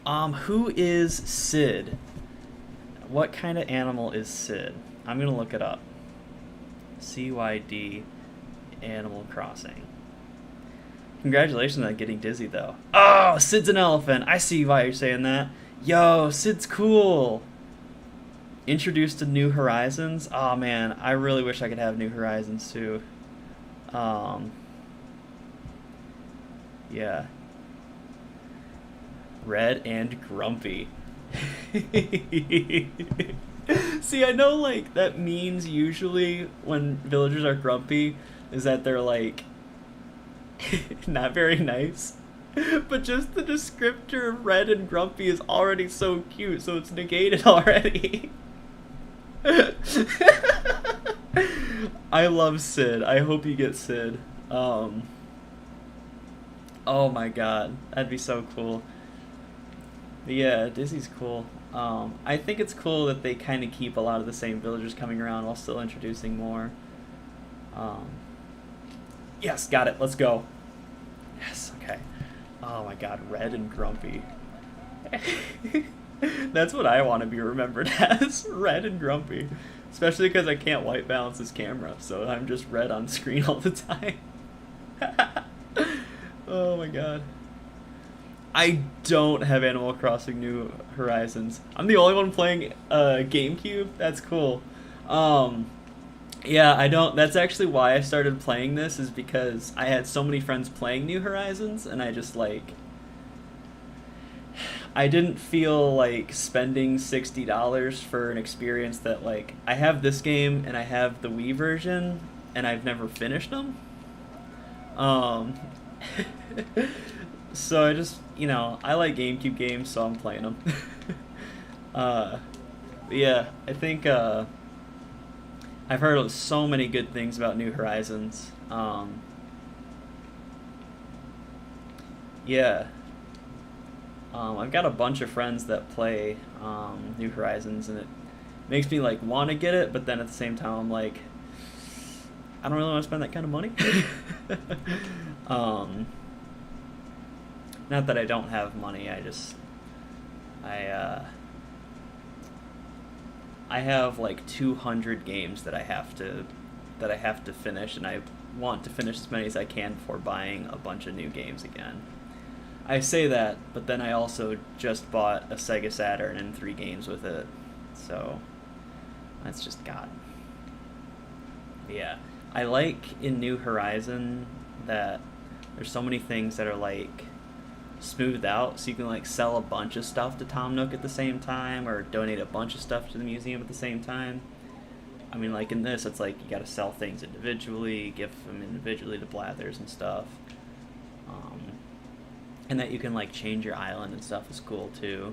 Who is Sid? What kind of animal is Sid? I'm gonna look it up. CYD Animal Crossing. Congratulations on getting Dizzy, though. Oh, Sid's an elephant. I see why you're saying that. Yo, Sid's cool. Introduced to New Horizons. Oh man, I really wish I could have New Horizons too. Yeah. Red and Grumpy. See, I know like that means usually when villagers are grumpy is that they're like not very nice. But just the descriptor of red and grumpy is already so cute, so it's negated already. I love Sid. I hope you get Sid. Oh my god, that'd be so cool. But yeah, Dizzy's cool. I think it's cool that they kind of keep a lot of the same villagers coming around while still introducing more. Yes, got it. Let's go. Yes, okay. Oh my god, red and grumpy. That's what I want to be remembered as, red and grumpy. Especially because I can't white balance this camera, so I'm just red on screen all the time. Oh my god. I don't have Animal Crossing New Horizons. I'm the only one playing GameCube. That's cool. Yeah, I don't. That's actually why I started playing this, is because I had so many friends playing New Horizons, and I just like. I didn't feel like spending $60 for an experience that like I have this game and I have the Wii version and I've never finished them. So I just, I like GameCube games, so I'm playing them. Yeah, I think I've heard so many good things about New Horizons. Yeah. I've got a bunch of friends that play New Horizons, and it makes me like want to get it, but then at the same time I'm like, I don't really want to spend that kind of money. Not that I don't have money, I have like 200 games that I have to finish, and I want to finish as many as I can before buying a bunch of new games again. I say that, but then I also just bought a Sega Saturn and 3 games with it, so that's just God. Yeah, I like in New Horizon that there's so many things that are like smoothed out, so you can like sell a bunch of stuff to Tom Nook at the same time, or donate a bunch of stuff to the museum at the same time. I mean, like in this, it's like you gotta sell things individually, give them individually to Blathers and stuff. And that you can like change your island and stuff is cool too.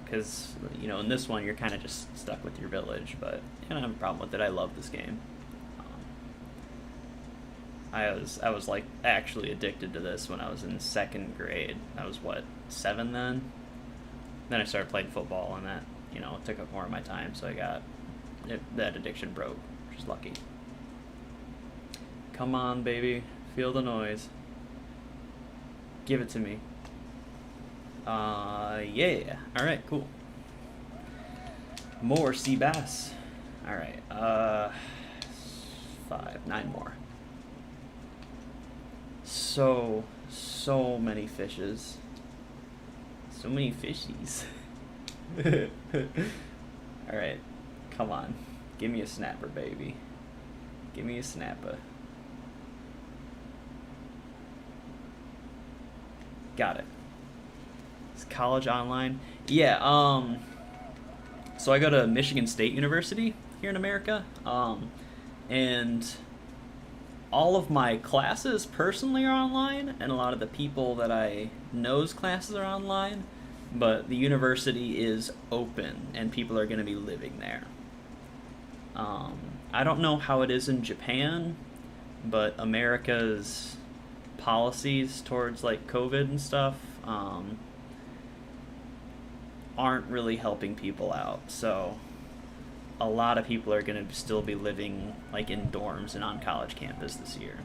Because in this one you're kind of just stuck with your village, but I don't have a problem with it. I love this game. I was like actually addicted to this when I was in 2nd grade. I was 7 then. Then I started playing football, and that took up more of my time, so that addiction broke, which is lucky. Come on, baby, feel the noise. Give it to me. Yeah. All right, cool. More sea bass. All right. 9 more. So many fishes. So many fishies. All right. Come on. Give me a snapper, baby. Give me a snapper. Got it. Is college online? Yeah, so I go to Michigan State University here in America. And all of my classes personally are online, and a lot of the people that I know's classes are online, but the university is open and people are going to be living there. I don't know how it is in Japan, but America's policies towards like COVID and stuff aren't really helping people out. So a lot of people are going to still be living like in dorms and on college campus this year.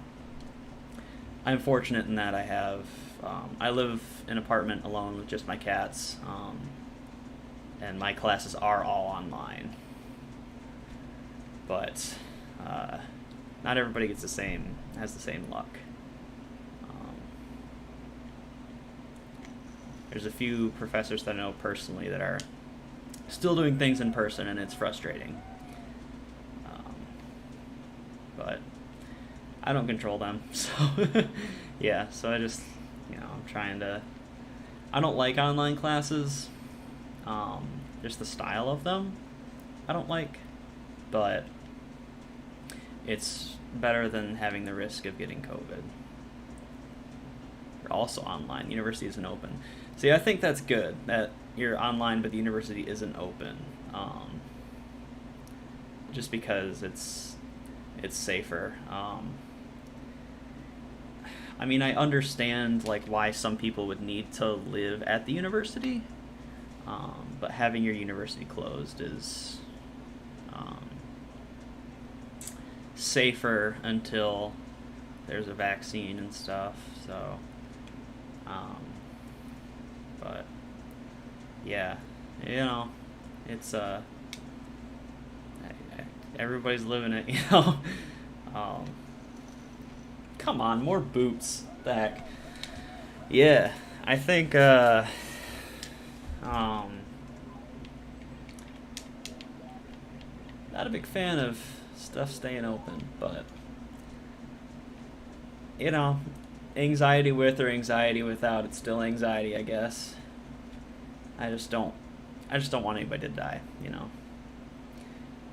I'm fortunate in that I live in an apartment alone with just my cats, and my classes are all online. But not everybody has the same luck. There's a few professors that I know personally that are still doing things in person, and it's frustrating. But I don't control them, so yeah. So I just, I'm trying to. I don't like online classes. Just the style of them, I don't like, but it's better than having the risk of getting COVID. You're also online. The university isn't open. See, I think that's good that you're online, but the university isn't open. Just because it's safer. I mean, I understand like why some people would need to live at the university, but having your university closed is safer until there's a vaccine and stuff. So, but yeah, it's everybody's living it, Come on, more boots. The heck. Yeah, I think not a big fan of stuff staying open, but anxiety with or anxiety without, it's still anxiety, I guess. I just don't want anybody to die,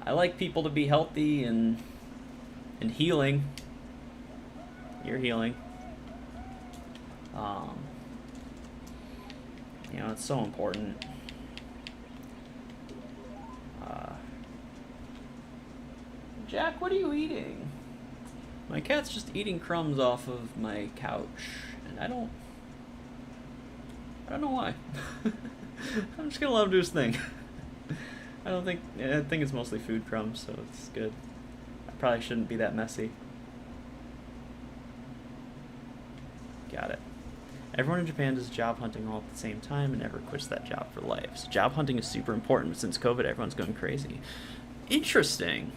I like people to be healthy and healing. You're healing. It's so important. Jack, what are you eating? My cat's just eating crumbs off of my couch, and I don't know why. I'm just gonna let him do his thing. I think it's mostly food crumbs, so it's good. I probably shouldn't be that messy. Got it. Everyone in Japan does job hunting all at the same time and never quits that job for life. So job hunting is super important, but since COVID, everyone's going crazy. Interesting.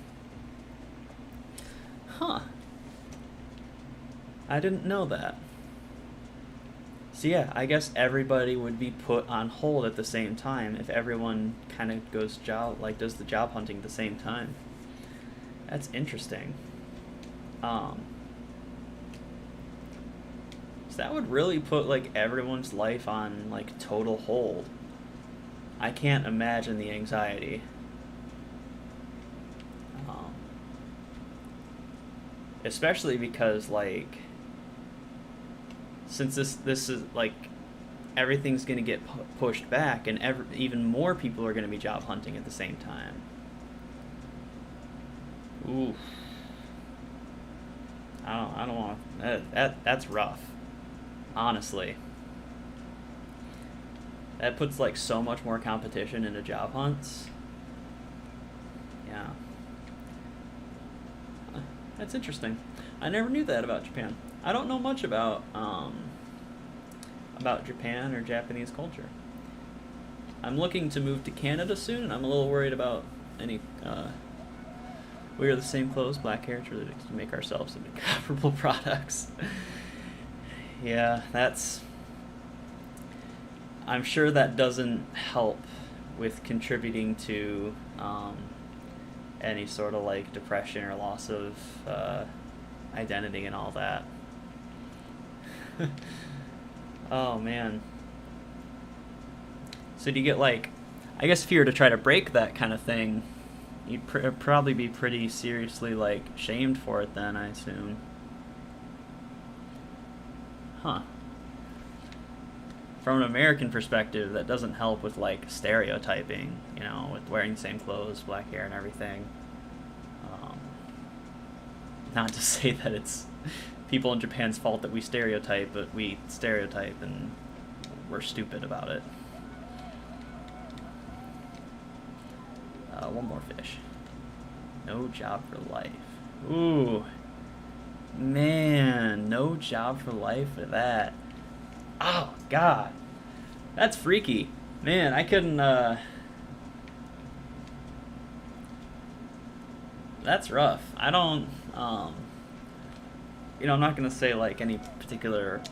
Huh. I didn't know that. So yeah, I guess everybody would be put on hold at the same time if everyone kind of does the job hunting at the same time. That's interesting. So that would really put like everyone's life on like total hold. I can't imagine the anxiety. Especially because like since this is like everything's going to get pushed back, and even more people are going to be job hunting at the same time. Ooh. I don't want that's rough. Honestly. That puts like so much more competition into job hunts. Yeah. That's interesting. I never knew that about Japan. I don't know much about about Japan or Japanese culture. I'm looking to move to Canada soon, and I'm a little worried about any. We are the same clothes, black hair. It's really to make ourselves into comparable products. Yeah, that's. I'm sure that doesn't help with contributing to any sort of like depression or loss of identity and all that. Oh man. So do you get like, I guess if you were to try to break that kind of thing, you'd probably be pretty seriously like shamed for it then, I assume. Huh. From an American perspective, that doesn't help with like stereotyping, you know, with wearing the same clothes, black hair and everything. Not to say that it's people in Japan's fault that we stereotype, but we stereotype and we're stupid about it. One more fish. No job for life. Ooh. Man, no job for life for that. Oh, God. That's freaky. Man, I couldn't, that's rough. I don't, you know, I'm not going to say, like, any particular,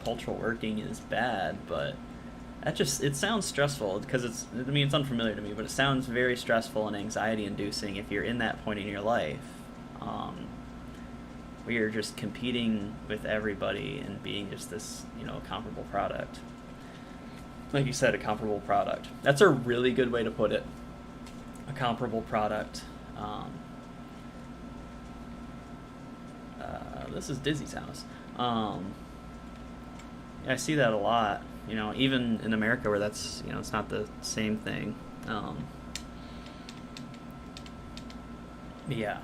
cultural working is bad, but that just, it sounds stressful, because it's, I mean, it's unfamiliar to me, but it sounds very stressful and anxiety-inducing if you're in that point in your life. Where you're just competing with everybody and being just this, you know, comparable product. Like you said, a comparable product. That's a really good way to put it. A comparable product. This is Dizzy's house. I see that a lot. You know, even in America where that's, you know, it's not the same thing. Yeah.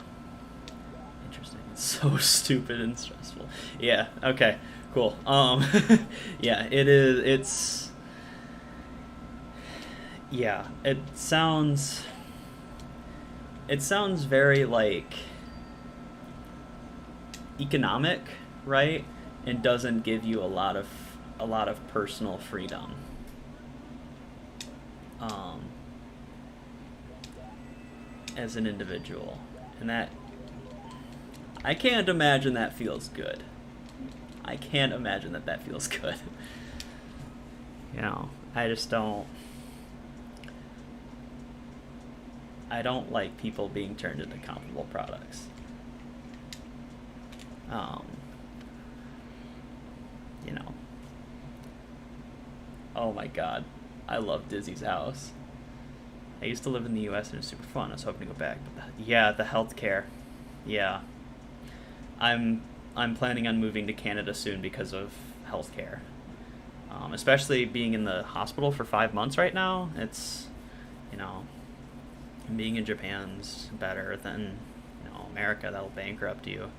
Interesting. It's so stupid and stressful. Yeah, okay, cool. Yeah, it is, it's, yeah, it sounds very, like, economic, right? And doesn't give you a lot of personal freedom. As an individual. And that, I can't imagine that feels good. I can't imagine that feels good. You know, I just don't. I don't like people being turned into comparable products. You know. Oh my God, I love Dizzy's house. I used to live in the U.S. and it was super fun. I was hoping to go back, but the healthcare. Yeah. I'm planning on moving to Canada soon because of healthcare. Especially being in the hospital for 5 months right now. It's, you know, being in Japan's better than, you know, America. That'll bankrupt you.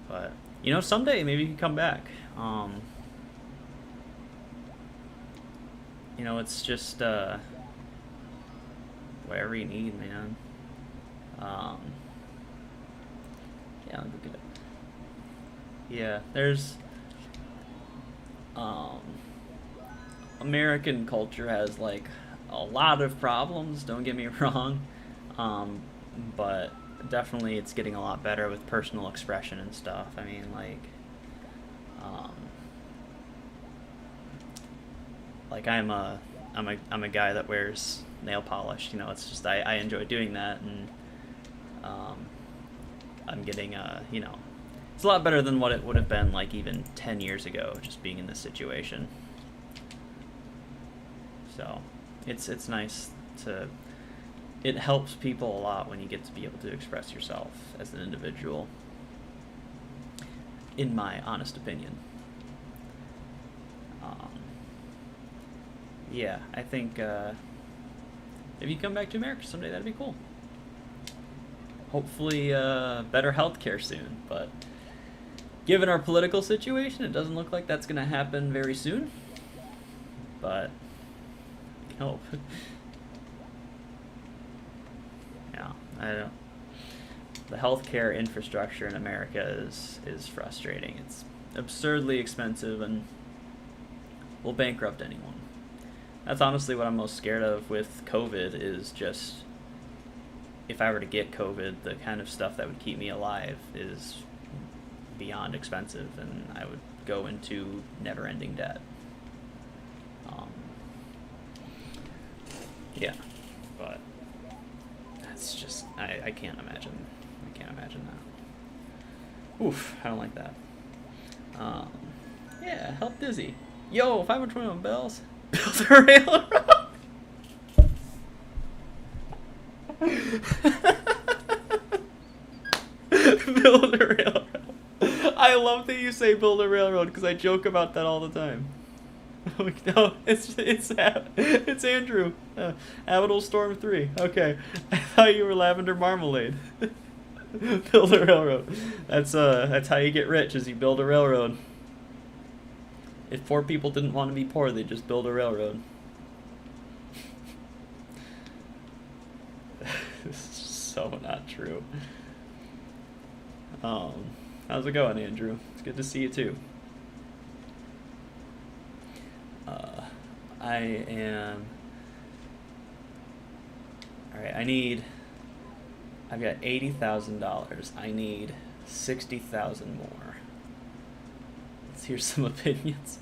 But, you know, someday maybe you can come back. You know, it's just whatever you need, man. Yeah, I'll go get it. Yeah, there's American culture has like a lot of problems, don't get me wrong, but definitely it's getting a lot better with personal expression and stuff. I mean, like I'm a guy that wears nail polish, you know. It's just I enjoy doing that, and I'm getting you know, it's a lot better than what it would have been like even 10 years ago, just being in this situation. So it's nice to, it helps people a lot when you get to be able to express yourself as an individual, in my honest opinion. Yeah, I think if you come back to America someday, that'd be cool. Hopefully better healthcare soon, but given our political situation, it doesn't look like that's going to happen very soon. But I can hope. Yeah, I don't. The healthcare infrastructure in America is frustrating. It's absurdly expensive and will bankrupt anyone. That's honestly what I'm most scared of with COVID, is just if I were to get COVID, the kind of stuff that would keep me alive is beyond expensive, and I would go into never-ending debt. Yeah, but that's just I can't imagine. I can't imagine that. Oof, I don't like that. Yeah, help Dizzy. Yo, 521 bells. Build a railroad. Build a railroad. I love that you say build a railroad because I joke about that all the time. No, it's Andrew. Habitable Storm 3. Okay, I thought you were Lavender Marmalade. Build a railroad. That's how you get rich, is you build a railroad. If poor people didn't want to be poor, they'd just build a railroad. This is so not true. How's it going, Andrew? It's good to see you too. I am... Alright, I've got $80,000. I need 60,000 more. Let's hear some opinions.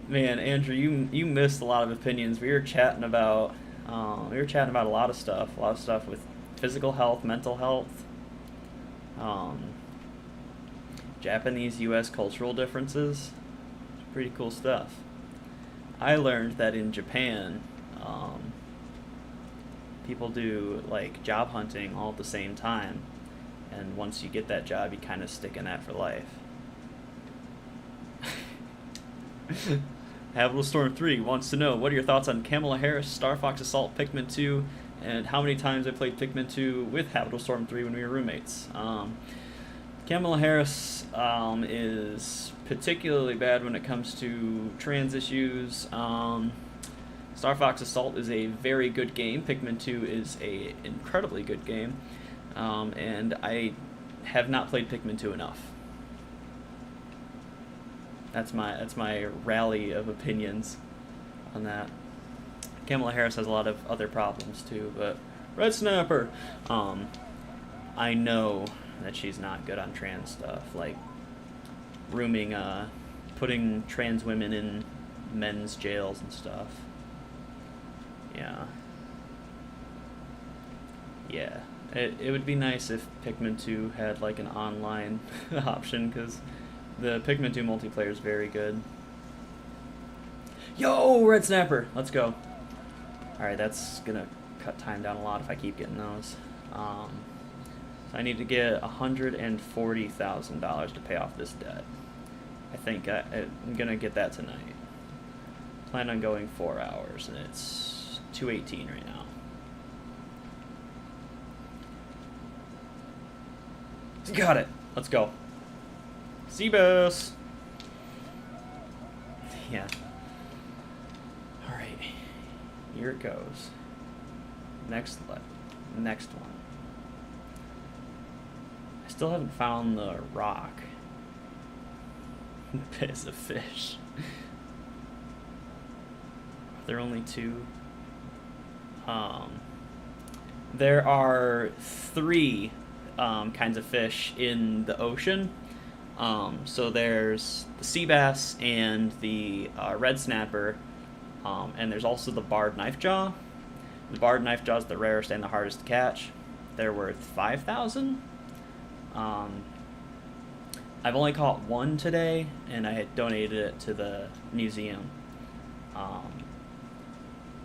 Man, Andrew, you missed a lot of opinions. We were chatting about a lot of stuff with physical health, mental health, Japanese-U.S. cultural differences. Pretty cool stuff. I learned that in Japan, people do like job hunting all at the same time, and once you get that job, you kind of stick in that for life. Habitable Storm 3 wants to know, what are your thoughts on Kamala Harris, Star Fox Assault, Pikmin 2, and how many times I played Pikmin 2 with Habitable Storm 3 when we were roommates. Kamala Harris is particularly bad when it comes to trans issues. Star Fox Assault is a very good game. Pikmin 2 is a incredibly good game. And I have not played Pikmin 2 enough. That's my rally of opinions on that. Kamala Harris has a lot of other problems too, but Red Snapper, I know that she's not good on trans stuff, like rooming, putting trans women in men's jails and stuff. Yeah. It would be nice if Pikmin 2 had like an online option, because the Pikmin 2 multiplayer is very good. Yo, Red Snapper! Let's go. Alright, that's gonna cut time down a lot if I keep getting those. So I need to get $140,000 to pay off this debt. I think I'm gonna get that tonight. Plan on going 4 hours, and it's 2:18 right now. Got it. Let's go. Seabus. Yeah. Alright. Here it goes. Next one. I still haven't found the rock. Piss of fish. Are there only 2? There are 3 kinds of fish in the ocean. So there's the sea bass and the red snapper, and there's also the barred knife jaw. The barred knife jaw is the rarest and the hardest to catch. They're worth 5,000. I've only caught 1 today, and I had donated it to the museum.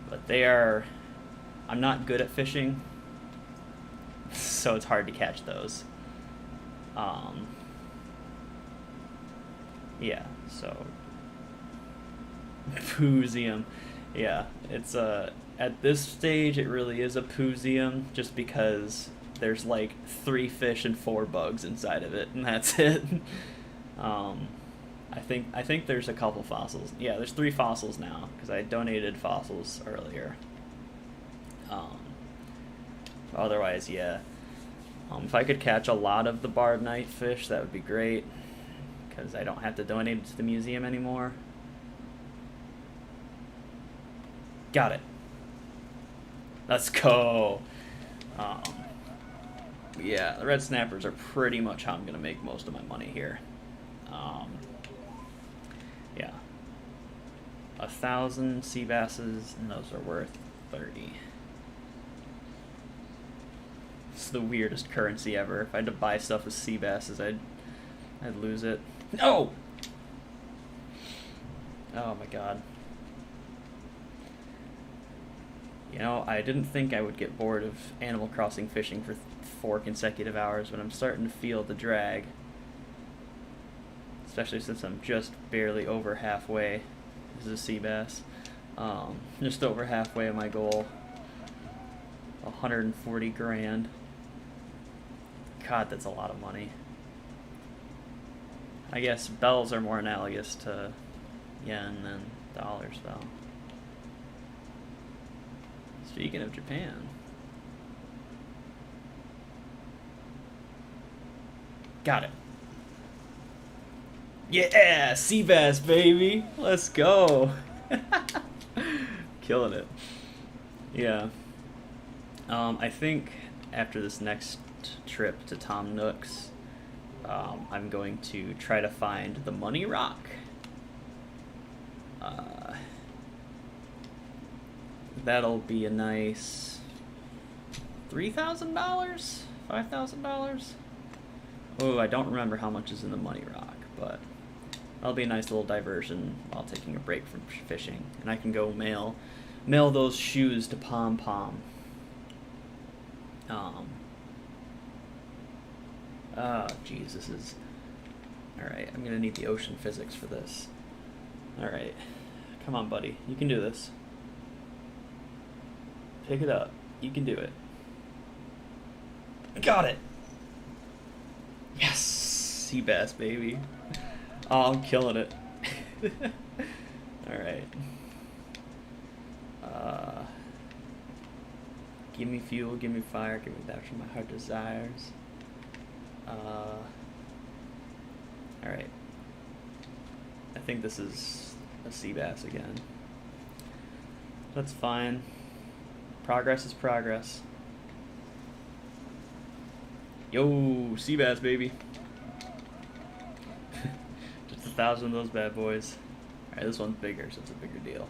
But I'm not good at fishing, so it's hard to catch those. Yeah, so Pooseum. Yeah, it's at this stage it really is a Pooseum, just because there's like 3 fish and 4 bugs inside of it, and that's it. I think there's a couple fossils. Yeah, there's 3 fossils now, because I donated fossils earlier. Otherwise, yeah. If I could catch a lot of the barred knife fish, that would be great. because I don't have to donate it to the museum anymore. Got it. Let's go. Yeah, the red snappers are pretty much how I'm going to make most of my money here. Yeah. 1,000 sea basses, and those are worth 30. It's the weirdest currency ever. If I had to buy stuff with sea basses, I'd lose it. No! Oh my god. You know, I didn't think I would get bored of Animal Crossing fishing for 4 consecutive hours, but I'm starting to feel the drag. Especially since I'm just barely over halfway. This is a sea bass. Just over halfway of my goal. 140 grand. God, that's a lot of money. I guess bells are more analogous to yen than dollars, though. Speaking of Japan. Got it. Yeah, sea bass, baby. Let's go. Killing it. Yeah. I think after this next trip to Tom Nook's, I'm going to try to find the money rock. That'll be a nice $3,000? $5,000? Oh, I don't remember how much is in the money rock, but that'll be a nice little diversion while taking a break from fishing. And I can go mail those shoes to Pom Pom. Geez, this is... Alright, I'm gonna need the ocean physics for this. Alright. Come on, buddy. You can do this. Pick it up. You can do it. Got it! Yes! Sea bass, baby. Oh, I'm killing it. Alright. Give me fuel, give me fire, give me that which my heart desires. Alright. I think this is a sea bass again. That's fine. Progress is progress. Yo, sea bass, baby. Just 1,000 of those bad boys. Alright, this one's bigger, so it's a bigger deal.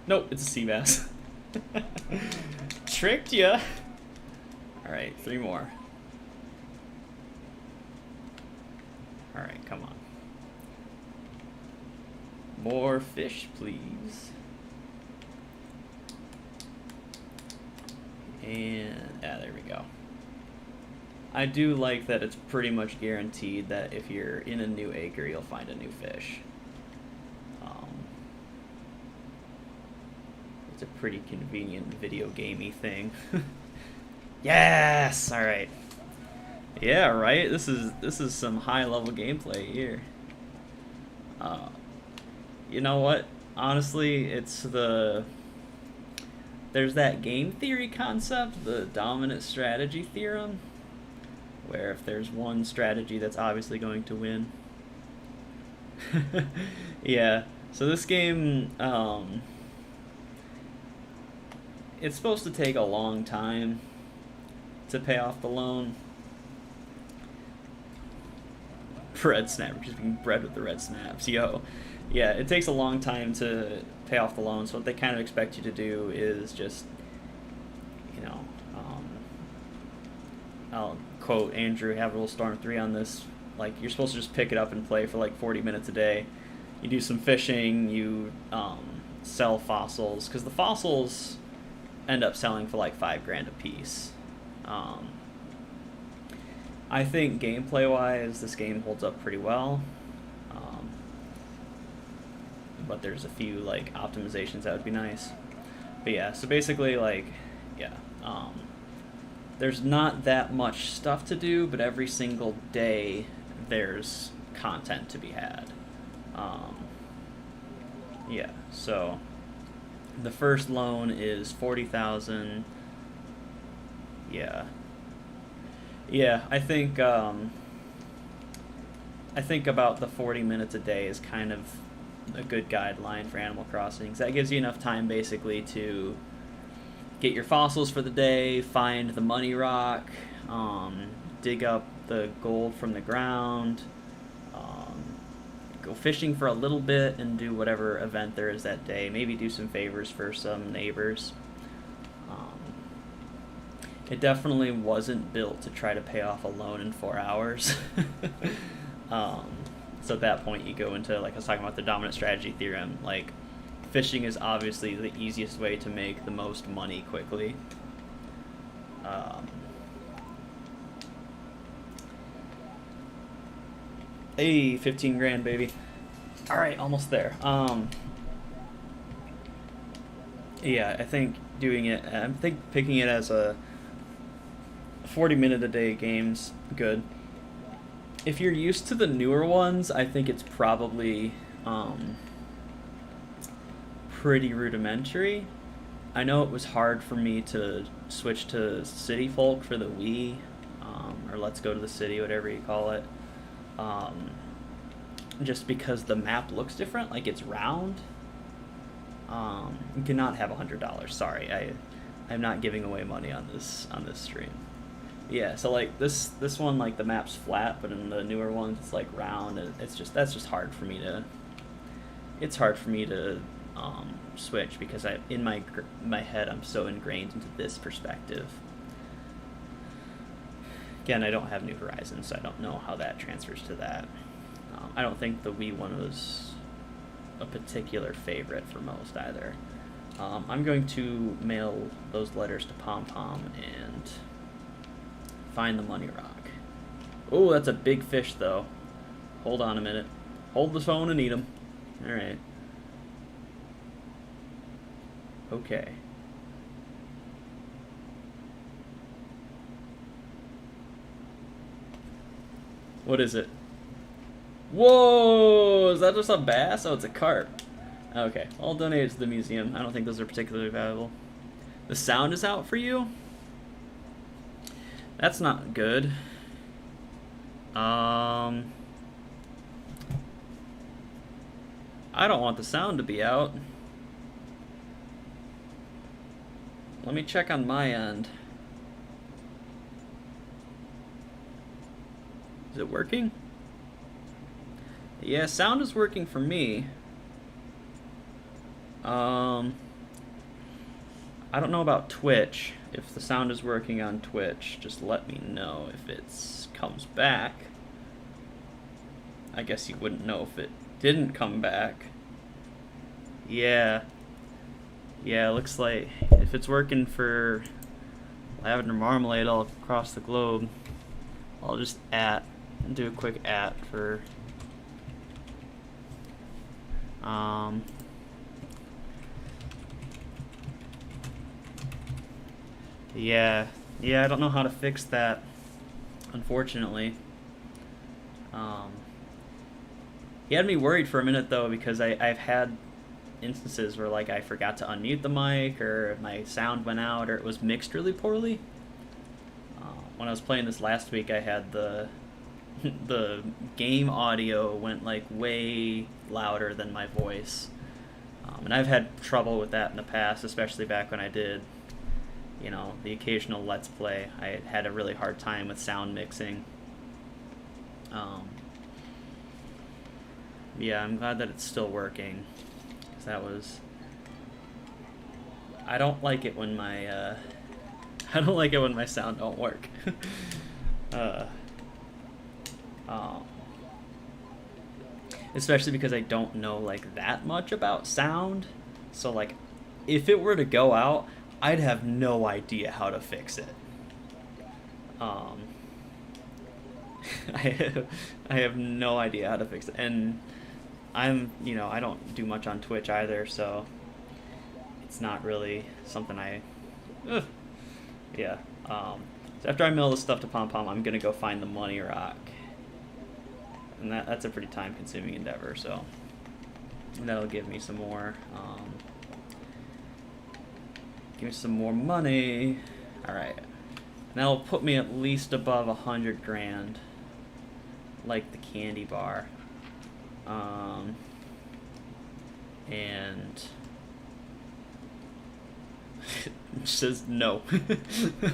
Nope, it's a sea bass. Tricked ya. Alright, 3 more. Alright, come on. More fish, please. And, there we go. I do like that it's pretty much guaranteed that if you're in a new acre, you'll find a new fish. It's a pretty convenient video gamey thing. Yes! Alright. Yeah, right? This is some high level gameplay here. You know what? Honestly, it's there's that game theory concept, the dominant strategy theorem, where if there's one strategy that's obviously going to win. Yeah, so this game, it's supposed to take a long time to pay off the loan. Red snap, just being bred with the red snaps, yo. Yeah, it takes a long time to pay off the loan, so what they kind of expect you to do is just, you know, I'll quote Andrew Havrittle Storm 3 on this, like, you're supposed to just pick it up and play for like 40 minutes a day. You do some fishing, you sell fossils, because the fossils end up selling for like 5 grand a piece. I think gameplay-wise, this game holds up pretty well. But there's a few like optimizations that would be nice. But yeah, so basically, like, yeah, there's not that much stuff to do, but every single day there's content to be had. Yeah, so the first loan is 40,000. Yeah, I think I think about the 40 minutes a day is kind of a good guideline for Animal Crossing. 'Cause that gives you enough time basically to get your fossils for the day, find the money rock, dig up the gold from the ground, go fishing for a little bit, and do whatever event there is that day. Maybe do some favors for some neighbors. It definitely wasn't built to try to pay off a loan in 4 hours. So at that point, you go into, like I was talking about, the dominant strategy theorem. Like, fishing is obviously the easiest way to make the most money quickly. Hey, 15 grand, baby. All right, almost there. Yeah, I think picking it as a 40-minute a day game's good. If you're used to the newer ones, I think it's probably pretty rudimentary. I know it was hard for me to switch to City Folk for the Wii, or Let's Go to the City, whatever you call it, just because the map looks different, like it's round. You cannot have $100. Sorry, I'm not giving away money on this stream. Yeah, so like this one, like the map's flat, but in the newer ones it's like round, and that's just hard for me to. It's hard for me to switch because in my head I'm so ingrained into this perspective. Again, I don't have New Horizons, so I don't know how that transfers to that. I don't think the Wii one was a particular favorite for most either. I'm going to mail those letters to Pom Pom and find the money rock. Oh, that's a big fish, though. Hold on a minute. Hold the phone and eat him. All right. Okay. What is it? Whoa! Is that just a bass? Oh, it's a carp. Okay, I'll donate it to the museum. I don't think those are particularly valuable. The sound is out for you? That's not good. I don't want the sound to be out. Let me check on my end. Is it working? Yeah, sound is working for me. I don't know about Twitch. If the sound is working on Twitch, just let me know if it comes back. I guess you wouldn't know if it didn't come back. Yeah. Yeah, it looks like if it's working for Lavender Marmalade all across the globe, I'll just do a quick for yeah, I don't know how to fix that, unfortunately. He had me worried for a minute, though, because I've had instances where, like, I forgot to unmute the mic, or my sound went out, or it was mixed really poorly. When I was playing this last week, I had the game audio went, like, way louder than my voice. And I've had trouble with that in the past, especially back when I did, the occasional Let's Play. I had a really hard time with sound mixing. Yeah, I'm glad that it's still working. 'Cause that was... I don't like it when my sound don't work. Especially because I don't know, like, that much about sound. So, like, if it were to go out, I'd have no idea how to fix it. I have no idea how to fix it. And I don't do much on Twitch either, so it's not really something yeah. So after I mail this stuff to Pom Pom, I'm gonna go find the money rock. And that's a pretty time-consuming endeavor, so that'll give me some more money. All right, that'll put me at least above 100 grand, like the candy bar. And it says no.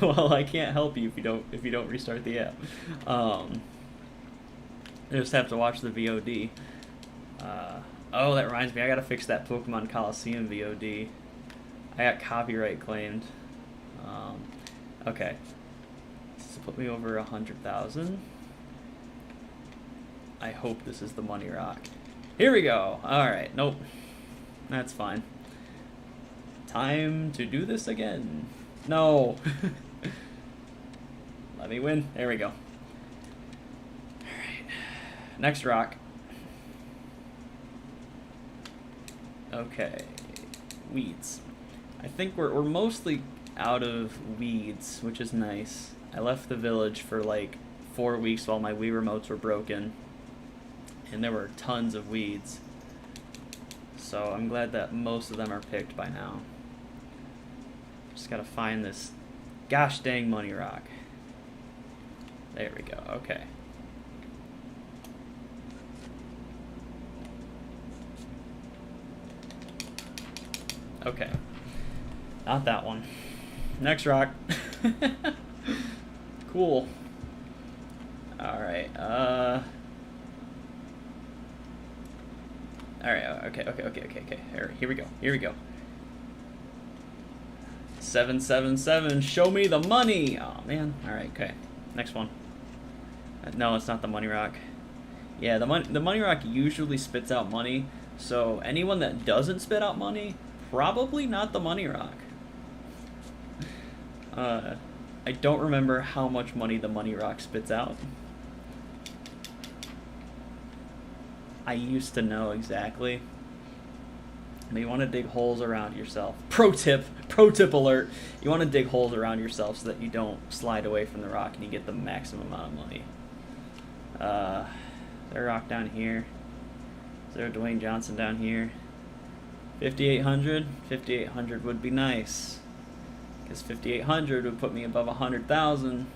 Well, I can't help you if you don't restart the app. You just have to watch the VOD. Oh, that reminds me, I gotta fix that Pokemon Coliseum VOD. I got copyright claimed. Okay. This will put me over 100,000. I hope this is the money rock. Here we go. Alright, nope. That's fine. Time to do this again. No. Let me win. There we go. Alright. Next rock. Okay. Weeds. I think we're mostly out of weeds, which is nice. I left the village for like 4 weeks while my Wii remotes were broken, and there were tons of weeds. So I'm glad that most of them are picked by now. Just gotta find this gosh dang money rock. There we go, okay. Okay. Not that one. Next rock. Cool. Alright, Alright, okay. Alright, here we go. 777, show me the money! Oh man, alright, okay. Next one. No, it's not the money rock. Yeah, the money rock usually spits out money, so anyone that doesn't spit out money, probably not the money rock. I don't remember how much money the money rock spits out. I used to know exactly. But you want to dig holes around yourself. Pro tip alert. You want to dig holes around yourself so that you don't slide away from the rock and you get the maximum amount of money. Is there a rock down here? Is there a Dwayne Johnson down here? 5,800? 5,800 would be nice. Because 5,800 would put me above 100,000.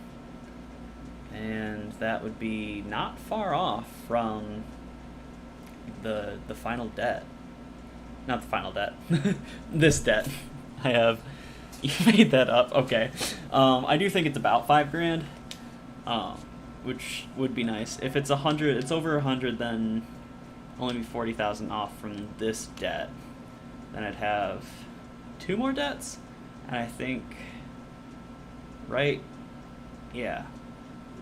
And that would be not far off from the final debt. Not the final debt. This debt. I have. You made that up. Okay. I do think it's about 5 grand. Which would be nice. If it's 100, it's over 100, then only be 40,000 off from this debt. Then I'd have 2 more debts. And I think, right? Yeah.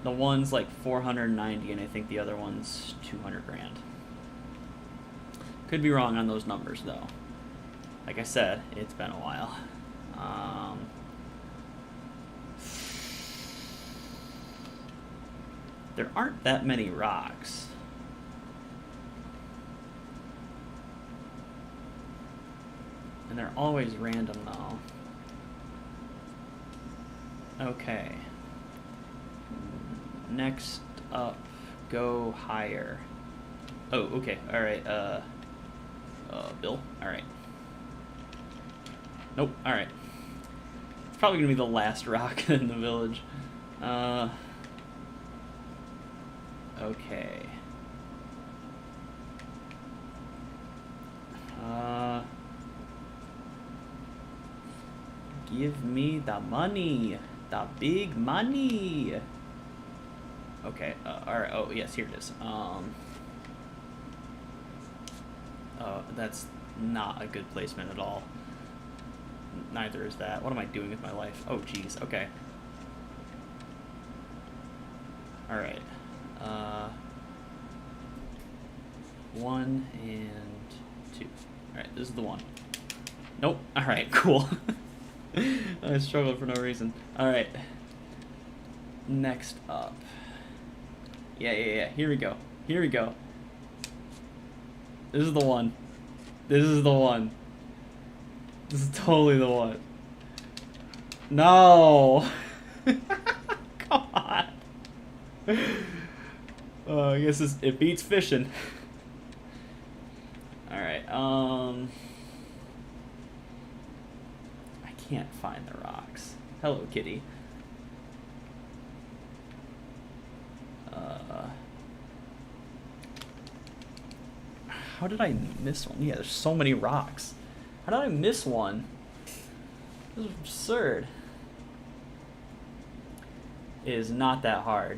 The one's like 490, and I think the other one's 200 grand. Could be wrong on those numbers, though. Like I said, it's been a while. There aren't that many rocks. And they're always random, though. Okay. Next up, go higher. Oh, okay. Alright, Bill? Alright. Nope, alright. It's probably gonna be the last rock in the village. Okay. Give me the money. The big money. Okay, alright, oh, yes, here it is. Oh, that's not a good placement at all. Neither is that. What am I doing with my life? Oh, jeez, okay. Alright. 1 and 2. Alright, this is the one. Nope, alright, cool. I struggled for no reason. Alright. Next up. Yeah. Here we go. This is the one. This is totally the one. No! Come on. I guess it beats fishing. Alright, I can't find the rocks. Hello, kitty. how did I miss one? Yeah, there's so many rocks. How did I miss one? This is absurd. It is not that hard.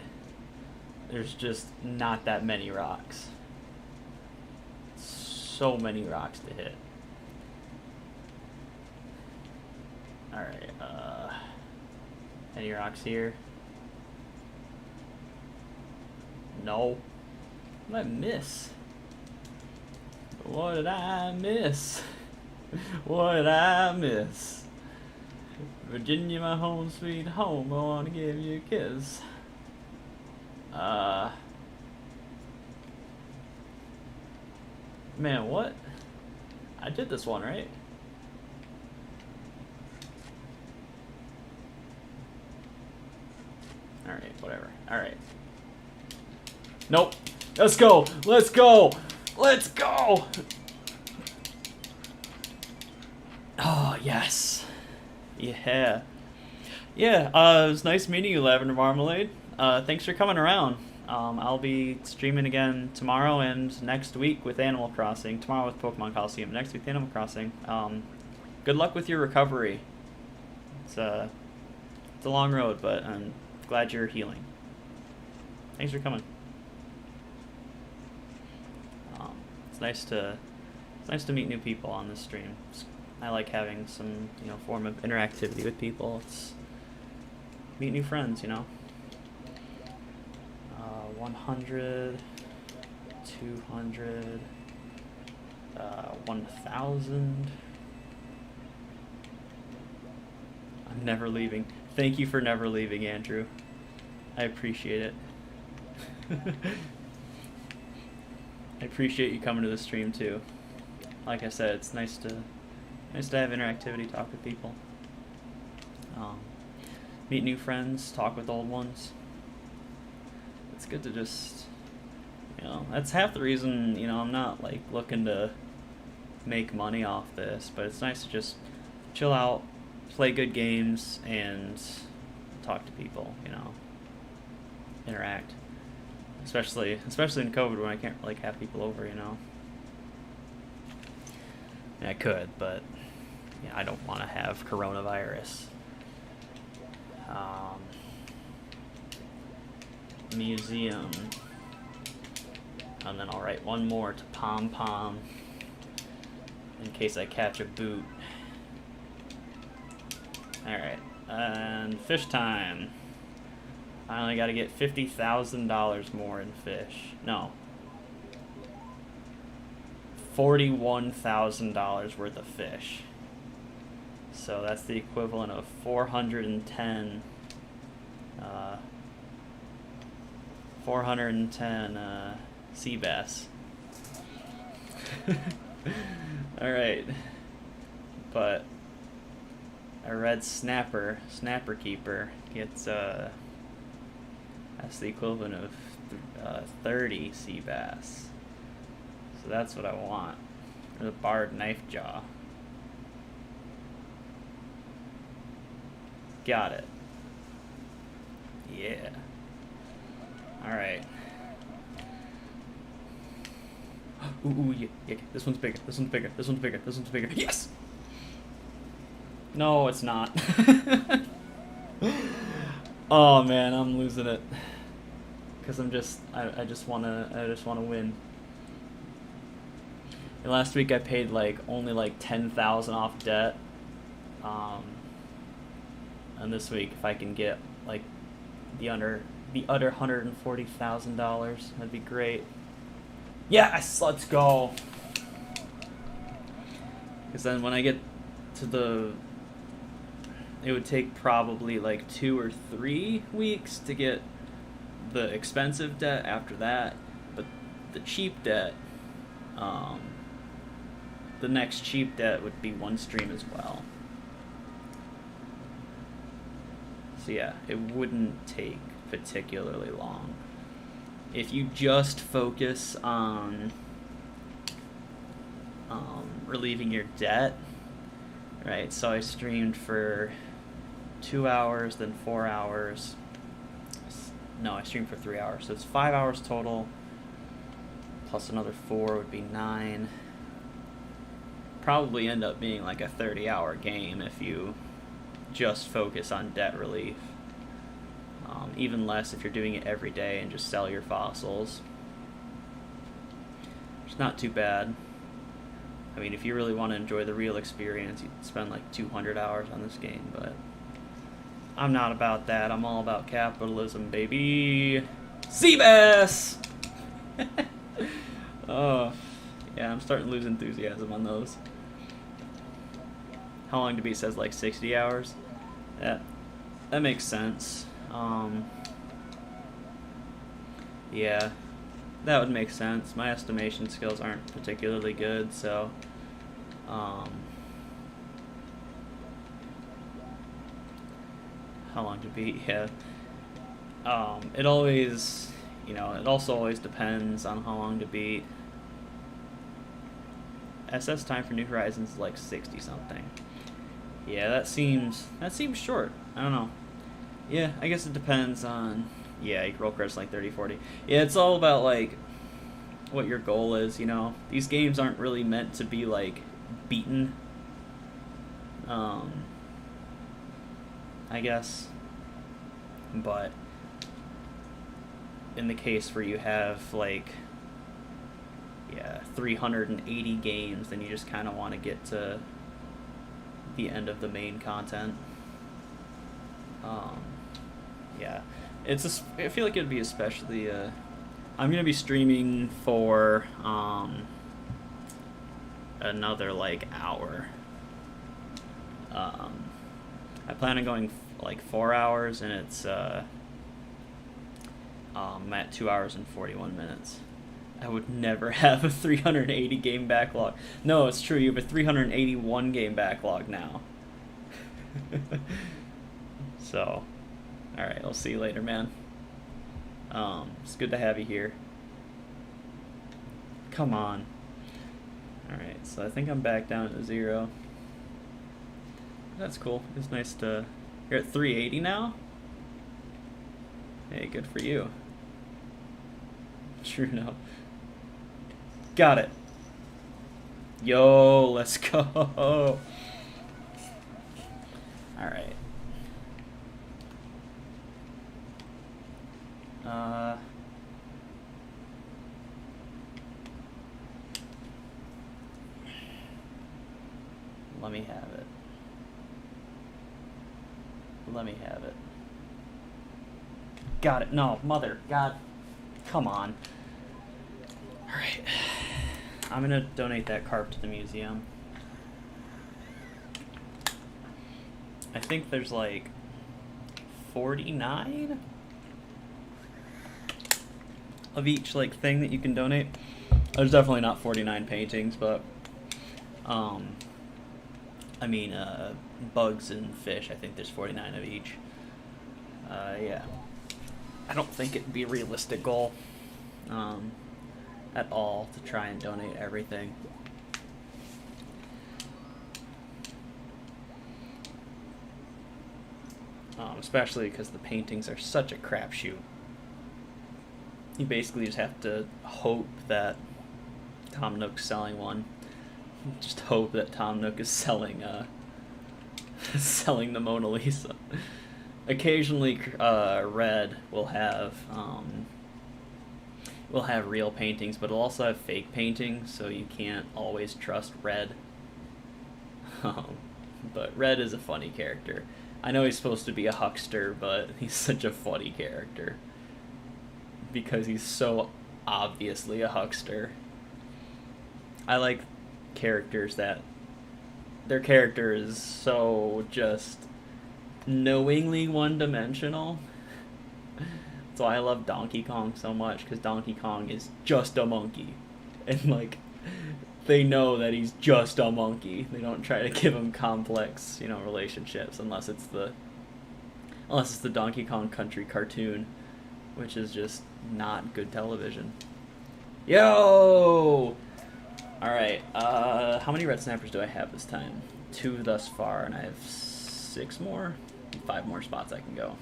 There's just not that many rocks. So many rocks to hit. Alright, any rocks here? No. What did I miss? What did I miss? What did I miss? Virginia, my home sweet home, I wanna give you a kiss. Man, what? I did this one, right? Alright, whatever. Alright. Nope. Let's go! Let's go! Let's go! Oh, yes. Yeah. Yeah, it was nice meeting you, Lavender Marmalade. Thanks for coming around. I'll be streaming again tomorrow and next week with Animal Crossing. Tomorrow with Pokemon Coliseum. Next week with Animal Crossing. Good luck with your recovery. It's a long road, but I'm glad you're healing. Thanks for coming. It's nice to meet new people on this stream. I like having some, form of interactivity with people. It's meet new friends, 100, 200, 1,000. I'm never leaving. Thank you for never leaving, Andrew. I appreciate it. I appreciate you coming to the stream too. Like I said, it's nice to have interactivity, talk with people, meet new friends, talk with old ones. It's good to just, that's half the reason, I'm not like looking to make money off this, but it's nice to just chill out, play good games, and talk to people, interact. Especially in COVID when I can't like have people over, I could, but I don't want to have coronavirus. Museum. And then I'll write one more to Pom Pom in case I catch a boot. Alright, and fish time. I only gotta get $50,000 more in fish. No. $41,000 worth of fish. So that's the equivalent of 410 sea bass. Alright. But a red snapper keeper gets that's the equivalent of 30 sea bass. So that's what I want. Or the barred knife jaw. Got it. Yeah. Alright. Ooh, yeah. This one's bigger. This one's bigger. This one's bigger. This one's bigger. Yes! No, it's not. Oh man, I'm losing it. Cause I just wanna win. And last week I paid only 10,000 off debt. And this week if I can get the other $140,000, that'd be great. Yes, let's go. Cause then when I get to it would take probably 2 or 3 weeks to get the expensive debt after that, but the cheap debt, the next cheap debt would be one stream as well. So yeah, it wouldn't take particularly long. If you just focus on relieving your debt, right? So I streamed for 2 hours, then 4 hours. No, I streamed for 3 hours, so it's 5 hours total. plus another 4 would be 9. Probably end up being like a 30-hour game if you just focus on debt relief. Even less if you're doing it every day and just sell your fossils. It's not too bad. I mean, if you really want to enjoy the real experience, you'd spend like 200 hours on this game, but I'm not about that. I'm all about capitalism, baby. Seabass! Oh, yeah, I'm starting to lose enthusiasm on those. How long to beat says like 60 hours? That makes sense. Yeah, that would make sense. My estimation skills aren't particularly good, so how long to beat? Yeah. It always, it also always depends on how long to beat. SS time for New Horizons is like 60 something. Yeah, that seems short. I don't know. Yeah, I guess it depends on, yeah, you can roll credits like 30, 40. Yeah, it's all about like what your goal is, These games aren't really meant to be like beaten. I guess. But in the case where you have like 380 games, then you just kind of want to get to the end of the main content. Yeah, I feel like it'd be especially I'm gonna be streaming for another like hour. I plan on going like 4 hours, and it's I'm at 2 hours and 41 minutes. I would never have a 380 game backlog. No, it's true. You have a 381 game backlog now. So, alright, I'll see you later, man. It's good to have you here. Come on. Alright, so I think I'm back down to 0. That's cool. It's nice to... You're at 380 now? Hey, good for you. True, no. Got it. Yo, let's go. Alright. Let me have it. Let me have it. Got it. No, mother. God. Come on. Alright. I'm gonna donate that carp to the museum. I think there's like 49 of each like thing that you can donate. There's definitely not 49 paintings, but I mean bugs and fish, I think there's 49 of each. Yeah. I don't think it'd be a realistic goal at all to try and donate everything. Especially because the paintings are such a crapshoot. You basically just have to hope that Tom Nook's selling one. Just hope that Tom Nook is selling selling the Mona Lisa. Occasionally, Red will have real paintings, but it'll also have fake paintings, so you can't always trust Red. But Red is a funny character. I know he's supposed to be a huckster, but he's such a funny character because he's so obviously a huckster. I like characters that their character is so just knowingly one-dimensional. That's why I love Donkey Kong so much, because Donkey Kong is just a monkey. And, like, they know that he's just a monkey. They don't try to give him complex, relationships, unless it's the Donkey Kong Country cartoon, which is just not good television. Yo! Alright, how many red snappers do I have this time? 2 thus far, and I have 6 more? 5 more spots I can go.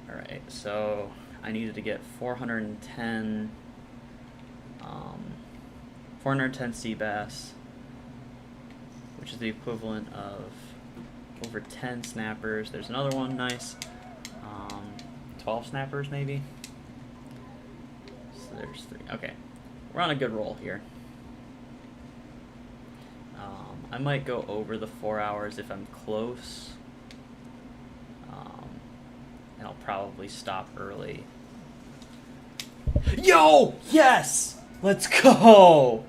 Alright, so I needed to get 410 410 sea bass, which is the equivalent of over 10 snappers. There's another one, nice. 12 snappers maybe. So there's 3. Okay, we're on a good roll here. I might go over the 4 hours if I'm close. And I'll probably stop early. Yo! Yes! Let's go!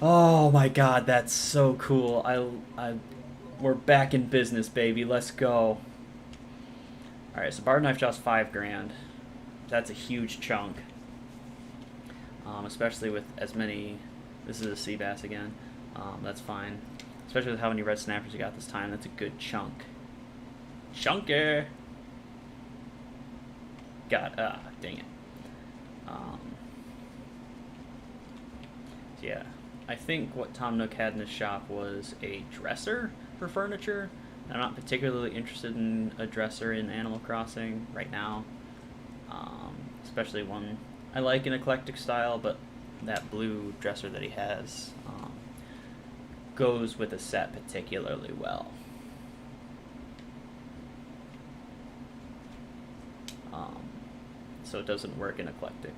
Oh my god, that's so cool. We're back in business, baby. Let's go. Alright, so barred knife jaw's $5,000. That's a huge chunk. Especially with as many... This is a sea bass again. That's fine. Especially with how many red snappers you got this time. That's a good chunk. Chunker! God, dang it. Yeah, I think what Tom Nook had in his shop was a dresser for furniture. I'm not particularly interested in a dresser in Animal Crossing right now, especially one I like an eclectic style, but that blue dresser that he has goes with the set particularly well. So it doesn't work in eclectic.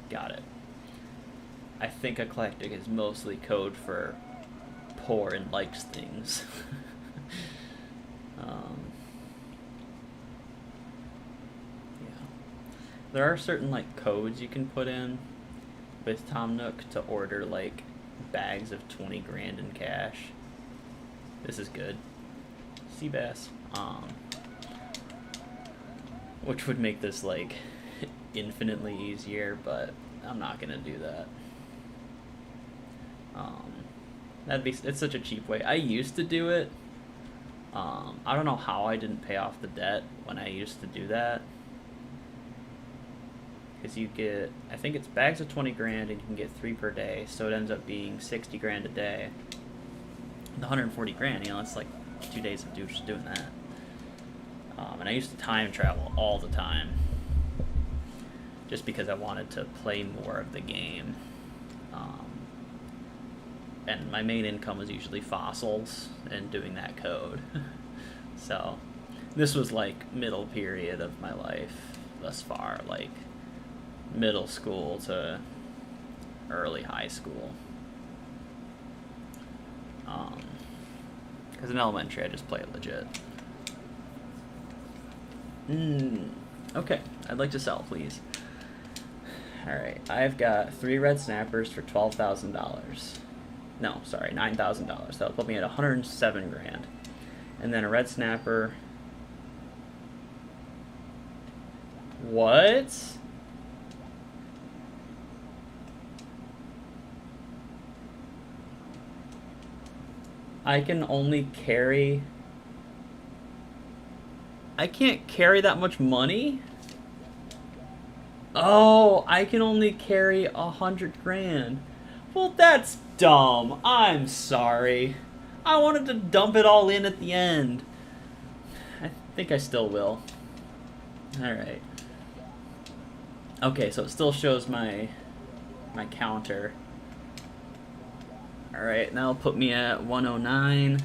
Got it. I think eclectic is mostly code for poor and likes things. Yeah. There are certain like codes you can put in with Tom Nook to order like bags of 20 grand in cash. This is good. Sea bass. Which would make this like infinitely easier, but I'm not gonna do that. It's such a cheap way. I used to do it. I don't know how I didn't pay off the debt when I used to do that. Because you get, I think it's bags of 20 grand and you can get 3 per day, so it ends up being 60 grand a day. The 140 grand, it's like 2 days of just doing that. And I used to time travel all the time, just because I wanted to play more of the game. And my main income was usually fossils and doing that code. So this was like middle period of my life thus far, like middle school to early high school. Because in elementary I just play it legit. Okay, I'd like to sell, please. Alright, I've got 3 red snappers for $12,000. No, sorry, $9,000. That'll put me at 107 grand. And then a red snapper. What? I can only carry... I can't carry that much money? Oh, I can only carry 100 grand. Well, that's dumb. I'm sorry. I wanted to dump it all in at the end. I think I still will. Alright. Okay, so it still shows my counter. Alright, that'll put me at 109.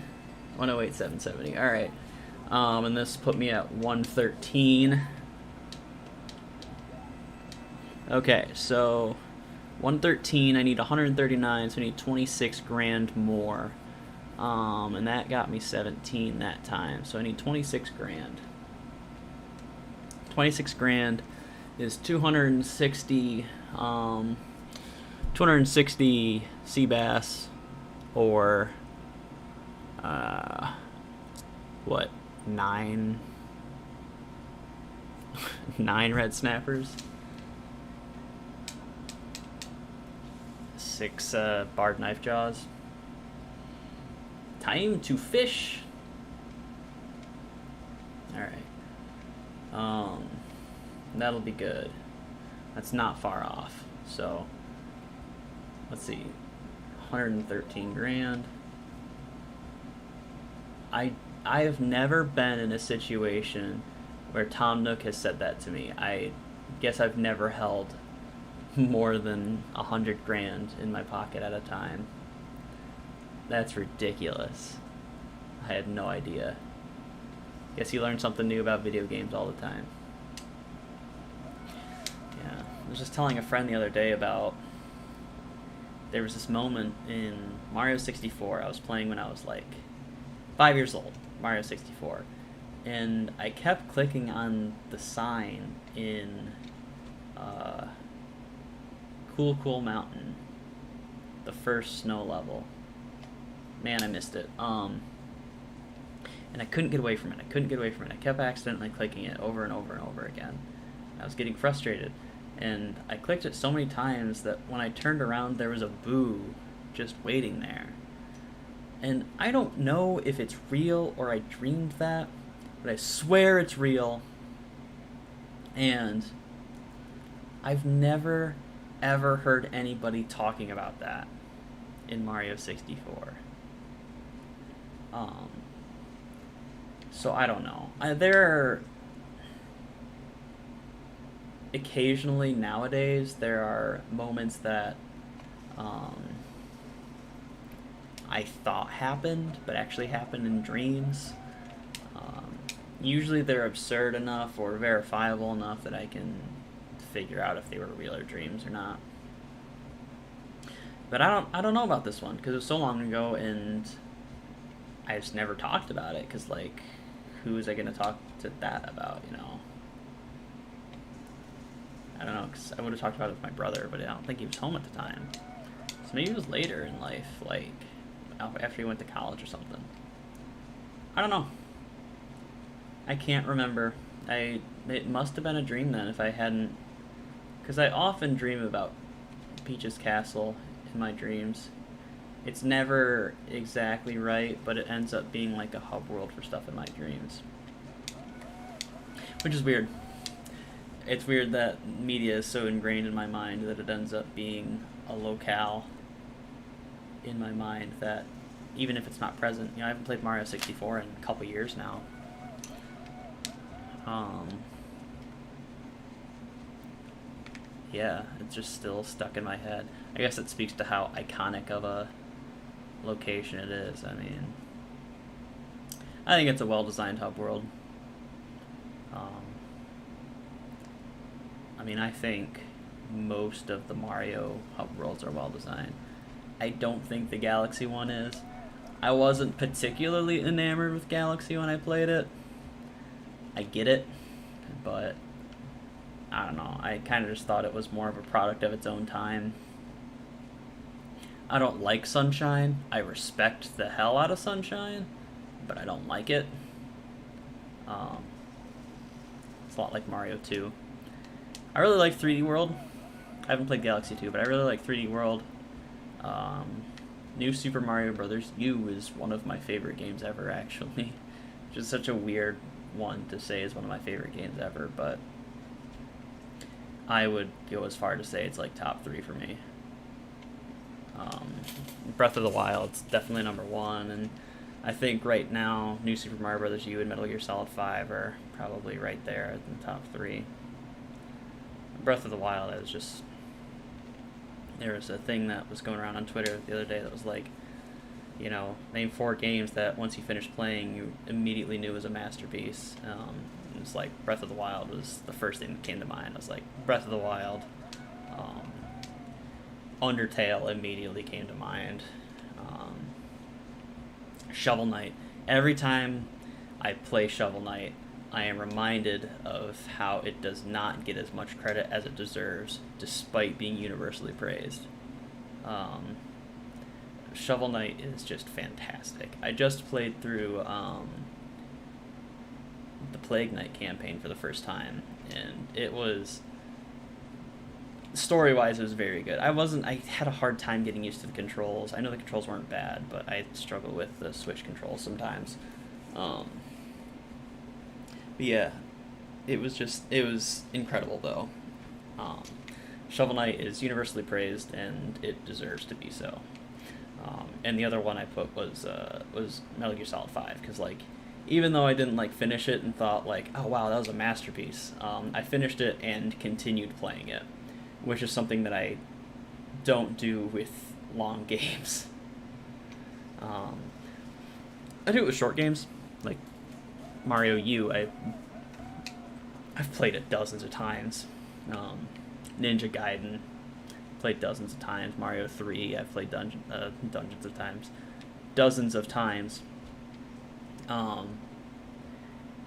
108,770. Alright. And this put me at 113. Okay, so 113, I need 139, so I need 26 grand more. And that got me 17 that time, so I need 26 grand. 26 grand is 260 sea bass, or what, 9 red snappers, 6 barred knife jaws. Time to fish. Alright. That'll be good. That's not far off. So, let's see. 113 grand. I have never been in a situation where Tom Nook has said that to me. guess I've never held more than 100 grand in my pocket at a time. That's ridiculous. I had no idea. Guess you learn something new about video games all the time. Yeah, I was just telling a friend the other day about, there was this moment in Mario 64 I was playing when I was like 5 years old, Mario 64. And I kept clicking on the sign in Cool Mountain, the first snow level. Man, I missed it. And I couldn't get away from it. I kept accidentally clicking it over and over and over again. I was getting frustrated. And I clicked it so many times that when I turned around, there was a boo just waiting there. And I don't know if it's real or I dreamed that, but I swear it's real. And I've never, ever heard anybody talking about that in Mario 64. So I don't know. There are occasionally nowadays there are moments that I thought happened, but actually happened in dreams. Usually they're absurd enough or verifiable enough that I can figure out if they were real or dreams or not. But I don't know about this one because it was so long ago and I just never talked about it because, like, who was I going to talk to that about, you know? I don't know, because I would have talked about it with my brother, but I don't think he was home at the time. So maybe it was later in life, like, after he went to college or something. I don't know. I can't remember. It must have been a dream then if I hadn't... Because I often dream about Peach's Castle in my dreams. It's never exactly right, but it ends up being like a hub world for stuff in my dreams. Which is weird. It's weird that media is so ingrained in my mind that it ends up being a locale in my mind that, even if it's not present, you know, I haven't played Mario 64 in a couple years now. Yeah, it's just still stuck in my head. I guess it speaks to how iconic of a location it is. I mean, I think it's a well-designed hub world. I mean, I think most of the Mario hub worlds are well-designed. I don't think the Galaxy one is. I wasn't particularly enamored with Galaxy when I played it. I get it, but I don't know. I kind of just thought it was more of a product of its own time. I don't like Sunshine. I respect the hell out of Sunshine, but I don't like it. It's a lot like Mario 2. I really like 3D World. I haven't played Galaxy 2, but I really like 3D World. New Super Mario Bros. U is one of my favorite games ever, actually. Which is such a weird one to say is one of my favorite games ever, but I would go as far to say it's like top 3 for me. Breath of the Wild's definitely number 1, and I think right now New Super Mario Bros. U and Metal Gear Solid 5 are probably right there in the top 3. Breath of the Wild is just... There was a thing that was going around on Twitter the other day that was like, you know, name 4 games that once you finished playing you immediately knew was a masterpiece. It's like Breath of the Wild was the first thing that came to mind. I was like, Breath of the Wild. Undertale immediately came to mind. Shovel Knight. Every time I play Shovel Knight, I am reminded of how it does not get as much credit as it deserves, despite being universally praised. Shovel Knight is just fantastic. I just played through the Plague Knight campaign for the first time, and it was... Story-wise, it was very good. I had a hard time getting used to the controls. I know the controls weren't bad, but I struggle with the Switch controls sometimes. But yeah, it was incredible, though. Shovel Knight is universally praised, and it deserves to be so. And the other one I put was Metal Gear Solid 5, because, like, even though I didn't like finish it and thought like, oh wow, that was a masterpiece, I finished it and continued playing it, which is something that I don't do with long games. I do it with short games, like Mario U. I've played it dozens of times. Ninja Gaiden, played dozens of times. Mario 3, I've played dozens of times.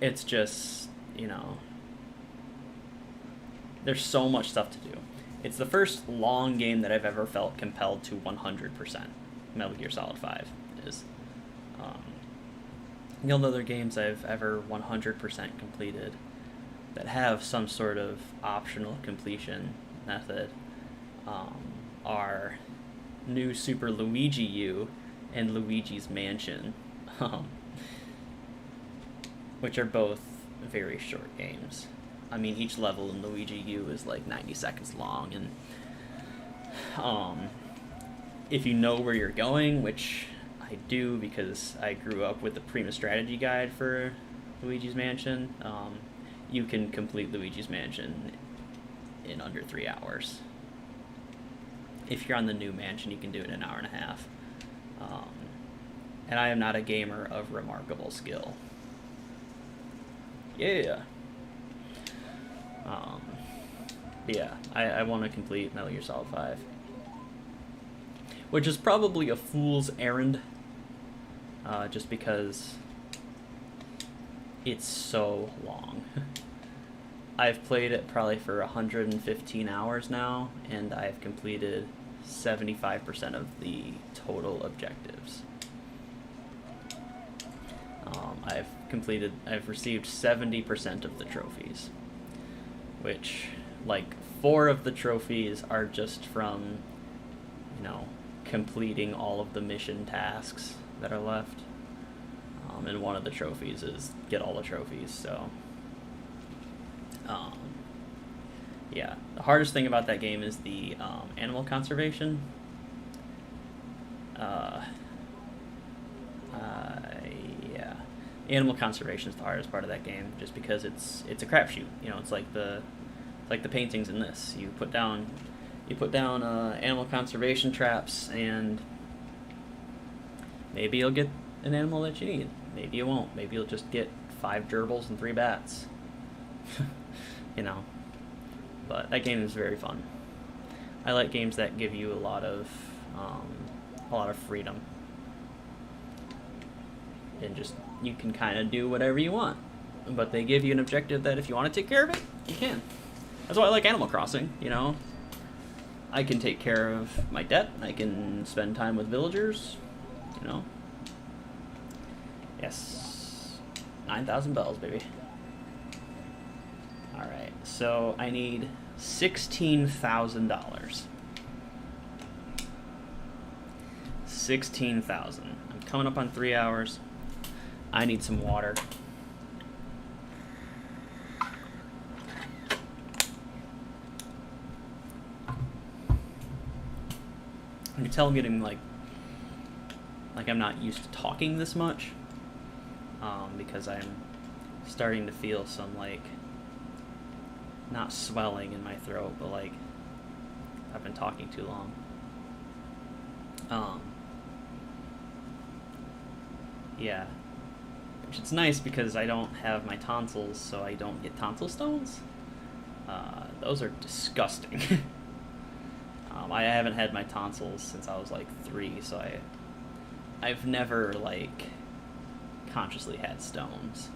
It's just, there's so much stuff to do. It's the first long game that I've ever felt compelled to 100%. Metal Gear Solid 5 is. The only other games I've ever 100% completed that have some sort of optional completion method are New Super Luigi U and Luigi's Mansion, which are both very short games. I mean, each level in Luigi U is like 90 seconds long, and if you know where you're going, which I do because I grew up with the Prima Strategy Guide for Luigi's Mansion, you can complete Luigi's Mansion in under 3 hours. If you're on the new mansion, you can do it in an hour and a half. And I am not a gamer of remarkable skill. Yeah. Yeah, I want to complete Metal Gear Solid 5. Which is probably a fool's errand, just because it's so long. I've played it probably for 115 hours now, and I've completed 75% of the total objectives. I've received 70% of the trophies, which, like, 4 of the trophies are just from, completing all of the mission tasks that are left. And one of the trophies is get all the trophies, so... yeah, the hardest thing about that game is the animal conservation. Yeah, animal conservation is the hardest part of that game, just because it's a crapshoot. It's like the paintings in this. You put down animal conservation traps, and maybe you'll get an animal that you need. Maybe you won't. Maybe you'll just get 5 gerbils and 3 bats. But that game is very fun. I like games that give you a lot of freedom, and just you can kind of do whatever you want. But they give you an objective that if you want to take care of it, you can. That's why I like Animal Crossing. I can take care of my debt. I can spend time with villagers. Yes, 9,000 bells, baby. Alright, so I need $16,000. 16,000. I'm coming up on 3 hours. I need some water. I can tell I'm getting like I'm not used to talking this much, because I'm starting to feel some not swelling in my throat, but I've been talking too long. Yeah, which it's nice because I don't have my tonsils, so I don't get tonsil stones. Those are disgusting. I haven't had my tonsils since I was 3, so I've never consciously had stones.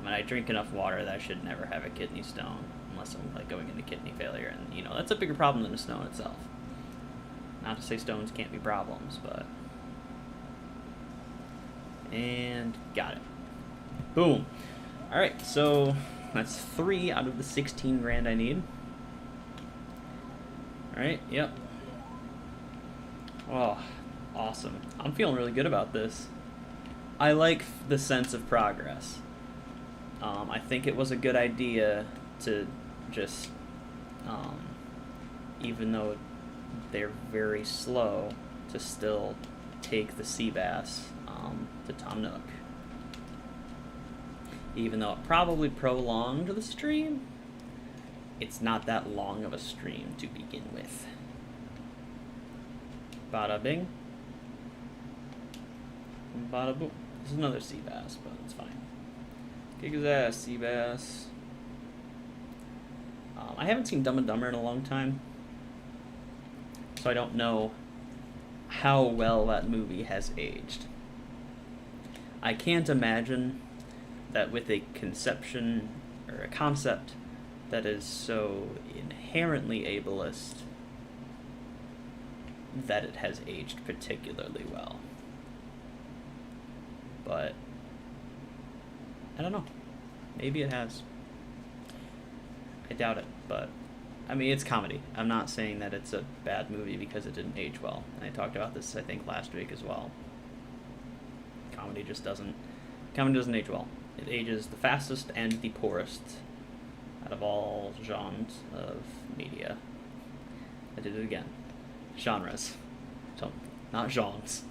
And I drink enough water that I should never have a kidney stone, unless I'm going into kidney failure, and that's a bigger problem than a stone itself. Not to say stones can't be problems, but... And got it. Boom. Alright, so that's 3 out of the 16 grand I need. Alright, yep. Oh, awesome. I'm feeling really good about this. I like the sense of progress. I think it was a good idea to just, even though they're very slow, to still take the sea bass to Tom Nook. even though it probably prolonged the stream, it's not that long of a stream to begin with. Bada bing. Bada boom. This is another sea bass, but it's fine. Kick his ass, sea bass. I haven't seen Dumb and Dumber in a long time, so I don't know how well that movie has aged. I can't imagine that with a conception or a concept that is so inherently ableist that it has aged particularly well. But I don't know. Maybe it has. I doubt it, but I mean, it's comedy. I'm not saying that it's a bad movie because it didn't age well. And I talked about this, I think, last week as well. Comedy doesn't age well. It ages the fastest and the poorest out of all genres of media. I did it again. Genres. So, not genres.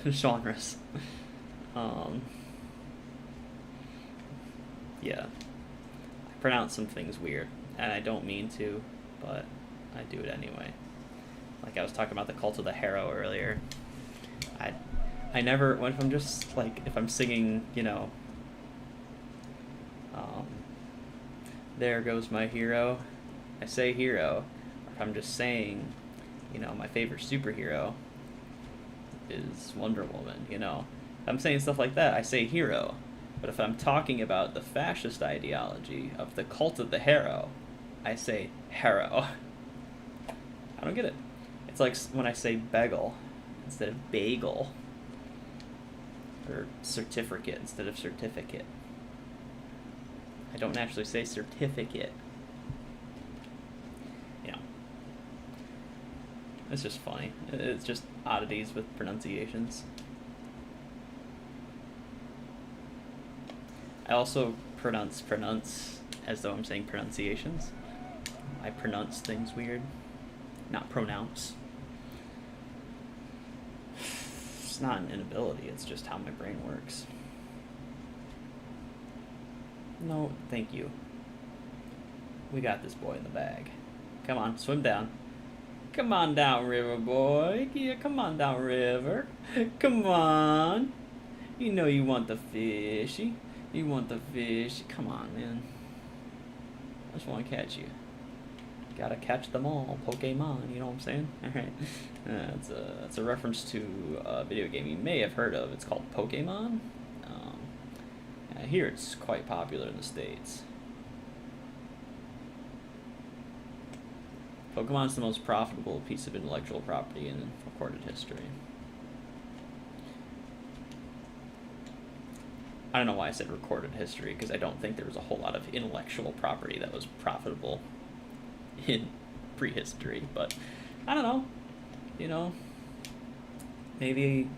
Genres. Yeah. I pronounce some things weird, and I don't mean to, but I do it anyway. Like I was talking about the Cult of the Harrow earlier. I never, if I'm just, like, if I'm singing, you know, There Goes My Hero, I say hero. Or if I'm just saying, you know, my favorite superhero is Wonder Woman, you know. If I'm saying stuff like that, I say hero. But if I'm talking about the fascist ideology of the Cult of the Harrow, I say harrow. I don't get it. It's like when I say bagel instead of bagel. Or certificate instead of certificate. I don't actually say certificate. You know. It's just funny. It's just oddities with pronunciations. I also pronounce as though I'm saying pronunciations. I pronounce things weird. Not pronounce. It's not an inability, it's just how my brain works. No, thank you. We got this boy in the bag. Come on, swim down. Come on down, river boy. Yeah, come on down, river. Come on. You know you want the fishy. You want the fish. Come on, man. I just want to catch you. Gotta catch them all. Pokemon, you know what I'm saying? Alright. It's a reference to a video game you may have heard of. It's called Pokemon. Here it's quite popular in the States. Pokemon is the most profitable piece of intellectual property in recorded history. I don't know why I said recorded history, because I don't think there was a whole lot of intellectual property that was profitable in prehistory, but I don't know, you know, maybe,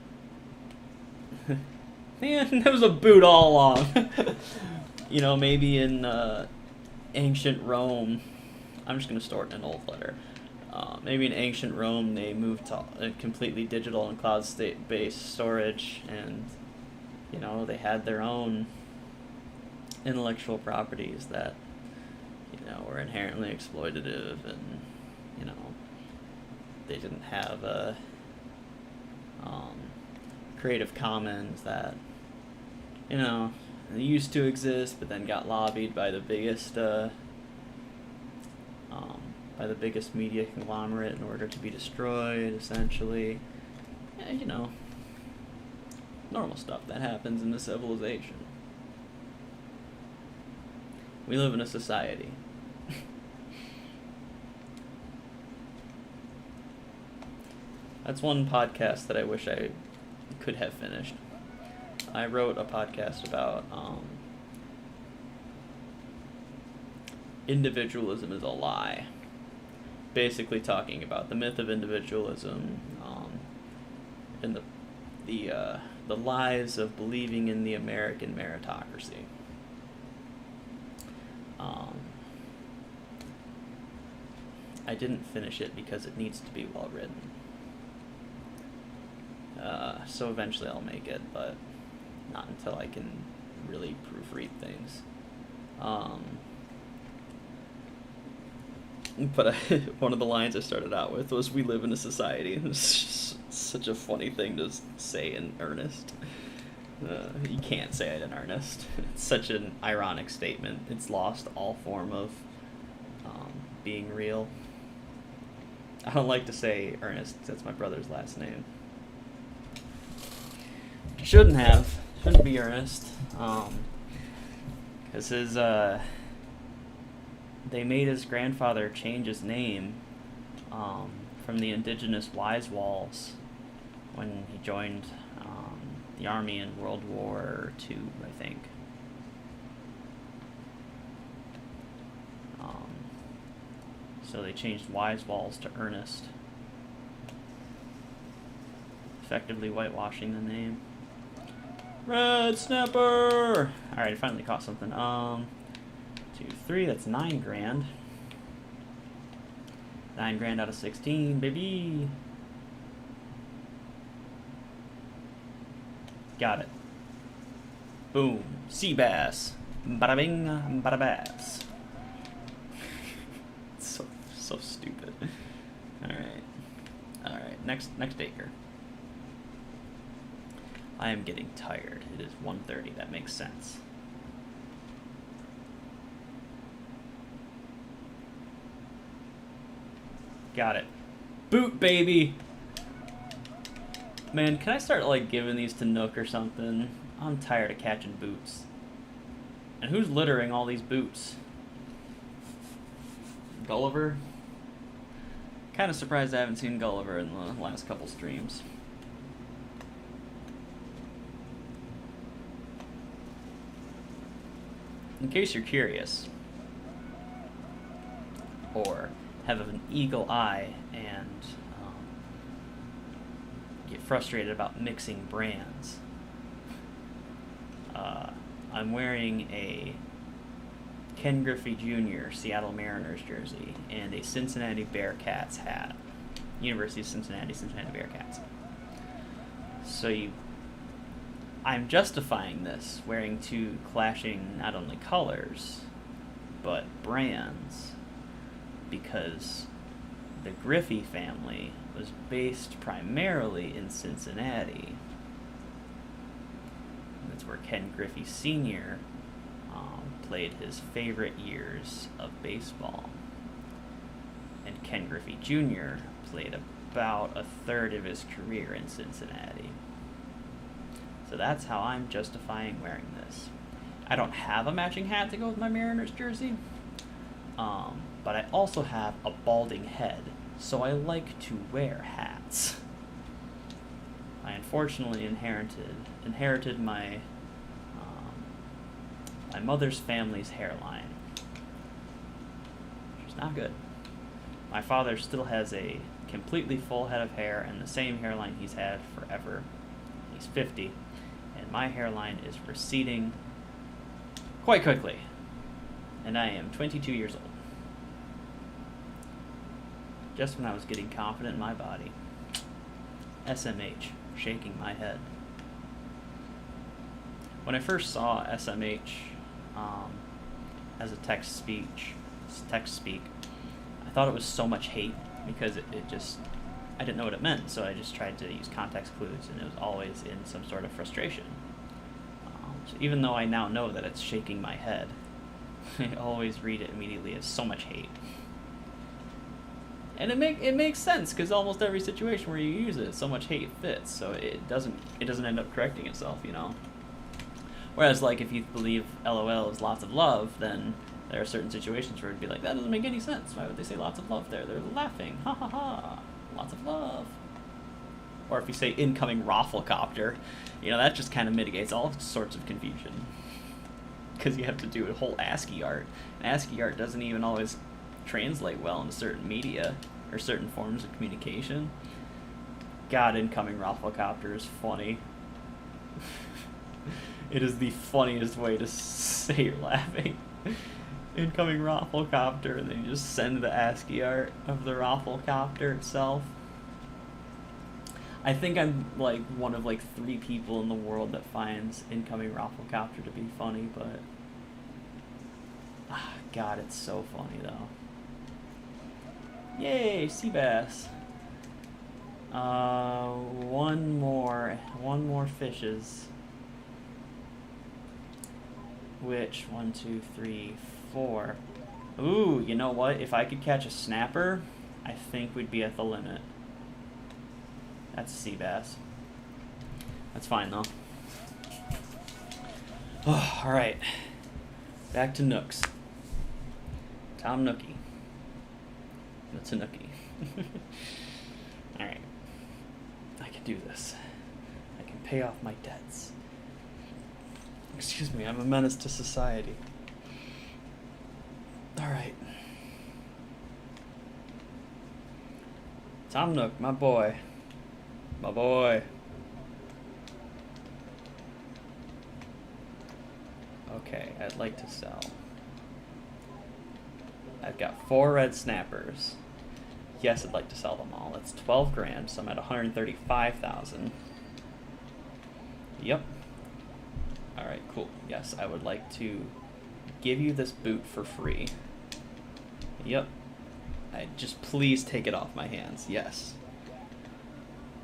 man, that was a boot all along. You know, maybe in ancient Rome, I'm just going to store it in an old letter, maybe in ancient Rome they moved to completely digital and cloud-based storage, and you know, they had their own intellectual properties that, you know, were inherently exploitative, and, you know, they didn't have a Creative Commons that, you know, used to exist, but then got lobbied by the biggest media conglomerate in order to be destroyed, essentially. Yeah, you know, normal stuff that happens in the civilization. We live in a society. That's one podcast that I wish I could have finished. I wrote a podcast about individualism is a lie. Basically talking about the myth of individualism, and the lies of believing in the American meritocracy. I didn't finish it because it needs to be well written. So eventually I'll make it, but not until I can really proofread things. But one of the lines I started out with was, "We live in a society." It's just such a funny thing to say in earnest. You can't say it in earnest. It's such an ironic statement. It's lost all form of being real. I don't like to say Ernest. That's my brother's last name. Shouldn't have. Shouldn't be Ernest. Because they made his grandfather change his name from the indigenous Wise Walls when he joined the army in World War II, I think. So they changed Wise Walls to Ernest, effectively whitewashing the name. Red Snapper! Alright, I finally caught something. 2, 3, that's 9 grand. 9 grand out of 16, baby! Got it. Boom. Sea bass. Bada bing, bada bass. So stupid. Alright, next acre. I am getting tired. It is 1:30, that makes sense. Got it. Boot, baby! Man, can I start, like, giving these to Nook or something? I'm tired of catching boots. And who's littering all these boots? Gulliver? Kind of surprised I haven't seen Gulliver in the last couple streams. In case you're curious, or have an eagle eye and get frustrated about mixing brands, I'm wearing a Ken Griffey Jr. Seattle Mariners jersey and a Cincinnati Bearcats hat. University of Cincinnati Bearcats. So I'm justifying this wearing two clashing not only colors, but brands, because the Griffey family was based primarily in Cincinnati. That's where Ken Griffey Sr. Played his favorite years of baseball. And Ken Griffey Jr. played about a third of his career in Cincinnati. So that's how I'm justifying wearing this. I don't have a matching hat to go with my Mariners jersey, but I also have a balding head, so I like to wear hats. I unfortunately inherited my mother's family's hairline, which is not good. My father still has a completely full head of hair and the same hairline he's had forever. He's 50, and my hairline is receding quite quickly, and I am 22 years old. Just when I was getting confident in my body. SMH, shaking my head. When I first saw SMH as a text speak, I thought it was so much hate because it just, I didn't know what it meant, so I just tried to use context clues, and it was always in some sort of frustration. So even though I now know that it's shaking my head, I always read it immediately as so much hate. And it makes sense, because almost every situation where you use it, so much hate fits, so it doesn't end up correcting itself, you know? Whereas, like, if you believe LOL is lots of love, then there are certain situations where it'd be like, that doesn't make any sense. Why would they say lots of love there? They're laughing. Ha ha ha. Lots of love. Or if you say incoming Rafflecopter, you know, that just kind of mitigates all sorts of confusion. Because you have to do a whole ASCII art. And ASCII art doesn't even always translate well into certain media or certain forms of communication. God, incoming Rafflecopter is funny. It is the funniest way to say you're laughing. Incoming Rafflecopter, and then you just send the ASCII art of the Rafflecopter itself. I think I'm like one of like 3 people in the world that finds incoming Rafflecopter to be funny, but God, it's so funny though. Yay, sea bass. One more fishes. Which 1, 2, 3, 4. Ooh, you know what? If I could catch a snapper, I think we'd be at the limit. That's a sea bass. That's fine though. Oh, all right. Back to Nooks. Tom Nookie. That's a Nookie. All right. I can do this. I can pay off my debts. Excuse me, I'm a menace to society. All right. Tom Nook, my boy. My boy. Okay, I'd like to sell. I've got 4 red snappers. Yes, I'd like to sell them all. That's 12 grand, so I'm at 135,000. Yep. Alright, cool. Yes, I would like to give you this boot for free. Yep. Just please take it off my hands. Yes.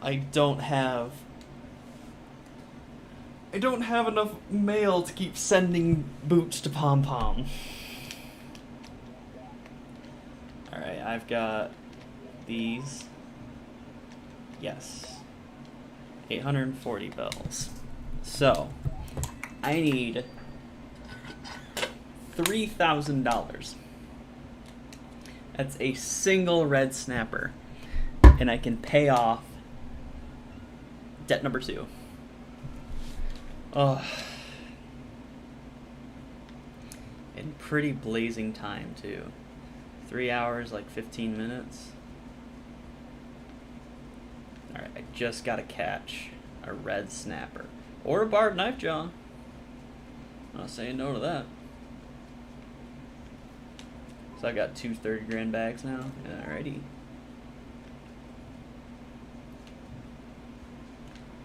I don't have enough mail to keep sending boots to Pom Pom. Alright, I've got these. Yes. 840 bells. So, I need $3,000. That's a single red snapper. And I can pay off debt number 2. Oh. In pretty blazing time, too. 3 hours, like 15 minutes. Alright, I just gotta catch a red snapper. Or a barb knife jaw. I'm not saying no to that. So I got 2 30 grand bags now. Alrighty.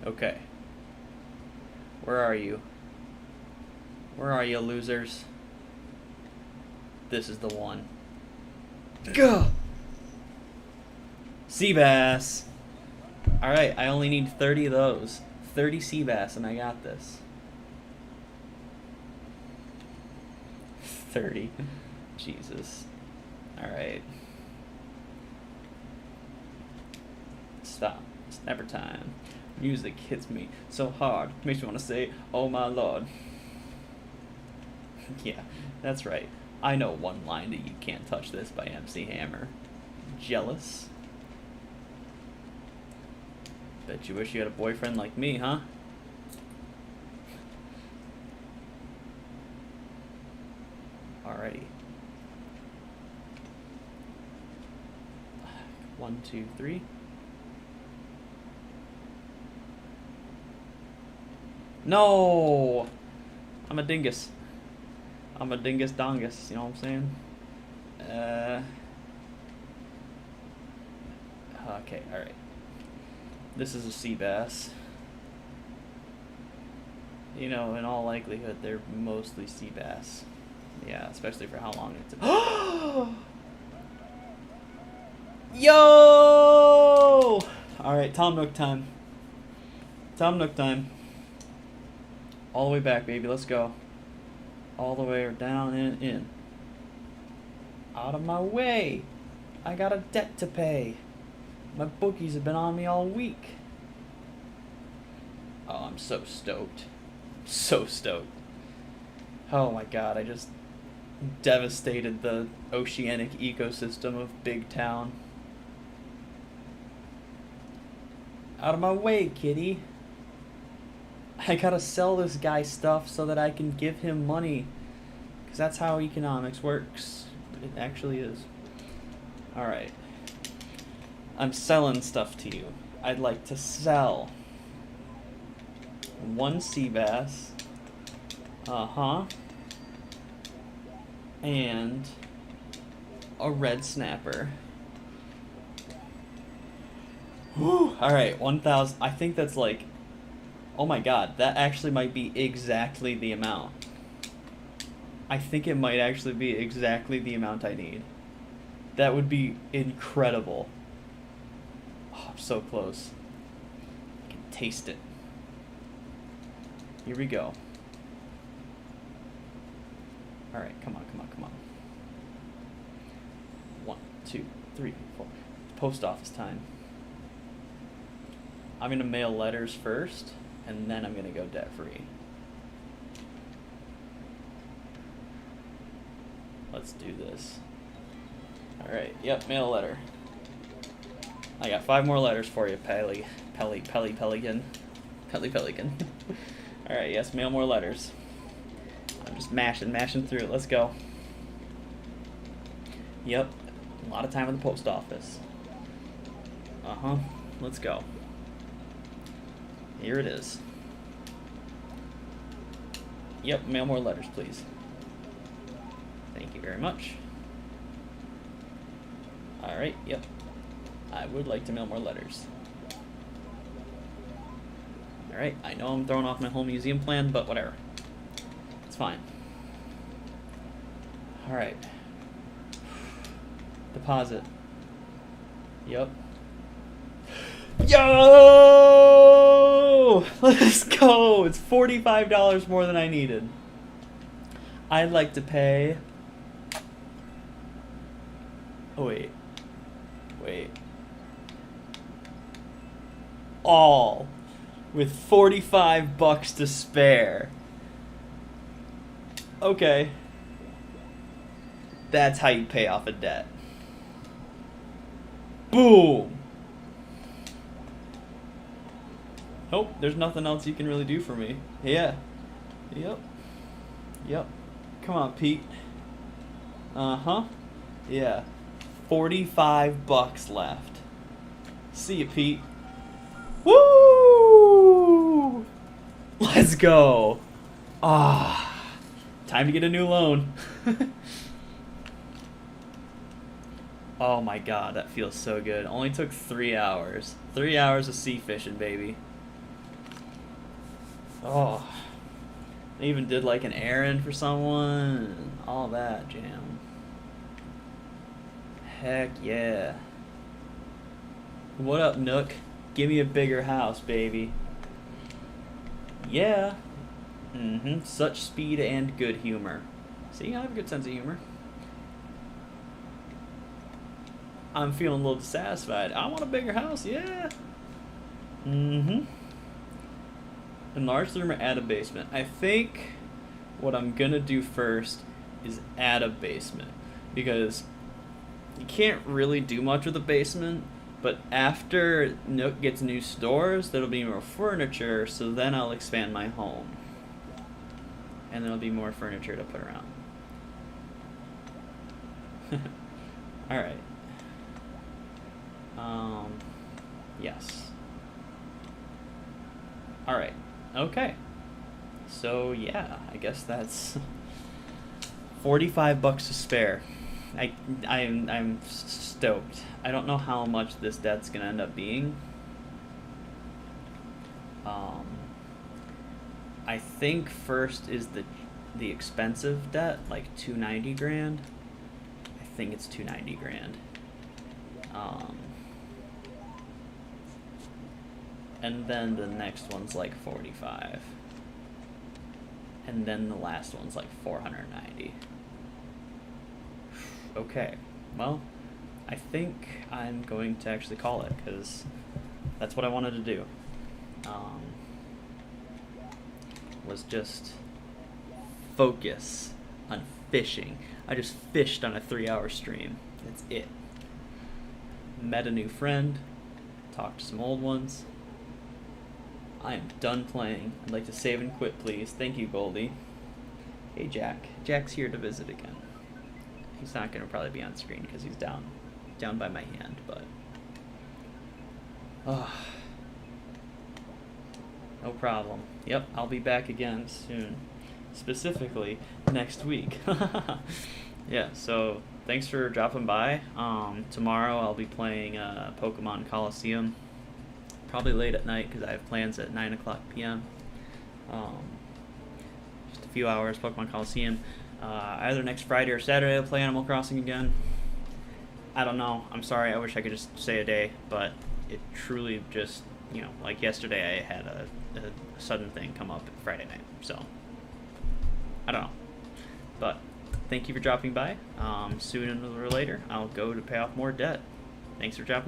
Okay. Where are you? Where are you, losers? This is the one. Go! Sea bass. Alright, I only need 30 of those. 30 sea bass and I got this. 30. Jesus. Alright. Stop. It's never time. Music hits me so hard. Makes me want to say, oh my lord. Yeah, that's right. I know one line to You Can't Touch This by MC Hammer. Jealous? Bet you wish you had a boyfriend like me, huh? Alrighty. 1, 2, 3. No! I'm a dingus. I'm a dingus dongus, you know what I'm saying? Okay, alright. This is a sea bass. You know, in all likelihood, they're mostly sea bass. Yeah, especially for how long it's... Yo! Alright, Tom Nook time. Tom Nook time. All the way back, baby. Let's go. All the way down and in. Out of my way. I got a debt to pay. My bookies have been on me all week. Oh, I'm so stoked. So stoked. Oh my god, I just devastated the oceanic ecosystem of Big Town. Out of my way, kitty. I gotta sell this guy stuff so that I can give him money. Because that's how economics works. It actually is. Alright. I'm selling stuff to you. I'd like to sell 1 sea bass. Uh-huh. And a red snapper. Whew. All right, 1,000. I think that's like, oh my god, that actually might be exactly the amount. I think it might actually be exactly the amount I need. That would be incredible. Oh, I'm so close. I can taste it. Here we go. All right, come on, come on, come on. 1, 2, 3, 4. Post office time. I'm gonna mail letters first, and then I'm gonna go debt free. Let's do this. All right. Yep. Mail a letter. I got 5 more letters for you, Pelican. All right. Yes. Mail more letters. I'm just mashing through it. Let's go. Yep. A lot of time at the post office. Let's go. Here it is. Yep. Mail more letters, please. Thank you very much. All right, yep. I would like to mail more letters. All right, I know I'm throwing off my whole museum plan, but whatever. It's fine. All right. Deposit. Yep. Yo! Let's go! It's $45 more than I needed. I'd like to pay... Oh, wait. All with $45 to spare. Okay. That's how you pay off a debt. Boom. Oh, there's nothing else you can really do for me. Yeah. Yep. Come on, Pete. Yeah. $45 left. See you, Pete. Woo! Let's go. Time to get a new loan. Oh my god, that feels so good. Only took 3 hours. 3 hours of sea fishing, baby. Oh. I even did like an errand for someone. All that jam. Heck yeah. What up, Nook? Give me a bigger house, baby. Yeah. Such speed and good humor. See, I have a good sense of humor. I'm feeling a little dissatisfied. I want a bigger house, yeah. Enlarge the room or add a basement. I think what I'm gonna do first is add a basement, because you can't really do much with a basement, but after Nook gets new stores, there'll be more furniture, so then I'll expand my home. And there'll be more furniture to put around. Alright. Yes. Alright. Okay. So, yeah, I guess that's $45 to spare. I'm stoked. I don't know how much this debt's gonna end up being. I think first is the expensive debt, like $290 grand. I think it's $290 grand. And then the next one's like 45. And then the last one's like 490. Okay, well, I think I'm going to actually call it, because that's what I wanted to do. Was just focus on fishing. I just fished on a 3-hour stream. That's it. Met a new friend, talked to some old ones. I am done playing. I'd like to save and quit, please. Thank you, Goldie. Hey, Jack. Jack's here to visit again. He's not going to probably be on screen because he's down by my hand, but... No problem. Yep, I'll be back again soon. Specifically, next week. Yeah, so thanks for dropping by. Tomorrow I'll be playing Pokemon Coliseum. probably late at night because I have plans at 9 o'clock p.m. Just a few hours, Pokemon Coliseum. Either next Friday or Saturday I'll play Animal Crossing again. I don't know. I'm sorry. I wish I could just say a day, but it truly just, like yesterday I had a sudden thing come up Friday night. So, I don't know. But thank you for dropping by. Sooner or later, I'll go to pay off more debt. Thanks for dropping